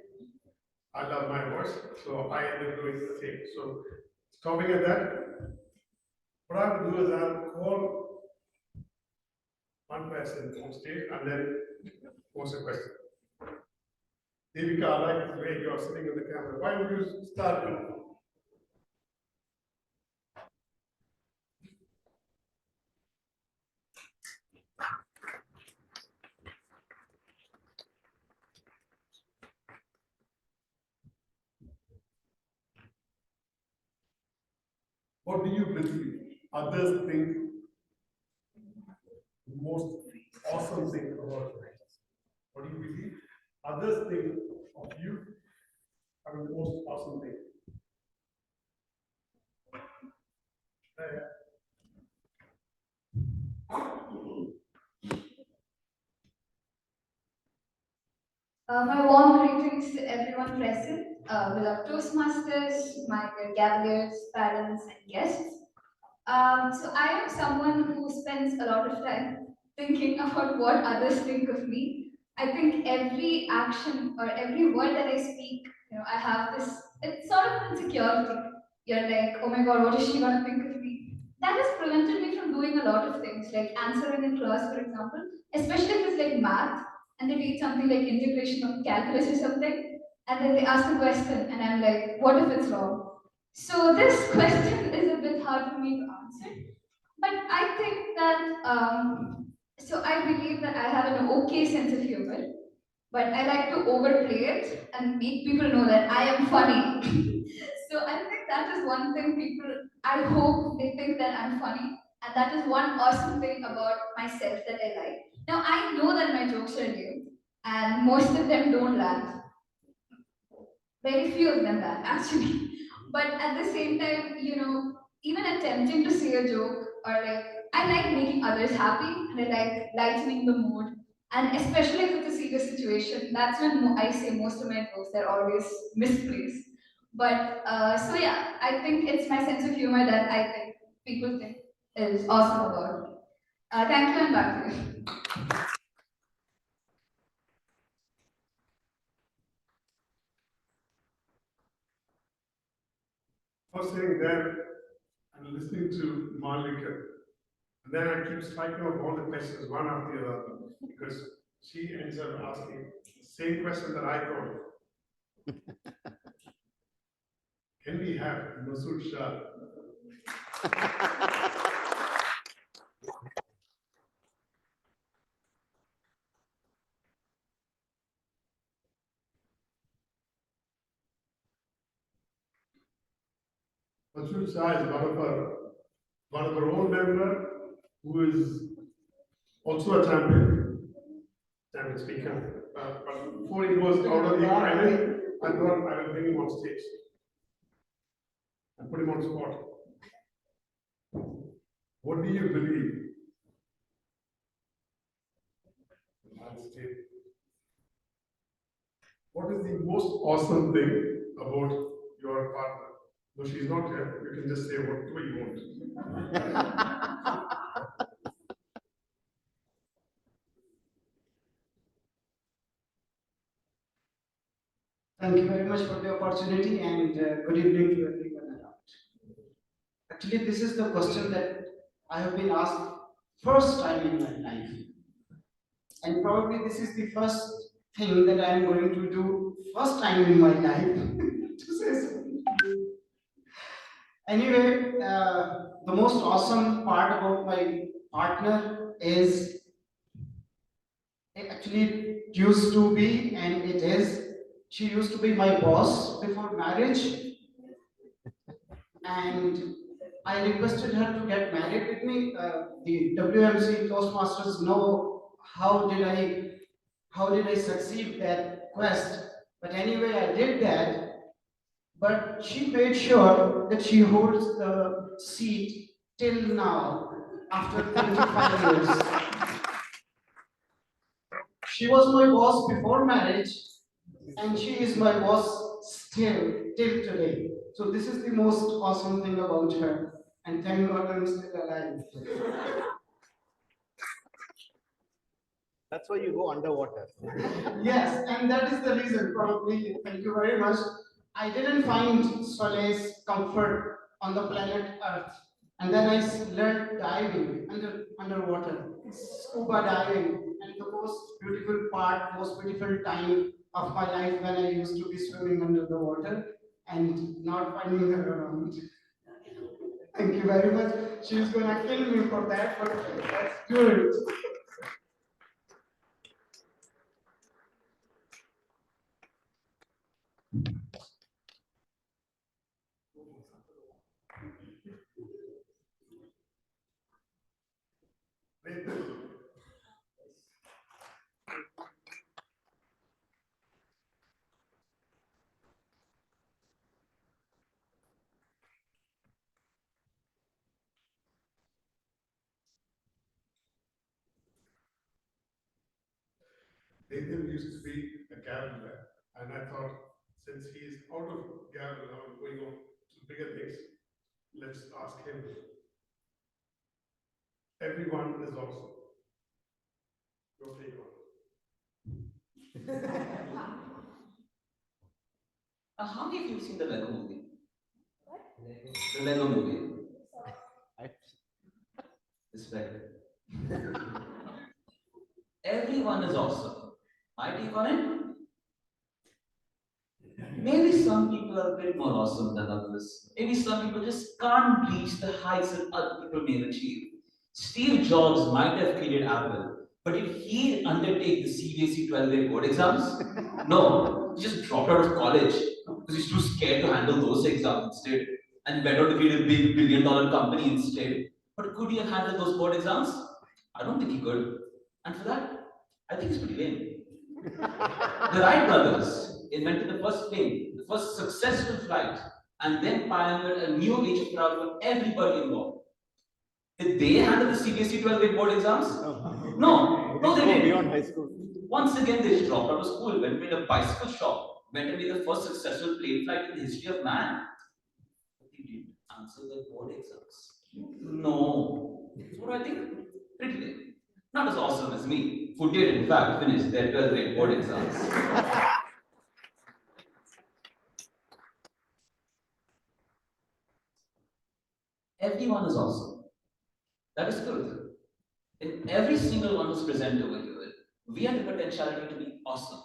I love my voice, so I end up doing the same. So stopping at that, what I will do is I'll call one person on stage and then pose a question. Devika, I like the way you're sitting in the camera. Why don't you start? What do you believe others think the most awesome thing about you? What do you believe others think of you are the most awesome thing? My warm greetings to everyone present, beloved Toastmasters, my dear Gaveliers, parents, and guests. So I am someone who spends a lot of time thinking about what others think of me. I think every action or every word that I speak, I have this, it's sort of insecurity. You're like, oh my god, what is she gonna think of me? That has prevented me from doing a lot of things, like answering in class, for example, especially if it's like math, and they read something like integration of calculus or something, and then they ask a question, and I'm like, what if it's wrong? So this question is a bit hard for me to answer, but I think that, so I believe that I have an okay sense of humor, but I like to overplay it and make people know that I am funny. So I think that is one thing people, I hope they think that I'm funny. And that is one awesome thing about myself that I like. Now I know that my jokes are new and most of them don't land. Very few of them land actually. But at the same time, even attempting to say a joke or like I like making others happy and I like lightening the mood. And especially if it's a serious situation, that's when I say most of my jokes, they're always misplaced. But so yeah, I think it's my sense of humor that I think people think is awesome about me. Thank you and back to you. I was sitting there and listening to Malvika, and then I keep striking off all the questions one after the other because she ends up asking the same question that I thought. Can we have Masood Shah? Masood Shah is one of our own member who is also a champion speaker. But before he goes out of the island, I thought I will bring him on stage and put him on spot. What do you believe? What is the most awesome thing about your partner? No, she's not here. You can just say whatever you want. Thank you very much for the opportunity and good evening to everyone around. Actually, this is the question that I have been asked first time in my life. And probably this is the first thing that I am going to do first time in my life to say something. Anyway, the most awesome part about my partner is it actually used to be and it is. She used to be my boss before marriage. And I requested her to get married with me. The WMC Toastmasters know how did I succeed that quest. But anyway, I did that. But she made sure that she holds the seat till now, after 25 years. She was my boss before marriage, and she is my boss still, till today. So this is the most awesome thing about her. And thank God I'm still alive. That's why you go underwater. Yes, and that is the reason, probably. Thank you very much. I didn't find solace, comfort on the planet Earth. And then I learned diving underwater, scuba diving, and the most beautiful part, most beautiful time of my life when I used to be swimming under the water and not finding her around. Thank you very much. She's gonna kill me for that, but that's good. Nathan used to be a Gavel man, and I thought since he is out of Gavel now and going on to bigger things, let's ask him. Everyone is awesome. Your take on it. How many of you have seen the Lego movie? The Lego movie. It's very good. Everyone is awesome. My take on it? Maybe some people are a bit more awesome than others. Maybe some people just can't reach the heights that other people may achieve. Steve Jobs might have created Apple, But did he undertake the CBSE 12-grade board exams? No, he just dropped out of college because he's too scared to handle those exams instead and went out to create a big billion-dollar company instead. But could he have handled those board exams? I don't think he could. And for that, I think he's pretty lame. The Wright brothers invented the first plane, the first successful flight, and then pioneered a new age of travel for everybody involved. Did they handle the CBSE 12-grade board exams? No, they didn't. Beyond high school. Once again, they just dropped out of school, went and made a bicycle shop, went and made the first successful plane flight in the history of man. But they didn't answer the board exams. No. So what do I think? Pretty lame. Not as awesome as me, who did in fact finish their 12th-grade board exams. Everyone is awesome. That is truth. In every single one who's present over here, we have the potentiality to be awesome.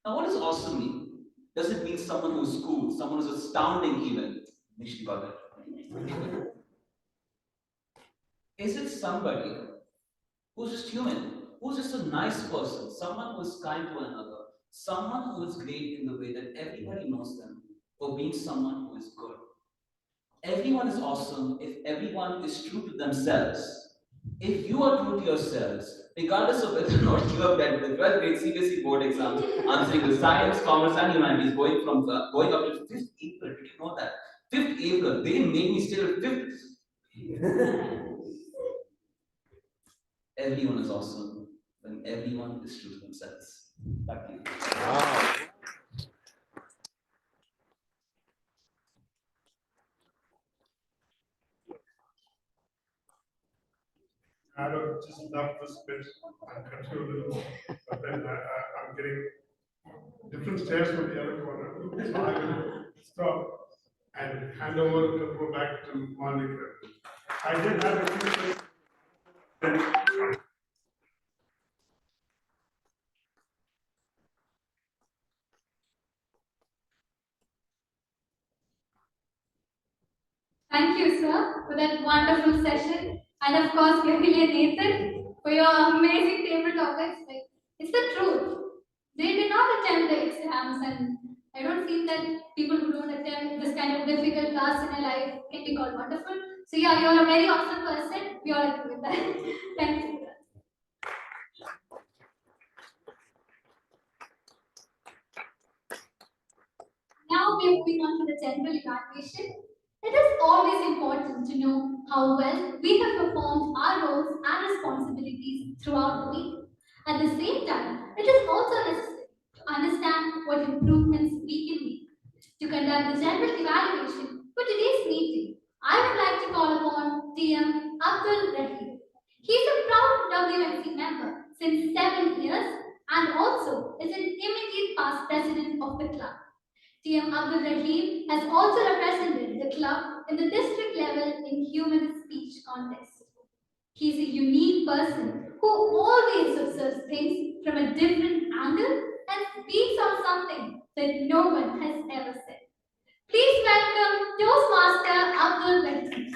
Now, what does awesome mean? Does it mean someone who's cool, someone who's astounding even? Nishni got that. Is it somebody who's just human, who's just a nice person, someone who's kind to one another, someone who is great in the way that everybody knows them, or being someone who is good? Everyone is awesome if everyone is true to themselves. If you are true to yourselves, regardless of whether or not you have done the 12th grade CBSE board exams, answering the science, commerce, and humanities, going up to 5th April, did you know that? 5th April, they made me still 5th. Everyone is awesome when everyone is true to themselves. Back to you. Wow. I don't just love this bit and continue a little more, but then I'm getting different stares from the other corner. So I will stop and hand over to go back to Monica. I did have a few questions. Thank you, sir, for that wonderful session. And of course, Gavel and Nathan, for your amazing table topics. Like, it's the truth. They did not attempt the exams, and I don't feel that people who don't attempt this kind of difficult class in their life can be called wonderful. So yeah, you're a very awesome person. We all agree with that. Thank you. Now we are moving on to the general evaluation. It is always important to know how well we have performed our roles and responsibilities throughout the week. At the same time, it is also necessary to understand what improvements we can make. To conduct the general evaluation for today's meeting, I would like to call upon TM Abdul Rahim. He is a proud WMC member since 7 years and also is an immediate past president of the club. TM Abdul Rahim has also represented the club in the district level in human speech contest. He is a unique person who always observes things from a different angle and speaks on something that no one has ever said. Please welcome Toastmaster Abdul Rahim.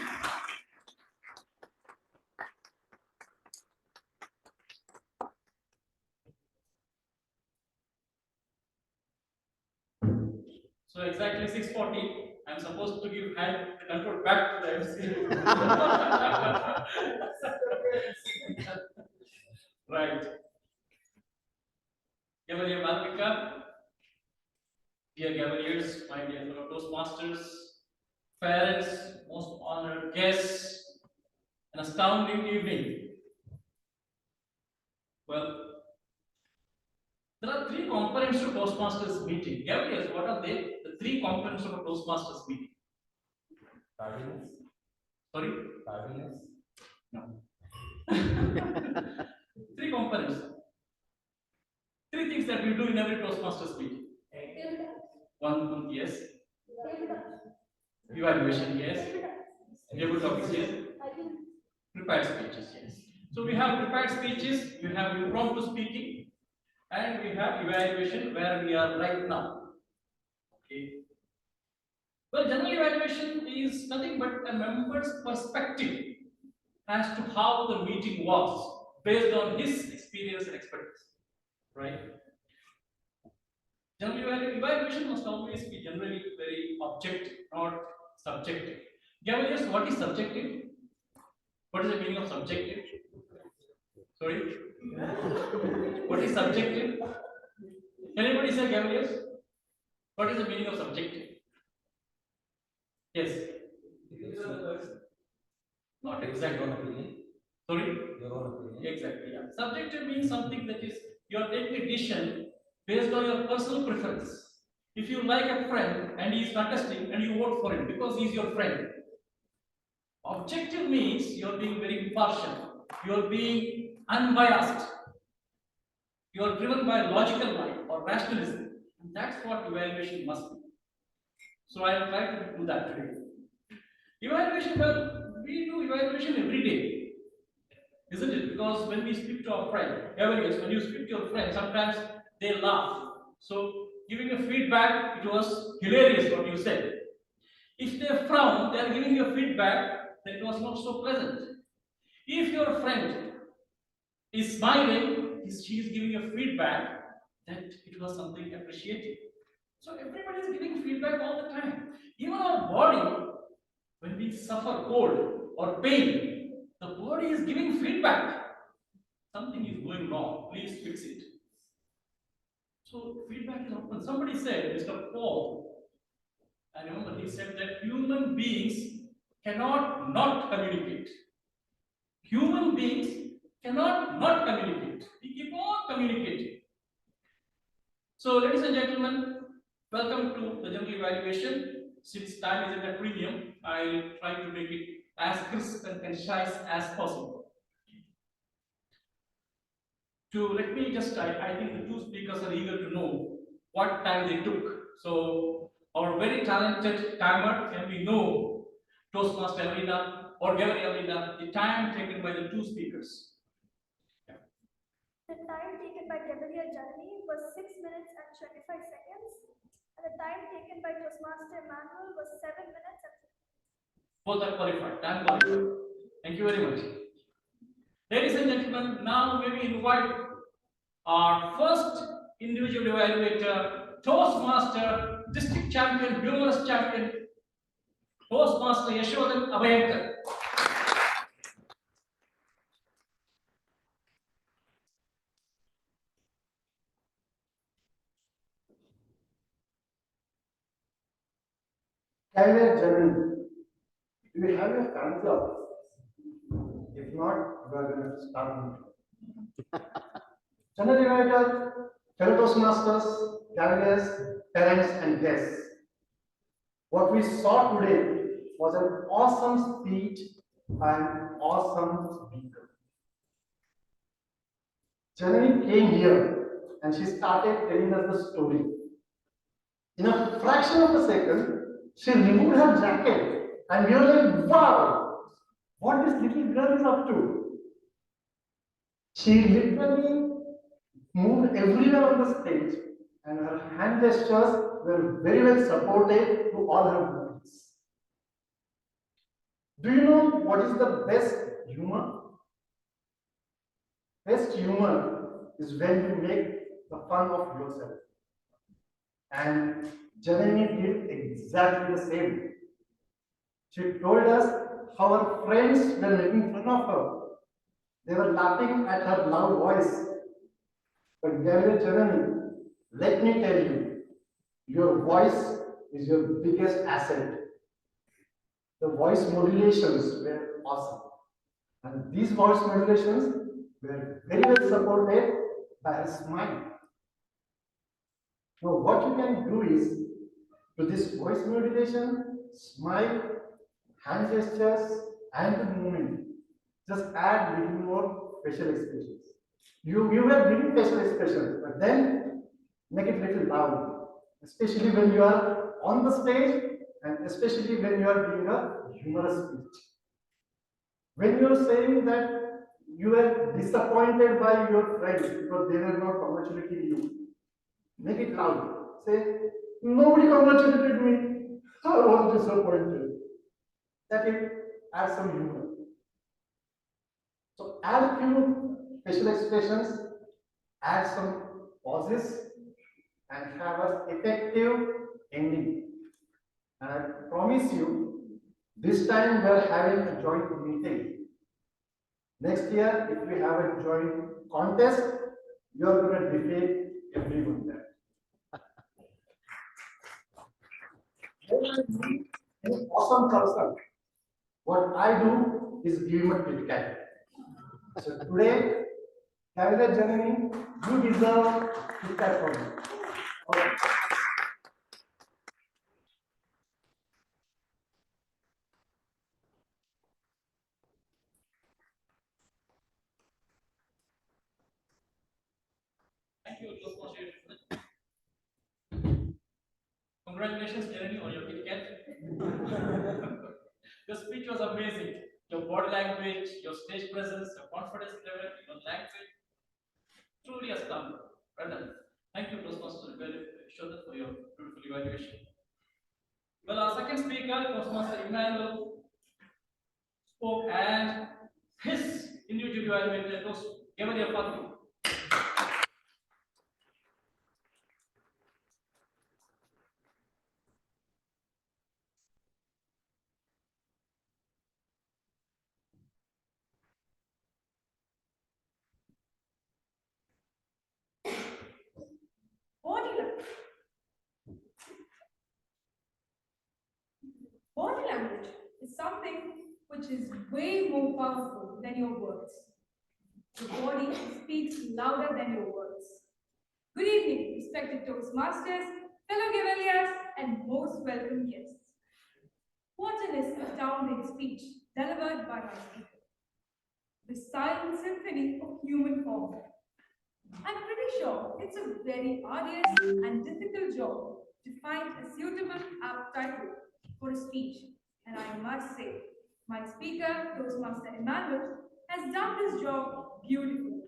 So exactly 6:40, I'm supposed to give hand the control back to the MC. Right. Cavalier Malvika, dear Cavaliers, my dear fellow Toastmasters, parents, most honored guests, an astounding evening. Well, there are 3 components to Toastmasters meeting. Cavaliers, what are they? The 3 components of a Toastmasters meeting. Fabulous. Sorry? Fabulous. No. 3 components. 3 things that we do in every Toastmasters meeting. One, yes. Evaluation, yes. Table topics, yes. Prepared speeches, yes. So we have prepared speeches, we have impromptu speaking, and we have evaluation where we are right now. Okay. Well, general evaluation is nothing but a member's perspective as to how the meeting was. based on his experience and expertise, right? General evaluation must always be generally very objective, not subjective. Gavel, yes, what is subjective? What is the meaning of subjective? Sorry? What is subjective? Can anybody say Gavel, yes? What is the meaning of subjective? Yes. Not exact one opinion. Sorry? Your own opinion. Exactly, yeah. Subjective means something that is you are taking a decision based on your personal preference. If you like a friend and he is contesting and you vote for him because he is your friend. Objective means you are being very impartial. You are being unbiased. You are driven by logical mind or rationalism. And that's what evaluation must be. So I will try to do that today. Evaluation, well, we do evaluation every day, isn't it? Because when we speak to our friend, when you speak to your friend, sometimes they laugh. So giving a feedback, it was hilarious what you said. If they frown, they are giving you feedback that it was not so pleasant. If your friend is smiling, she is giving you feedback that it was something appreciated. So everybody is giving feedback all the time. Even our body, when we suffer cold or pain, the body is giving feedback. Something is going wrong. Please fix it. So feedback is often. Somebody said, Mr. Paul, I remember he said that human beings cannot not communicate. Human beings cannot not communicate. We keep on communicating. So, ladies and gentlemen, welcome to the general evaluation. Since time is at a premium, I'll try to make it as crisp and concise as possible. Let me just, I think the two speakers are eager to know what time they took. So, our very talented timer, can we know Toastmaster Elena or Gavel Elena, the time taken by the two speakers? The time taken by Cavalier Janani was 6 minutes and 25 seconds, and the time taken by Toastmaster Emmanuel was 7 minutes and 50. Both are qualified. Time qualified. Thank you very much. Ladies and gentlemen, now may we invite our first individual evaluator, Toastmaster, District Champion, Humorous Champion, Toastmaster Yashodan Abhayankar. Gavel Janani, do you have your fan club? If not, we are going to start. General Evaluator, fellow Toastmasters, Gaveliers, parents, and guests. What we saw today was an awesome speech by an awesome speaker. Janani came here and she started telling us the story. In a fraction of a second, she removed her jacket and we were like, wow, what this little girl is up to. She literally moved everywhere on the stage and her hand gestures were very well supported to all her movements. Do you know what is the best humor? Best humor is when you make the fun of yourself. And Janani did exactly the same. She told us how her friends were making fun of her. They were laughing at her loud voice. But Janani, let me tell you, your voice is your biggest asset. The voice modulations were awesome. And these voice modulations were very well supported by her smile. Now what you can do is, to this voice modulation, smile, hand gestures, and the movement, just add little more facial expressions. You were giving facial expressions, but then make it little loud, especially when you are on the stage and especially when you are doing a humorous speech. When you are saying that you are disappointed by your friends because they were not congratulating you, make it loud. Say, nobody congratulated me. I was disappointed. That will add some humor. So add few facial expressions, add some pauses, and have an effective ending. And I promise you, this time we are having a joint meeting. Next year, if we have a joint contest, you are going to defeat everyone there. An awesome person. What I do is give him a Kit Kat. So today, Kavita Janani, you deserve Kit Kat from me. Okay. Thank you, Toastmasters. Congratulations, Jeremy, on your Kit Kat. Your speech was amazing. Your body language, your stage presence, your confidence level, your language, truly astounding. Well done. Thank you, Toastmaster Shraddha, for your beautiful evaluation. Well, our second speaker, Toastmaster Emmanuel, spoke, and his individual evaluator was Gavel. Body language is something which is way more powerful than your words. Your body speaks louder than your words. Good evening, respected Toastmasters, fellow Gaveliers, and most welcome guests. What an astounding speech delivered by my speaker. The silent symphony of human form. I'm pretty sure it's a very arduous and difficult job to find a suitable apt title for a speech, and I must say, my speaker, Toastmaster Emmanuel, has done this job beautifully.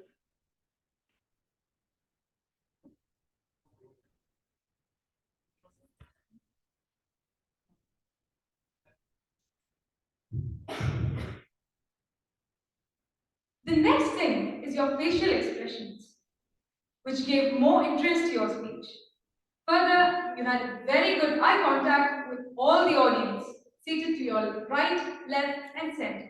The next thing is your facial expressions, which gave more interest to your speech. Further, you had very good eye contact with all the audience, seated to your right, left, and center.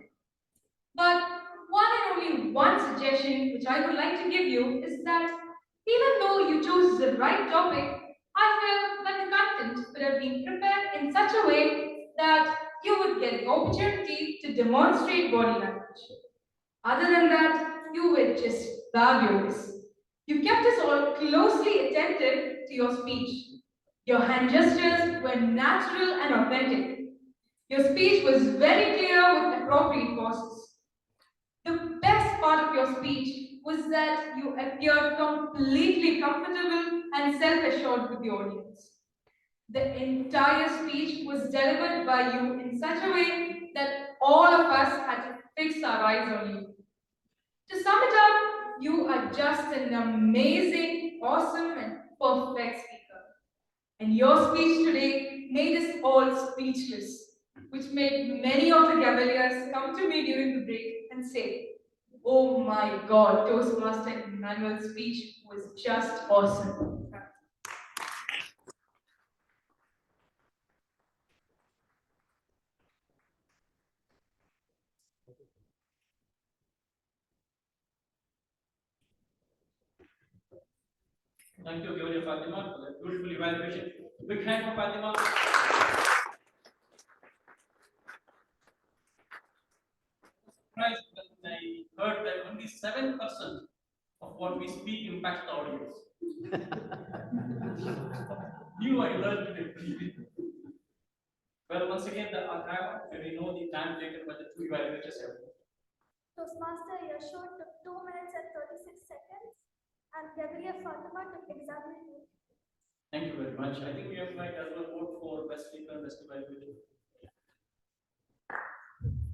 But one and only one suggestion which I would like to give you is that even though you chose the right topic, I feel that the content could have been prepared in such a way that you would get the opportunity to demonstrate body language. Other than that, you were just fabulous. You kept us all closely attentive to your speech. Your hand gestures were natural and authentic. Your speech was very clear with appropriate pauses. The best part of your speech was that you appeared completely comfortable and self-assured with the audience. The entire speech was delivered by you in such a way that all of us had to fix our eyes on you. To sum it up, you are just an amazing, awesome, and perfect speaker. And your speech today made us all speechless, which made many of the Gaveliers come to me during the break and say, "Oh my God, Toastmaster Emmanuel's speech was just awesome." Thank you, Gavel Fatima, for that beautiful evaluation. Big hand for Fatima. Surprised when I heard that only 7% of what we speak impacts the audience. New I learned today. Well, once again, the archive, where we know the time taken by the two evaluators have. Toastmaster Yashod took 2 minutes and 36 seconds, and Gabriel Fatima took exactly 2 minutes. Thank you very much. I think we have like as well vote for best speaker and best evaluator.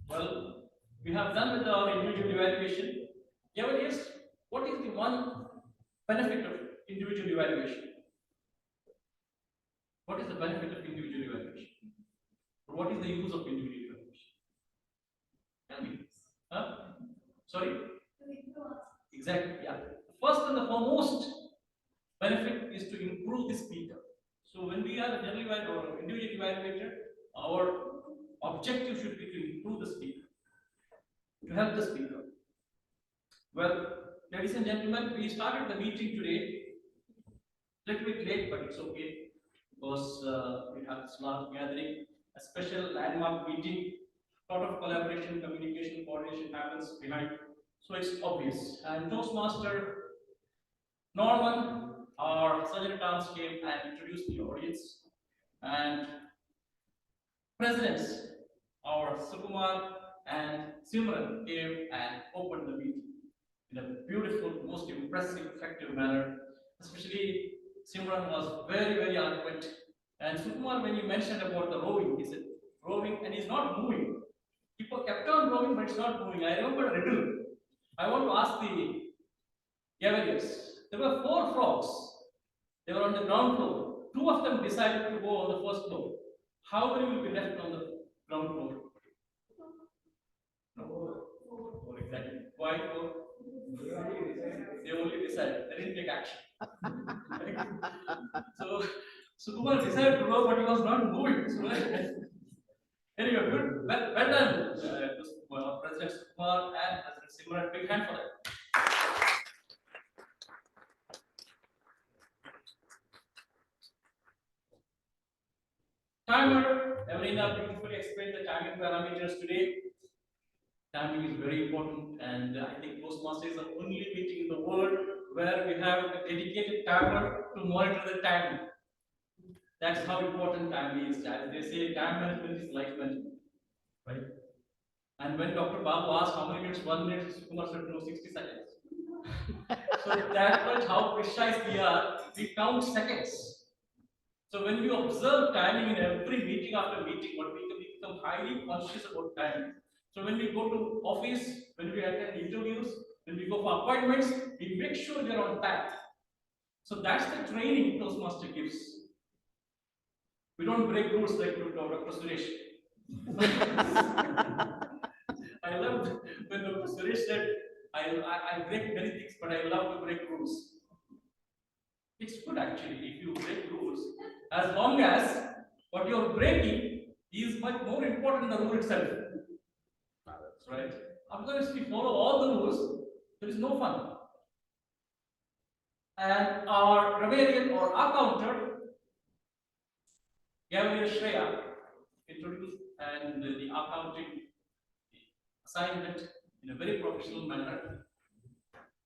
Well, we have done with our individual evaluation. Yes, what is the one benefit of individual evaluation? What is the benefit of individual evaluation? Or what is the use of individual evaluation? Tell me. Huh? Sorry? Exactly. Exactly, yeah. First and the foremost benefit is to improve the speaker. So when we are a general evaluator or individual evaluator, our objective should be to improve the speaker, to help the speaker. Well, ladies and gentlemen, we started the meeting today a little bit late, but it's okay because we have this large gathering, a special landmark meeting, lot of collaboration, communication, coordination happens behind. So it's obvious. And Toastmaster Norman, our surgeon at arms, came and introduced the audience. And presidents, our Sukumar and Simran, came and opened the meeting in a beautiful, most impressive, effective manner. Especially Simran was very, very eloquent. And Sukumar, when he mentioned about the rowing, he said, rowing, and he's not moving. People kept on rowing, but it's not moving. I remember a riddle. I want to ask the Gaveliers. There were 4 frogs. They were on the ground floor. 2 of them decided to go on the first floor. How many will be left on the ground floor? No. 4 exactly. Why 4? They only decided. They didn't take action. So Sukumar decided to go, but he was not moving. So anyway, good. Well done, President Sukumar and President Simran. Big hand for them. Timer, Evelina beautifully explained the timing parameters today. Timing is very important, and I think Toastmasters is the only meeting in the world where we have a dedicated timer to monitor the time. That's how important time is. As they say, time management is life management, right? And when Dr. Babu asked how many minutes, 1 minute, Sukumar said no, 60 seconds. So that much how precise we are, we count seconds. So when we observe timing in every meeting after meeting, what we become highly conscious about time. So when we go to office, when we attend interviews, when we go for appointments, we make sure we are on time. So that's the training Toastmaster gives. We don't break rules like Dr. Suresh. I loved when Dr. Suresh said, I break many things, but I love to break rules. It's good actually if you break rules, as long as what you're breaking is much more important than the rule itself. That's right. Otherwise, if you follow all the rules, there is no fun. And our grammarian or accountant, Gavel Shreya, introduced and the accounting assignment in a very professional manner.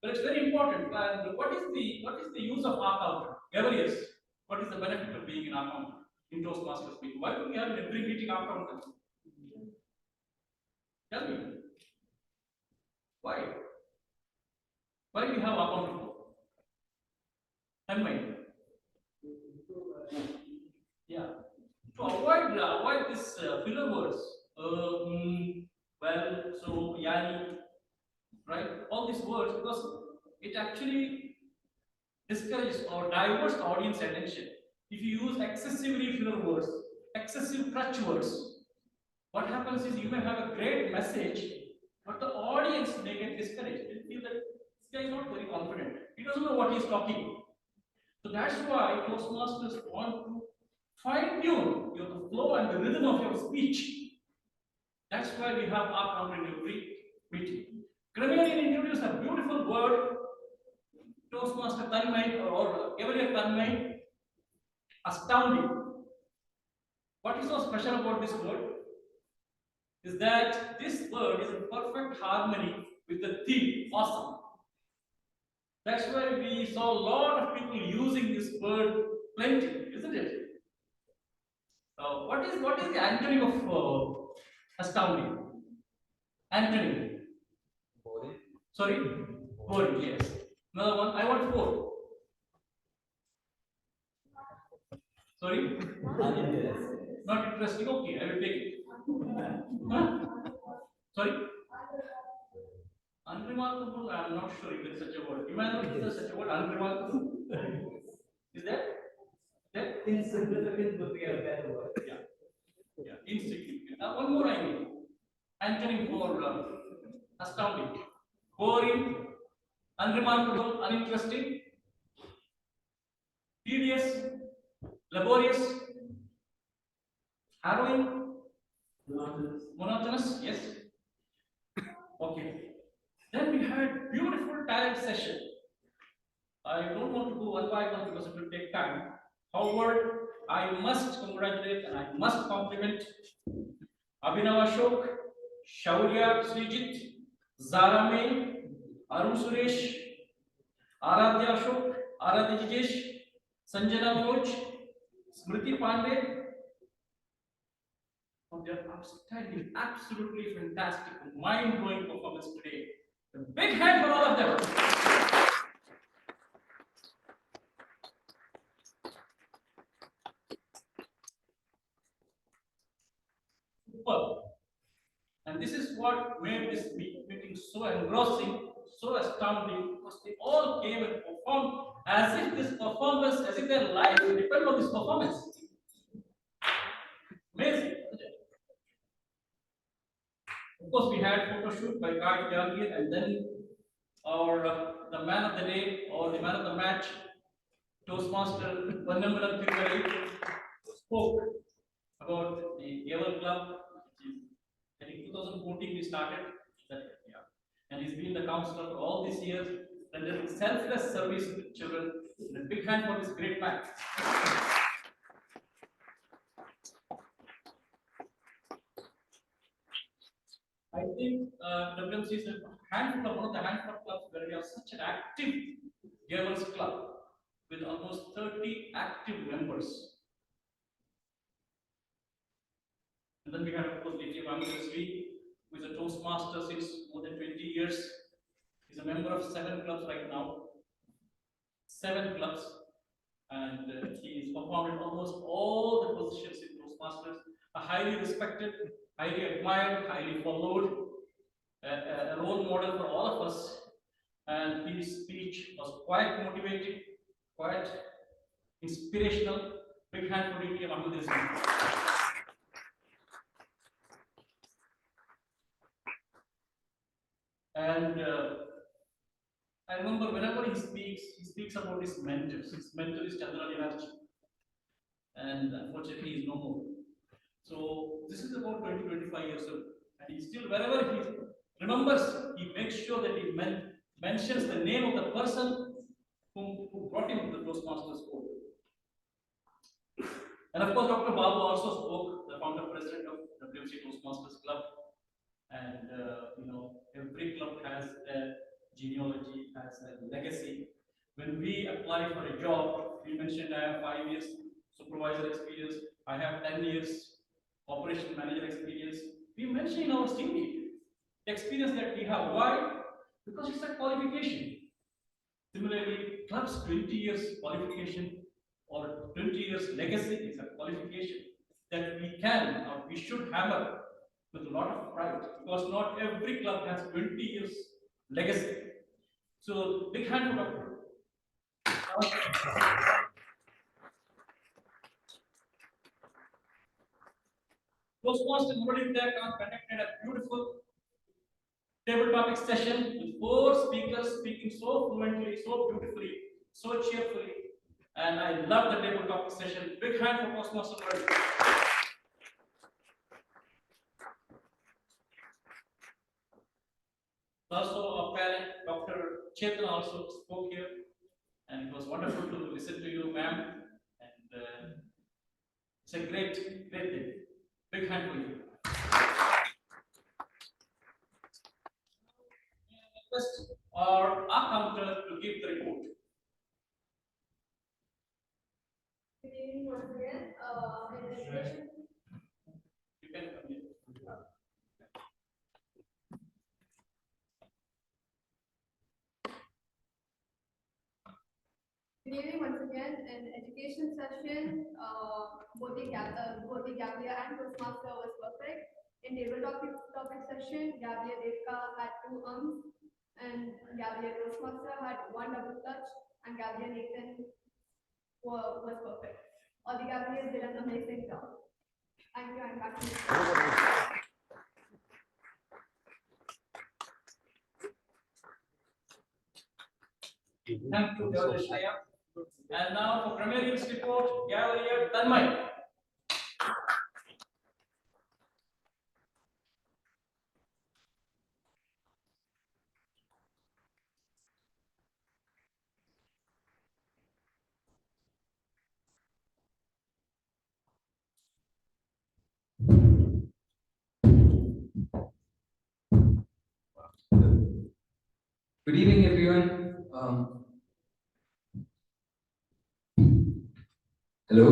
But it's very important. And what is the use of accountant? Gaveliers, what is the benefit of being an accountant in Toastmasters meeting? Why do we have in every meeting accountant? Tell me. Why? Why do we have accountant? Tell me. Yeah. To avoid this filler words. Well, so yani, right? All these words, because it actually discourages or diverts audience attention. If you use excessively filler words, excessive crutch words, what happens is you may have a great message, but the audience may get discouraged. They feel that this guy is not very confident. He doesn't know what he's talking. So that's why Toastmasters want to fine-tune the flow and the rhythm of your speech. That's why we have our in every meeting. Grammarian introduced a beautiful word, Toastmaster Tanmay or Gavelier Tanmay, astounding. What is so special about this word is that this word is in perfect harmony with the theme, awesome. That's why we saw a lot of people using this word plenty, isn't it? What is the antonym of astounding? Antonym. Boring. Sorry? Boring, yes. Another one, I want 4. Sorry? Uninteresting. Not interesting, okay, I will take it. Huh? Sorry? Unremarkable, I am not sure if there is such a word. Imagine if there is such a word, unremarkable. Is there? There? Insignificant would be a better word. Yeah. Yeah, insignificant. One more I need. Antonym for astounding. Boring, unremarkable, uninteresting, tedious, laborious, harrowing, monotonous, yes. Okay. Then we had beautiful talent session. I don't want to go one by one because it will take time. However, I must congratulate and I must compliment Abhinav Ashok, Shaurya Srijit, Zara May, Arun Suresh, Aradhya Ashok, Aradhya Jijesh, Sanjana Moj, Smriti Pandey, for their outstanding, absolutely fantastic, mind-blowing performance today. A big hand for all of them. Superb. And this is what made this meeting so engrossing, so astounding, because they all came and performed as if this performance, as if their life depended on this performance. Amazing. Of course, we had photo shoot by Kai Jagir, and then our the man of the day or the man of the match, Toastmaster Vannamalan Thirukari, spoke about the Gavel Club. I think 2014 we started that, yeah. And he's been the counselor for all these years, rendering selfless service to children. And a big hand for this great man. I think WMC is a handful of one of the handful of clubs where we have such an active Gavels club with almost 30 active members. And then we have, of course, D.K. Vangasri, who is a Toastmaster since more than 20 years. He's a member of 7 clubs right now. 7 clubs. And he is performed in almost all the positions in Toastmasters. A highly respected, highly admired, highly followed, a role model for all of us. And his speech was quite motivating, quite inspirational. Big hand for D.K. Vangasri. And I remember whenever he speaks about his mentors. His mentor is Chandra Livarchi, and unfortunately he is no more. So this is about 20-25 years old, and he still, wherever he remembers, he makes sure that he mentions the name of the person who brought him to the Toastmasters school. And of course, Dr. Babu also spoke, the founder president of WMC Toastmasters Club. And you know, every club has a genealogy, has a legacy. When we apply for a job, we mentioned I have 5 years supervisor experience, I have 10 years operation manager experience. We mention in our CV the experience that we have. Why? Because it's a qualification. Similarly, clubs 20 years qualification or 20 years legacy is a qualification that we can or we should hammer with a lot of pride, because not every club has 20 years legacy. So big hand for Dr. Toastmasters Modern Tech conducted a beautiful table topic session with 4 speakers speaking so fluently, so beautifully, so cheerfully. And I love the table topic session. Big hand for Toastmasters Modern Tech. Also, our parent, Dr. Chetan, also spoke here, and it was wonderful to listen to you, ma'am. And it's a great, great day. Big hand for you. Request our counter to give the report. Good evening once again. In education. You can come here. Good evening once again. In education session, both the Gabriel and Toastmaster was perfect. In table topic session, Gabriel Devka had 2 and Gabriel Toastmaster had 1 double clutch, and Gabriel Nathan was perfect. All the Gabriels did an amazing job. Thank you, and back to you. Thank you, Shreya. And now for grammarian's report, Gavel, Tanmay. Good evening, everyone. Hello.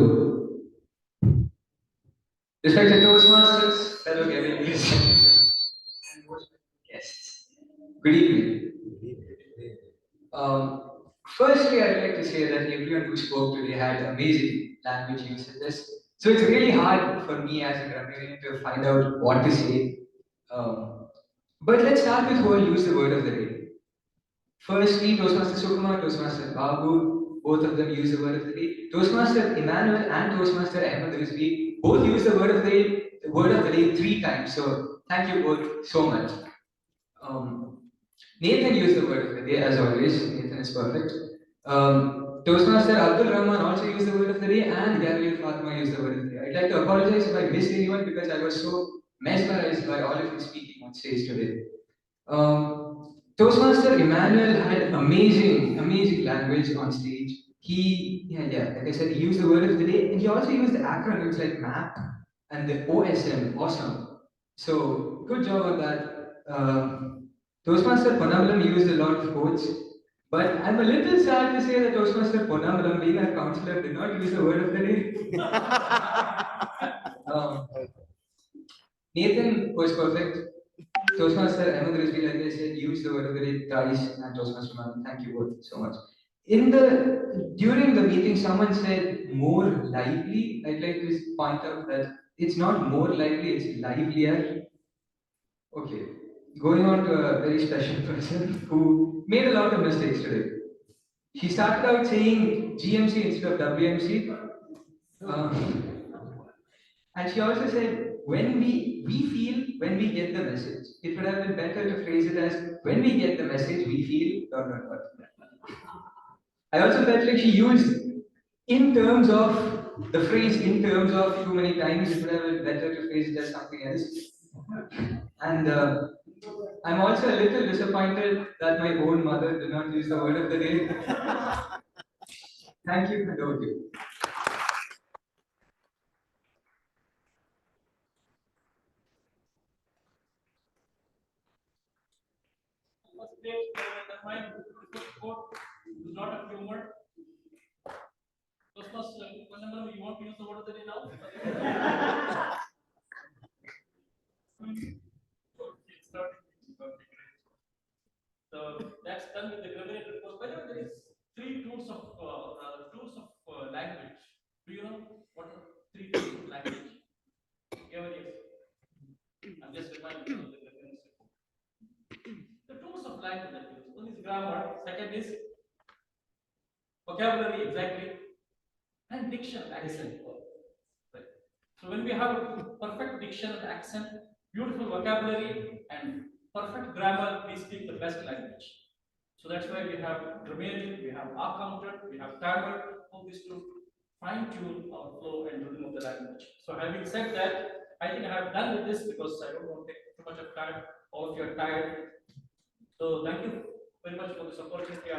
Respected Toastmasters, fellow Gaveliers, and most guests. Good evening. Firstly, I'd like to say that everyone who spoke today had amazing language usages. So it's really hard for me as a grammarian to find out what to say. But let's start with who will use the word of the day. Firstly, Toastmaster Sukumar, Toastmaster Babu, both of them use the word of the day. Toastmaster Emmanuel and Toastmaster Ahmed Rizvi both use the word of the day 3 times. So thank you both so much. Nathan used the word of the day as always. Nathan is perfect. Toastmaster Abdul Rahman also used the word of the day, and Gabriel Fatima used the word of the day. I'd like to apologize if I missed anyone because I was so mesmerized by all of you speaking on stage today. Toastmaster Emmanuel had amazing language on stage. Like I said, he used the word of the day, and he also used acronyms like MAP and the OSM, awesome. So, good job on that. Toastmaster Ponambalam used a lot of quotes, but I'm a little sad to say that Toastmaster Ponambalam, being our counselor, did not use the word of the day. Nathan was perfect. Toastmaster Ahmed Rizvi, like I said, used the word of the day twice, and Toastmaster Man, thank you both so much. During the meeting, someone said more lively. I'd like to point out that it's not more lively, it's livelier. Okay, going on to a very special person who made a lot of mistakes today. She started out saying GMC instead of WMC. And she also said, when we feel, when we get the message. It would have been better to phrase it as, when we get the message, we feel, dot, dot, dot. I also felt like she used in terms of, the phrase in terms of too many times. It would have been better to phrase it as something else. And I'm also a little disappointed that my own mother did not use the word of the day. Thank you, and over to you. Lot of humor. Toastmaster, you want to use the word of the day now? So that's done with the grammar report. By the way, there is 3 tools of language. Do you know what are 3 tools of language? Yes. I'm just reminding you of the grammar report. The tools of language that we use. One is grammar. Second is vocabulary, exactly, and diction, accent. Right. So when we have perfect diction and accent, beautiful vocabulary, and perfect grammar, we speak the best language. So that's why we have grammarian, we have accountant, we have timer, all these to fine-tune our flow and rhythm of the language. So having said that, I think I have done with this because I don't want to take too much of time. All of you are tired. So thank you very much for this opportunity.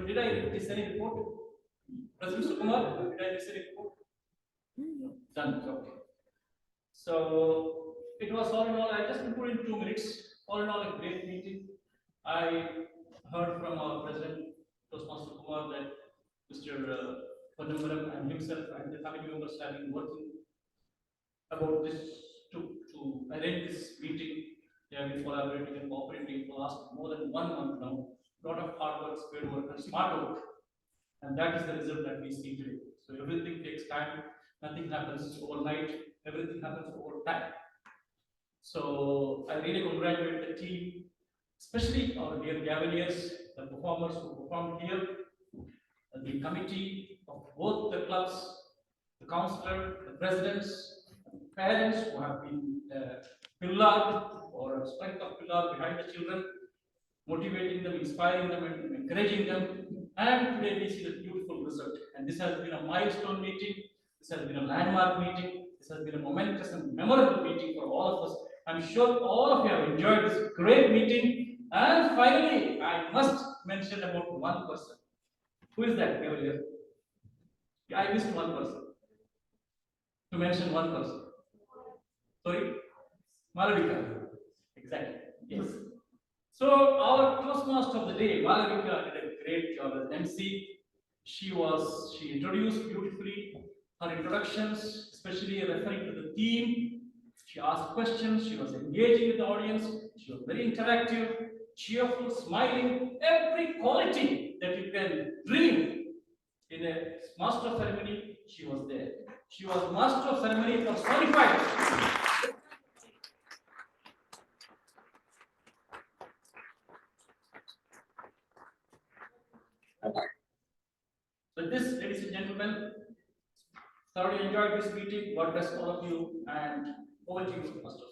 Did I miss any report? President Sukumar, did I miss any report? Done. Okay. So it was all in all, I just concluded in 2 minutes. All in all, a great meeting. I heard from our president, Toastmaster Kumar, that Mr. Padambaram and himself and the committee members have been working about this to arrange this meeting. They have been collaborating and cooperating for last more than 1 month now. A lot of hard work, spade work, and smart work. And that is the result that we see today. So everything takes time. Nothing happens overnight. Everything happens over time. So I really congratulate the team, especially our dear Gaveliers, the performers who performed here, the committee of both the clubs, the counselor, the presidents, the parents who have been pillar or a strength of pillar behind the children, motivating them, inspiring them, and encouraging them. And today we see the beautiful result. And this has been a milestone meeting. This has been a landmark meeting. This has been a momentous and memorable meeting for all of us. I'm sure all of you have enjoyed this great meeting. And finally, I must mention about one person. Who is that earlier? I missed one person. To mention one person. Sorry? Malavika. Exactly. Yes. So our Toastmaster of the day, Malavika, did a great job as MC. She introduced beautifully her introductions, especially referring to the theme. She asked questions, she was engaging with the audience, she was very interactive, cheerful, smiling, every quality that you can dream in a master of ceremony, she was there. She was master of ceremony personified. So this, ladies and gentlemen, thoroughly enjoyed this meeting. God bless all of you, and over to you, Master.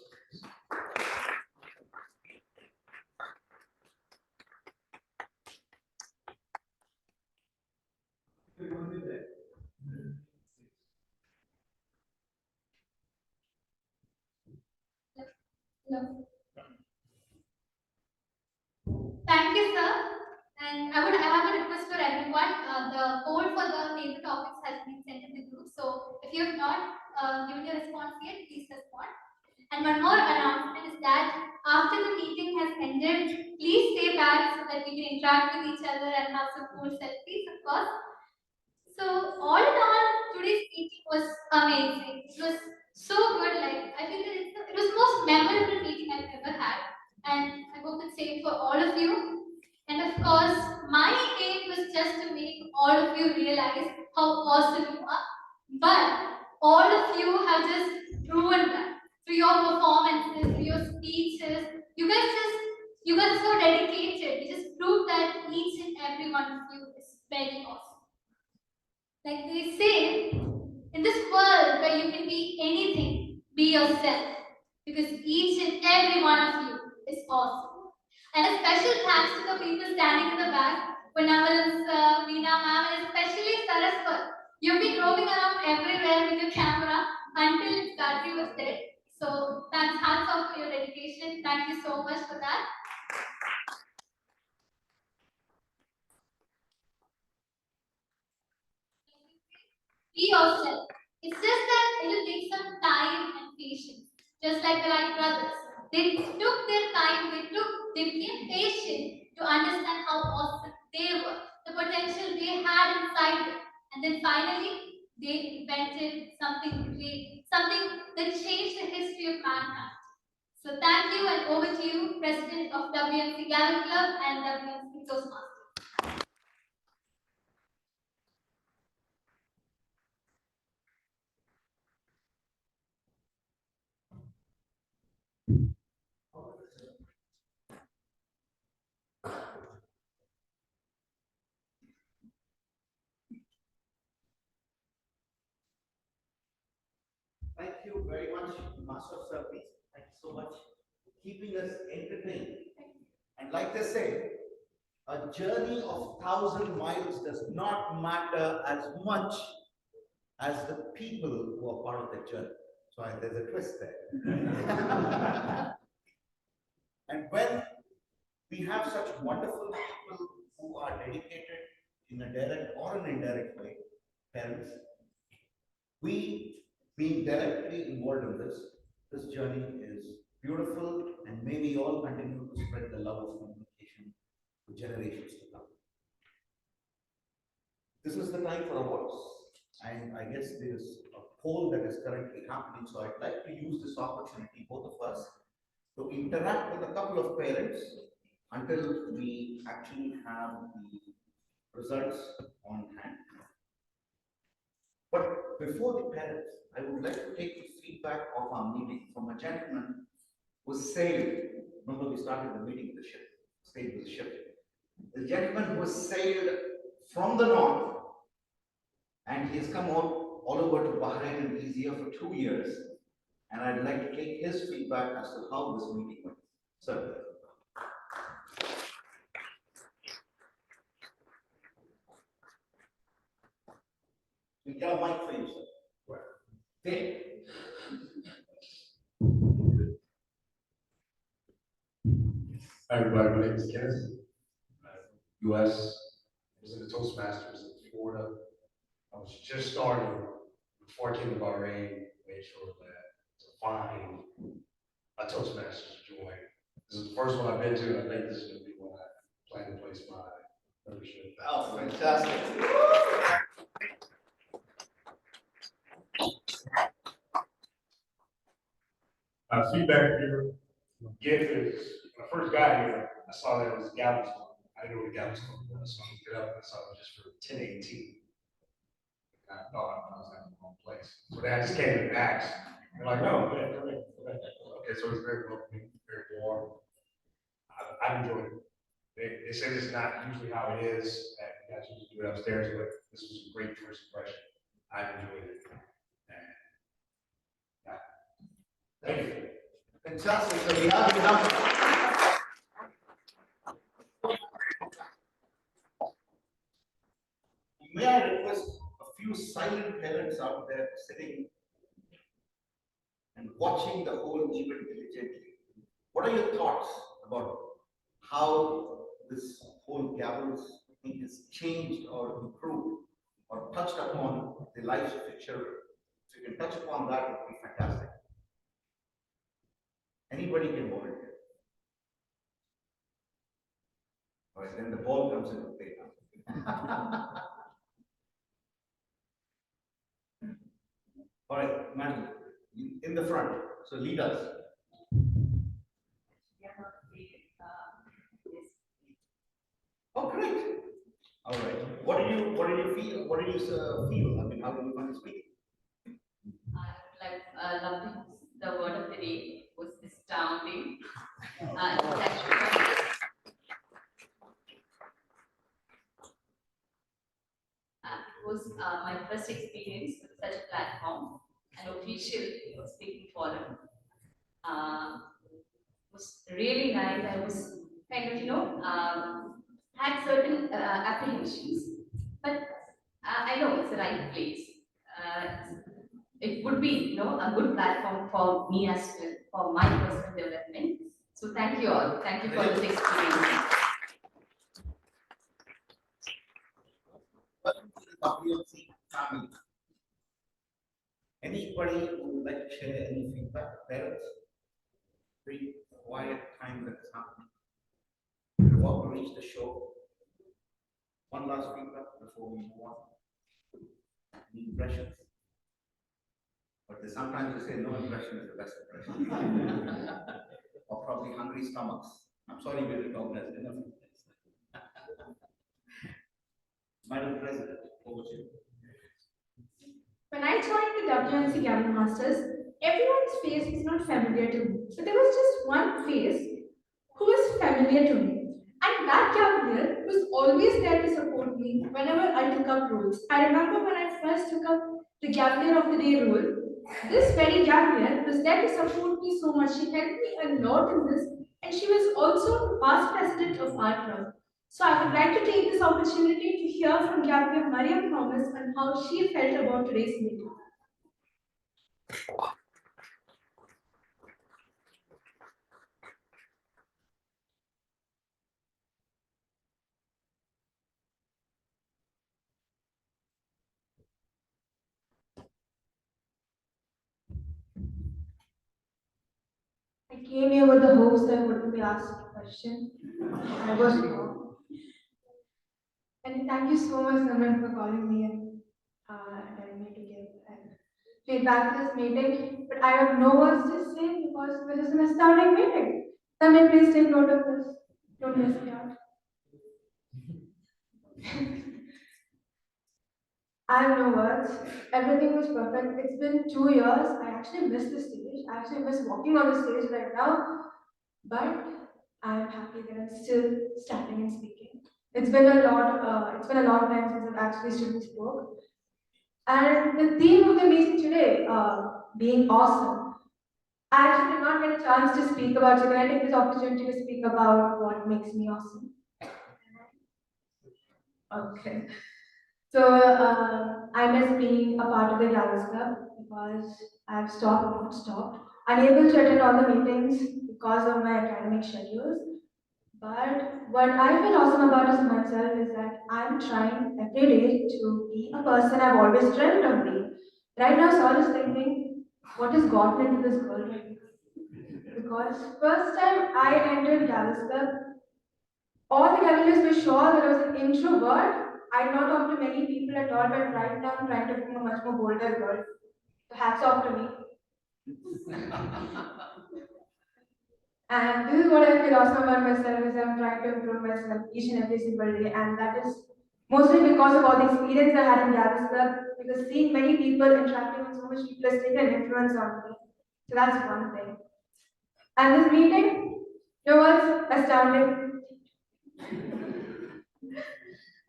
No. Thank you, sir. And I have a request for everyone. The code for the paper topics has been sent in the group. So if you have not given your response yet, please respond. And one more announcement is that after the meeting has ended, please stay back so that we can interact with each other and have some cool selfies, of course. So all in all, today's meeting was amazing. It was so good. Like I feel that it was the most memorable meeting I've ever had, and I hope it's same for all of you. And of course, my aim was just to make all of you realize how awesome you are. But all of you have just proven that through your performances, through your speeches. You guys are so dedicated. You just proved that each and every one of you is very awesome. Like they say, in this world where you can be anything, be yourself. Because each and every one of you is awesome. And a special thanks to the people standing in the back, Punnaval sir, Veena ma'am, and especially Saraswat. You've been roaming around everywhere with your camera until its battery was dead. So thanks, hats off for your dedication. Thank you so much for that. Be yourself. It's just that it'll take some time and patience. Just like the Wright brothers. They took their time, they became patient to understand how awesome they were, the potential they had inside them. And then finally, they invented something great, something that changed the history of mankind. So thank you, and over to you, President of WMC Gavel Club and WMC Toastmasters. Thank you very much, Master of Service. Thank you so much for keeping us entertained. And like they say, a journey of 1,000 miles does not matter as much as the people who are part of the journey. So there's a twist there. And when we have such wonderful people who are dedicated in a direct or an indirect way, parents, we being directly involved in this journey is beautiful, and may we all continue to spread the love of communication to generations to come. This is the time for awards, and I guess there is a poll that is currently happening, so I'd like to use this opportunity, both of us, to interact with a couple of parents until we actually have the results on hand. But before the parents, I would like to take the feedback of our meeting from a gentleman who sailed. Remember, we started the meeting with the ship, stayed with the ship. The gentleman who sailed from the north, and he has come out all over to Bahrain and he's here for 2 years. And I'd like to take his feedback as to how this meeting went. Sir. We get a mic for you, sir. Okay. Hi, everybody. My name is Kenneth. US. I was in the Toastmasters in Florida. I was just starting before I came to Bahrain. Made sure that to find a Toastmasters to join. This is the first one I've been to, and I think this is going to be one I plan to place my membership. Oh, fantastic. Feedback here. Gift is, when I first got here, I saw that it was Gavel. I didn't know what a Gavel was, so I looked it up and I saw it was just for 1018. I thought I was at the wrong place. So then I just came and asked. They're like, no, go ahead, come in. Okay, so it's very welcoming, very warm. I've enjoyed it. They say this is not usually how it is, and you guys usually do it upstairs, but this was a great first impression. I've enjoyed it. And, yeah. Thank you. Fantastic. So we have the number. May I request a few silent parents out there sitting and watching the whole event diligently? What are your thoughts about how this whole Gavel's thing has changed or improved or touched upon the lives of your children? So you can touch upon that, it would be fantastic. Anybody can volunteer. All right, then the ball comes into play now. All right, man, in the front. So lead us. Oh, great. All right. What did you feel? What did you feel? I mean, how did you find the speaking? I loved the word of the day. It was astounding. It was actually it was my first experience with such a platform, an official speaking forum. It was really nice. I was kind of, had certain apprehensions, but I know it's the right place. It would be, a good platform for me as well, for my personal development. So thank you all. Thank you for this experience. WMC family. Anybody who would like to share any feedback? Parents? Very quiet time that is happening. We're about to reach the show. One last feedback before we move on. Any impressions? But sometimes they say no impression is the best impression. Or probably hungry stomachs. I'm sorry we didn't organize enough of this. Madam President, over to you. When I joined the WMC Gavel Masters, everyone's face was not familiar to me. But there was just one face who was familiar to me. And that Cavalier was always there to support me whenever I took up roles. I remember when I first took up the Cavalier of the Day role, this very Cavalier was there to support me so much. She helped me a lot in this, and she was also the past president of our club. So I would like to take this opportunity to hear from Cavalier Mariam Thomas on how she felt about today's meeting. I came here with the hopes that I wouldn't be asked a question. I was wrong. And thank you so much, Simran, for calling me and telling me to give feedback to this meeting. But I have no words to say because this is an astounding meeting. Simran, please take note of this. Don't miss me out. I have no words. Everything was perfect. It's been 2 years. I actually miss the stage. I actually miss walking on the stage right now. But I'm happy that I'm still standing and speaking. It's been a long time since I've actually stood and spoke. And the theme of the meeting today, being awesome. I actually did not get a chance to speak about, so can I take this opportunity to speak about what makes me awesome? Okay. So I miss being a part of the Gallus Club because I've stopped, unable to attend all the meetings because of my academic schedules. But what I feel awesome about is myself is that I'm trying every day to be a person I've always dreamt of being. Right now, Saul is thinking, what has gotten into this girl right now? Because first time I entered Gallus Club, all the Cavaliers were sure that I was an introvert. I did not talk to many people at all, but right now I'm trying to become a much more bolder girl. So hats off to me. And this is what I feel awesome about myself is I'm trying to improve myself each and every single day, and that is mostly because of all the experience I had in Gallus Club. Because seeing many people interacting with so much people has taken an influence on me. So that's one thing. And this meeting, it was astounding.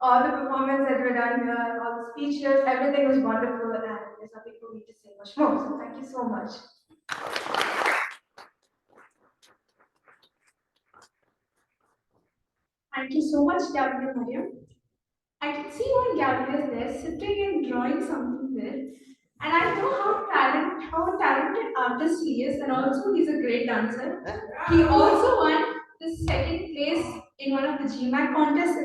All the performance that were done here, all the speeches, everything was wonderful, and there's nothing for me to say much more. So thank you so much. Thank you so much, Gavel and Mariam. I can see one Gavel is there sitting and drawing something there. And I know how talented artist he is, and also he's a great dancer. He also won the second place in one of the GMAT contests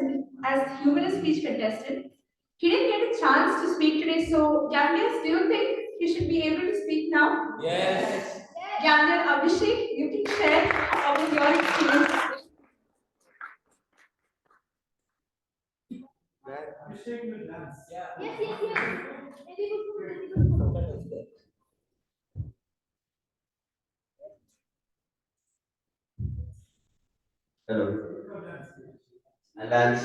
as humorous speech contestant. He didn't get a chance to speak today, so Gabriel, do you think he should be able to speak now? Yes. Gabriel, Abhishek, you can share about your experience. Abhishek will dance. Yes, yes, yes. Hello. And dance.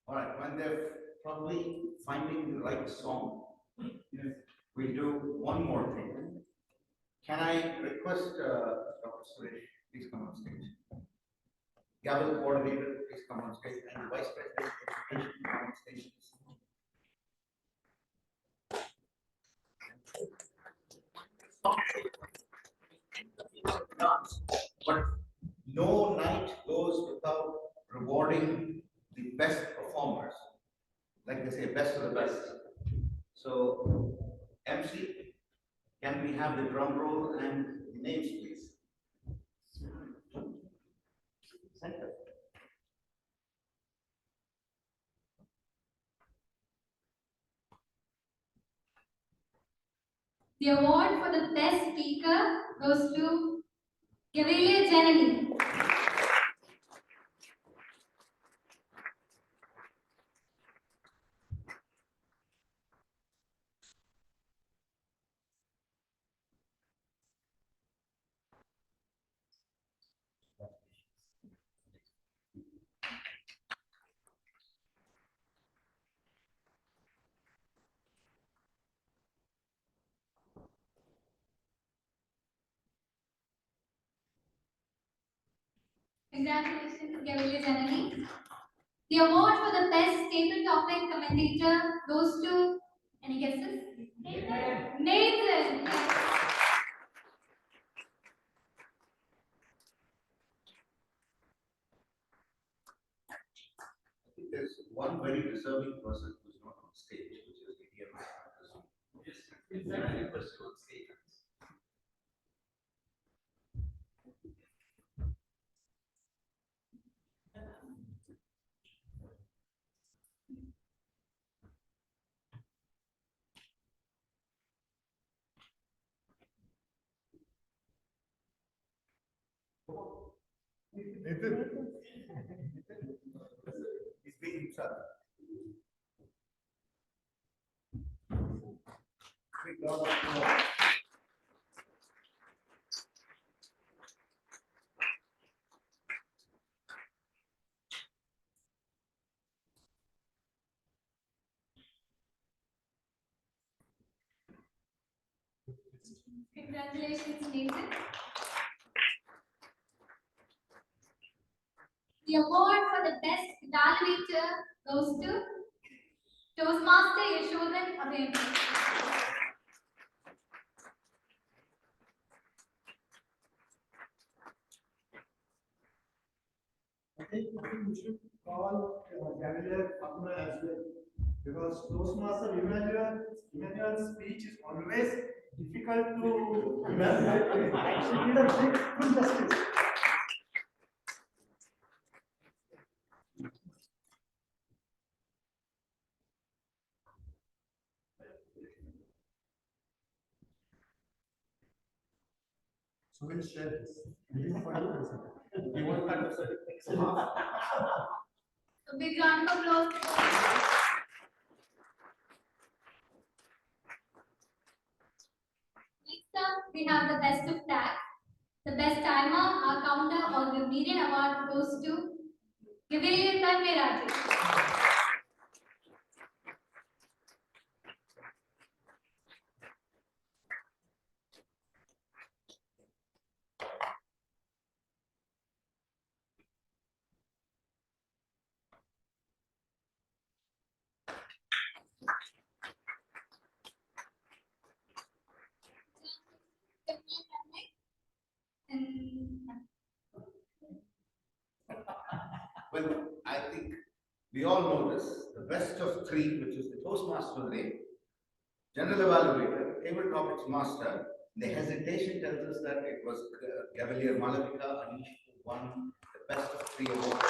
All right, when they're probably finding the right song, we do one more thing. Can I request Dr. Suresh, please come on stage. Gavel coordinator, please come on stage, and Vice President Education, come on stage. But no night goes without rewarding the best performers. Like they say, best of the best. So, MC, can we have the drum roll and the names, please? Center. The award for the best speaker goes to Gavel Janani. Congratulations, Gavel Janani. The award for the best table topic commentator goes to, any guesses? Nathan. Nathan. I think there's one very deserving person who's not on stage, which is the DMI. Yes, exactly. Person on stage. Nathan. He's being himself. big round of applause. Congratulations, Nathan. The award for the best evaluator goes to Toastmaster Yashodhan Abhay. I think we should call Gavel Fatma as well, because Toastmaster Emmanuel's speech is always difficult to evaluate. She did a big full justice. So we'll share this. You want to A big round of applause. Next up, we have the best of tag. The best timer, our counter, or the median award goes to Gavel by Rajesh. Well, I think we all know this. The best of three, which is the Toastmaster of the day, General Evaluator, Table Topics Master. The hesitation tells us that it was Cavalier Malavika Anish who won the best of three awards.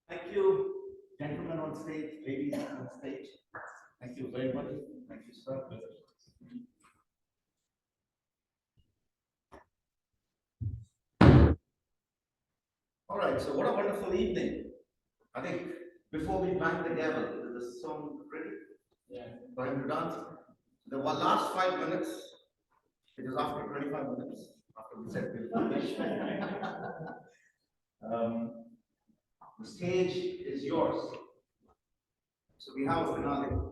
Thank you, gentlemen on stage, ladies on stage. Thank you very much. Thank you, sir. All right, so what a wonderful evening. I think before we bang the gavel, there's a song ready for him to dance. The last 5 minutes, it is after 25 minutes, after we said we'll finish. The stage is yours. So we have a finale.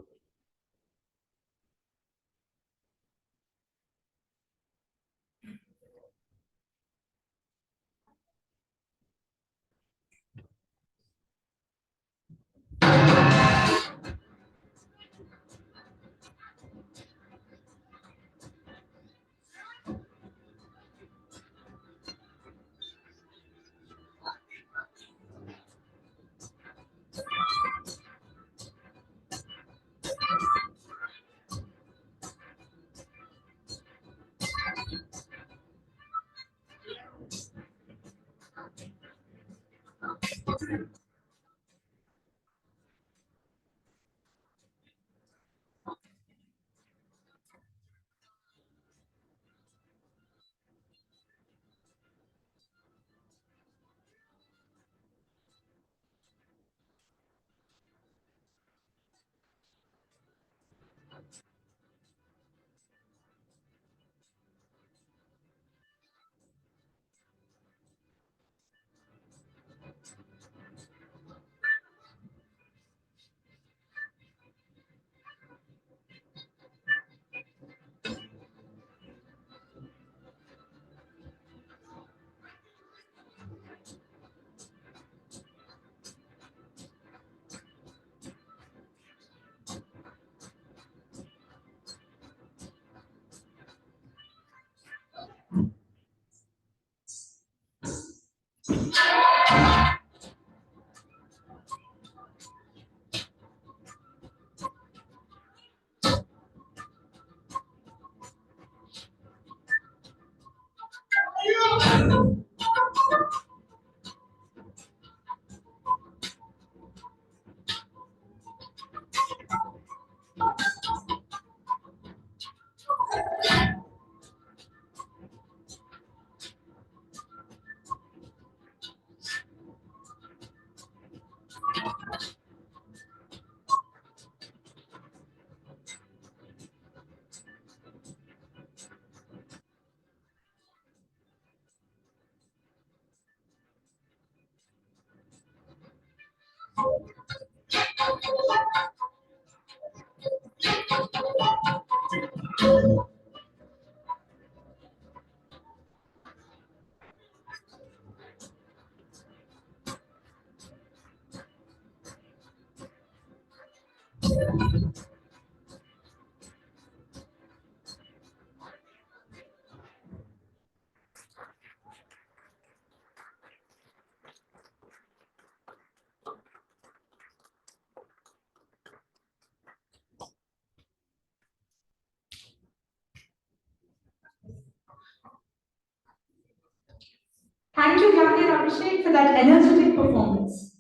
Thank you, Gavel Abhishek, for that energetic performance.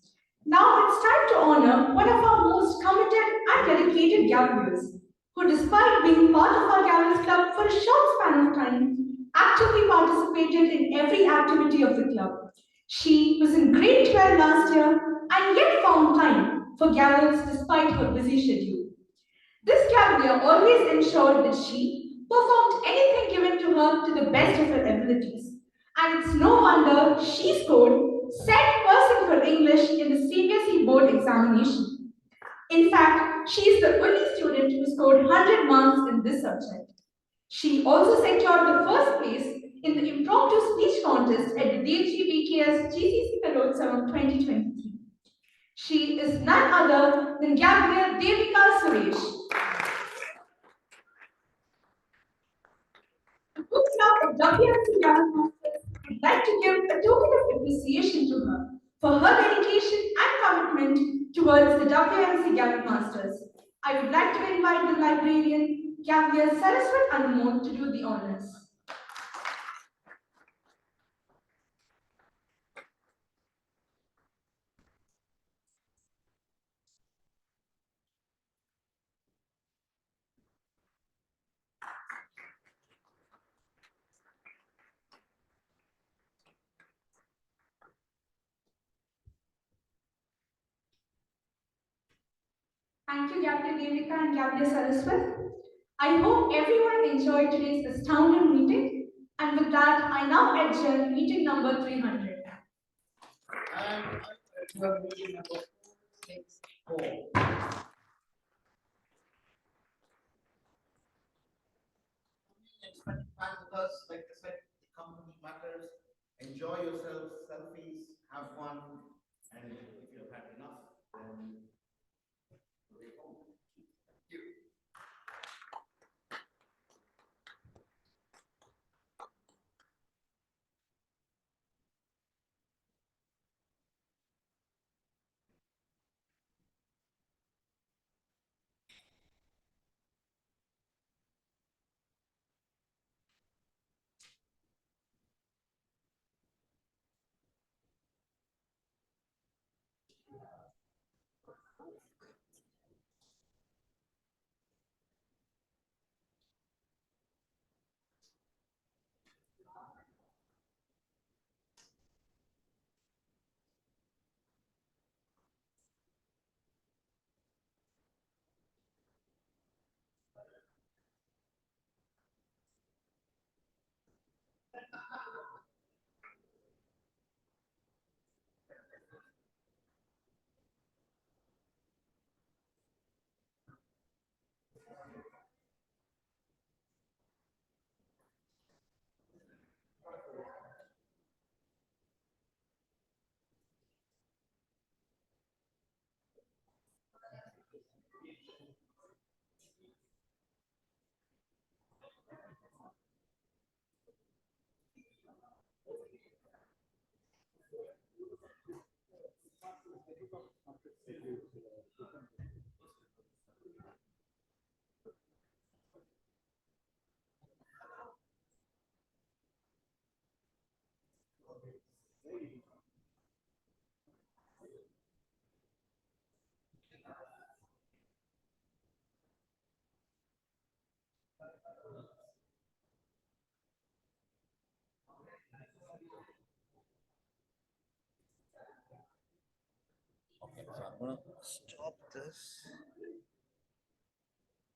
Now it's time to honor one of our most committed and dedicated Gavellers, who despite being part of our Gavels Club for a short span of time, actively participated in every activity of the club. She was in grade 12 last year and yet found time for Gavels despite her busy schedule. This Cavalier always ensured that she performed anything given to her to the best of her abilities. And it's no wonder she scored 7% for English in the CBSE board examination. In fact, she is the only student who scored 100 marks in this subject. She also secured the first place in the impromptu speech contest at the DHG GCC Kalotsavam 2023. She is none other than Gabrielle Devika Suresh. The book club of WMC Toastmasters would like to give a token of appreciation to her for her dedication and commitment towards the WMC Gavel Masters. I would like to invite the librarian, Gabrielle Saraswat Anumod, to do the honors. Thank you, Gabrielle Devika and Gabrielle Saraswat. I hope everyone enjoyed today's astounding meeting. And with that, I now adjourn meeting number 300. And meeting number 464. Spend time with us, like I said, the company matters. Enjoy yourselves, selfies, have fun, and if you've had enough, then go home. Thank you. Okay, so I'm going to stop this.